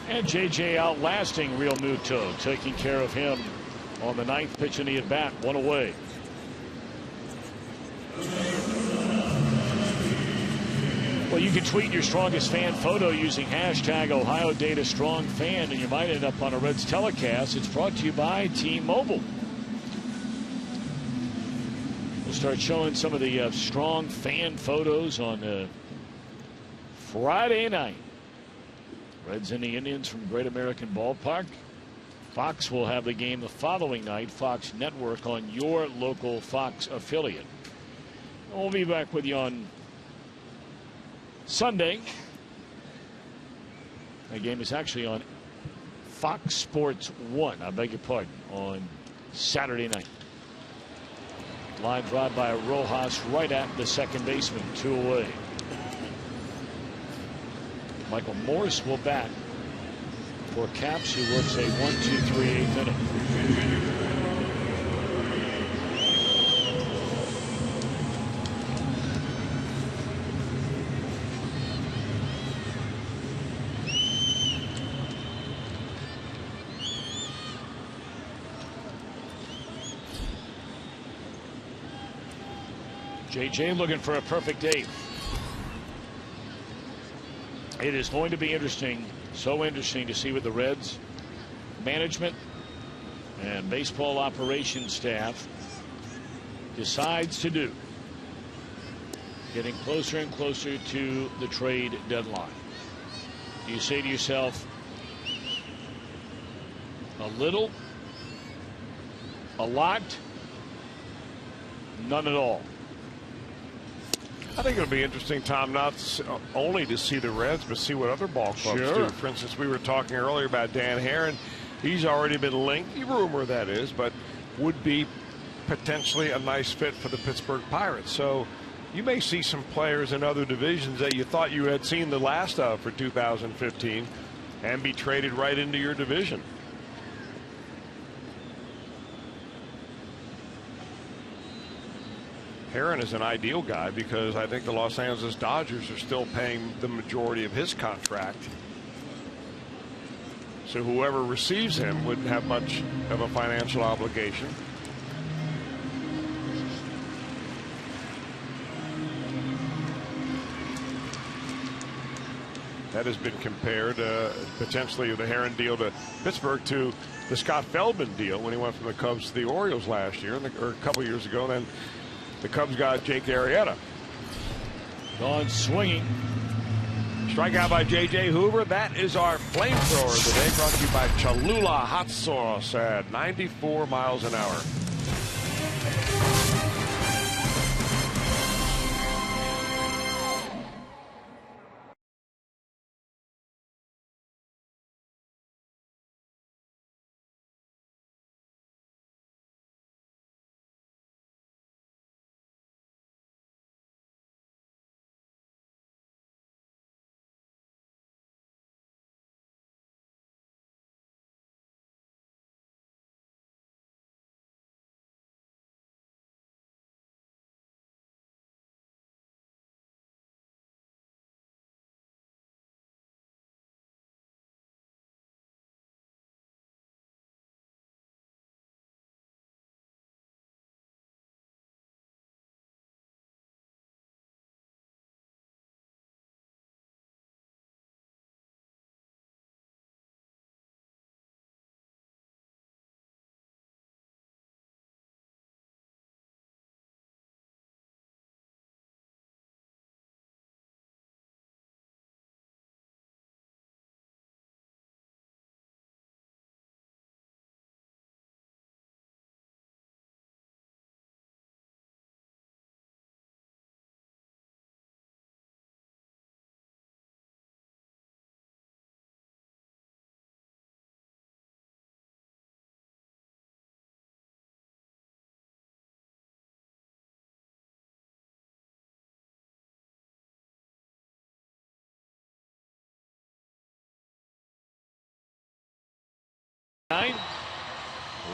And J.J. outlasting Real Muto, taking care of him on the ninth pitch in the at bat, one away. Well, you can tweet your strongest fan photo using hashtag #OhioDataStrongFan, and you might end up on a Reds telecast. It's brought to you by T-Mobile. We'll start showing some of the strong fan photos on Friday night. Reds and the Indians from Great American Ballpark. Fox will have the game the following night. Fox Network on your local Fox affiliate. We'll be back with you on Sunday. The game is actually on Fox Sports 1. I beg your pardon. On Saturday night. Line drive by Rojas right at the second baseman. 2 away. Michael Morse will bat for Caps, who works a 1-2-3 eighth inning. J.J. looking for a perfect eighth. It is going to be interesting, so interesting to see what the Reds management and baseball operations staff decides to do. Getting closer and closer to the trade deadline. You say to yourself, a little, a lot, none at all. I think it'll be interesting, Tom, not only to see the Reds, but see what other ball clubs do. For instance, we were talking earlier about Dan Herron. He's already been linked, rumor that is, but would be potentially a nice fit for the Pittsburgh Pirates. So you may see some players in other divisions that you thought you had seen the last of for 2015 and be traded right into your division. Herron is an ideal guy because I think the Los Angeles Dodgers are still paying the majority of his contract. So whoever receives him wouldn't have much of a financial obligation. That has been compared potentially the Herron deal to Pittsburgh to the Scott Feldman deal when he went from the Cubs to the Orioles last year, or a couple years ago. Then the Cubs got Jake Arrieta. Gone swinging. Strikeout by J.J. Hoover. That is our flamethrower today, brought to you by Cholula Hot Sauce at 94 miles an hour.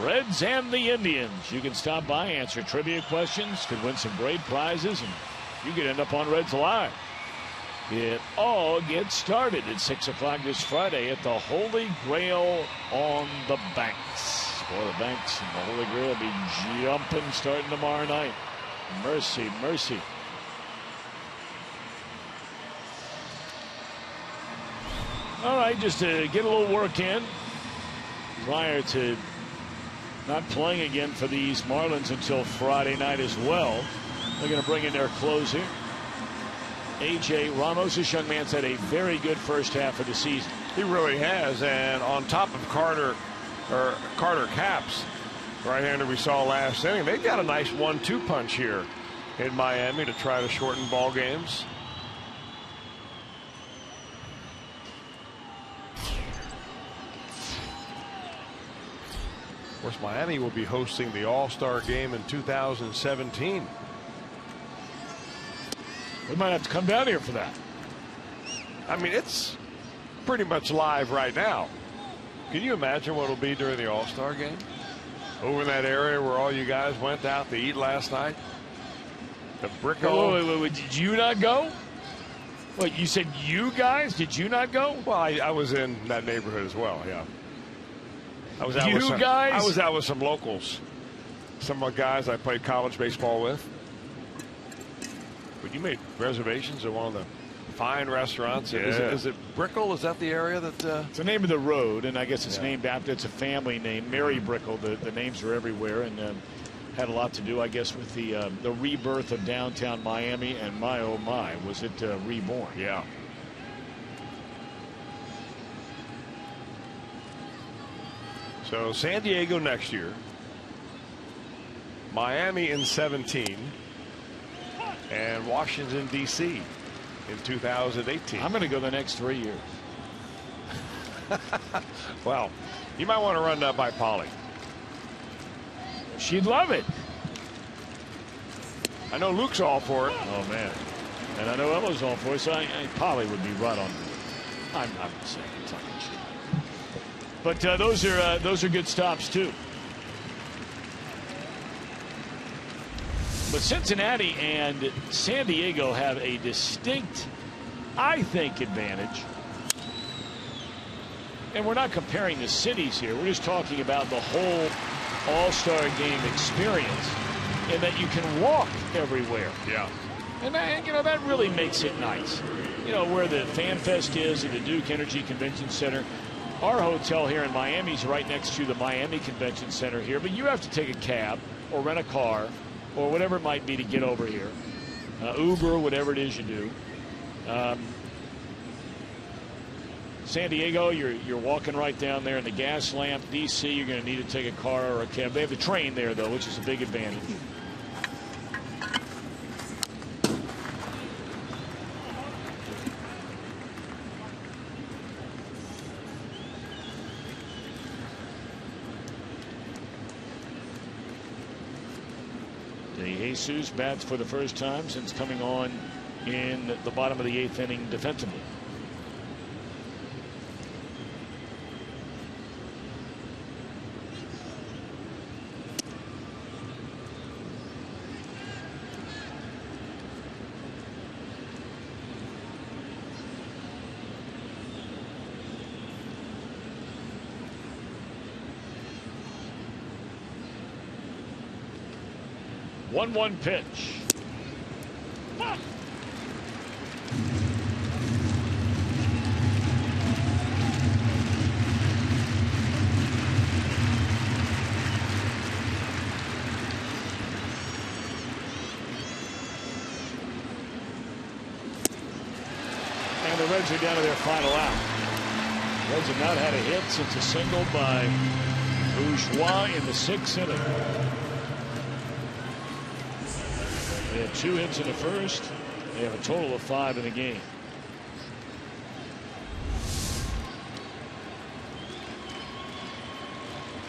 Reds and the Indians. You can stop by, answer trivia questions, could win some great prizes, and you could end up on Reds Live. It all gets started at 6 o'clock this Friday at the Holy Grail on the Banks. Well, the Banks and the Holy Grail will be jumping starting tomorrow night. Mercy, mercy. All right, just to get a little work in prior to not playing again for these Marlins until Friday night as well. They're going to bring in their closer, A.J. Ramos. This young man's had a very good first half of the season. He really has, and on top of Carter Capps, right-hander we saw last inning, they've got a nice 1-2 punch here in Miami to try to shorten ball games. Of course, Miami will be hosting the All-Star game in 2017. We might have to come down here for that. I mean, it's pretty much live right now. Can you imagine what it'll be during the All-Star game? Over in that area where all you guys went out to eat last night? The Bricko. Wait, did you not go? Wait, you said you guys? Did you not go? Well, I was in that neighborhood as well, yeah. I was out with some locals. Some guys I played college baseball with. But you made reservations at one of the fine restaurants. Yeah. Is it Brickell? Is that the area that? It's the name of the road, and I guess it's named after. It's a family name, Mary Brickell. The names are everywhere, and had a lot to do, I guess, with the rebirth of downtown Miami. And my oh my, was it reborn? Yeah. So San Diego next year, Miami in 17, and Washington, D.C. in 2018. I'm going to go the next 3 years. Well, you might want to run that by Polly. She'd love it. I know Luke's all for it. Oh, man. And I know Ella's all for it, so Polly would be right on. I'm saying it's not. But those are good stops too. But Cincinnati and San Diego have a distinct, I think, advantage. And we're not comparing the cities here. We're just talking about the whole All-Star game experience, and that you can walk everywhere. Yeah. And that really makes it nice. Where the Fan Fest is at the Duke Energy Convention Center. Our hotel here in Miami is right next to the Miami Convention Center here, but you have to take a cab or rent a car or whatever it might be to get over here. Uber, whatever it is you do. San Diego, you're walking right down there in the gas lamp. DC, you're going to need to take a car or a cab. They have the train there, though, which is a big advantage. Jesus bats for the first time since coming on in the bottom of the 8th inning defensively. One pitch. And the Reds are down to their final out. Reds have not had a hit since a single by Bourgeois in the 6th inning. They had 2 hits in the first. They have a total of 5 in the game.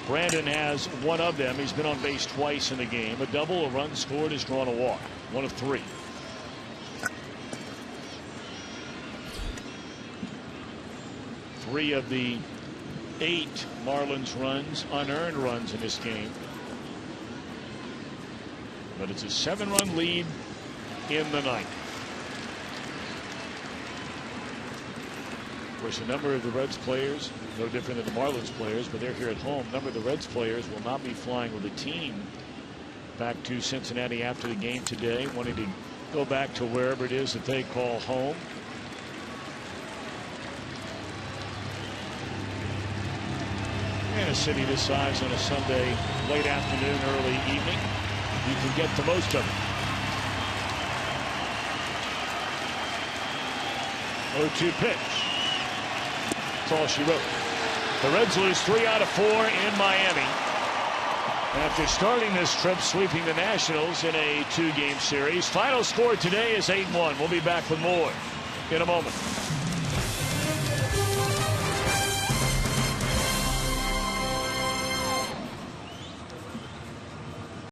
Brandon has 1 of them. He's been on base twice in the game. A double, a run scored, has drawn a walk. 1 of 3. Three of the 8 Marlins runs, unearned runs in this game. But it's a 7-run lead in the ninth. Of course, a number of the Reds players, no different than the Marlins players, but they're here at home. A number of the Reds players will not be flying with the team back to Cincinnati after the game today, wanting to go back to wherever it is that they call home. In a city this size on a Sunday, late afternoon, early evening, you can get the most of it. 0-2 pitch. That's all she wrote. The Reds lose 3 out of 4 in Miami after starting this trip sweeping the Nationals in a 2-game series. Final score today is 8-1. We'll be back with more in a moment.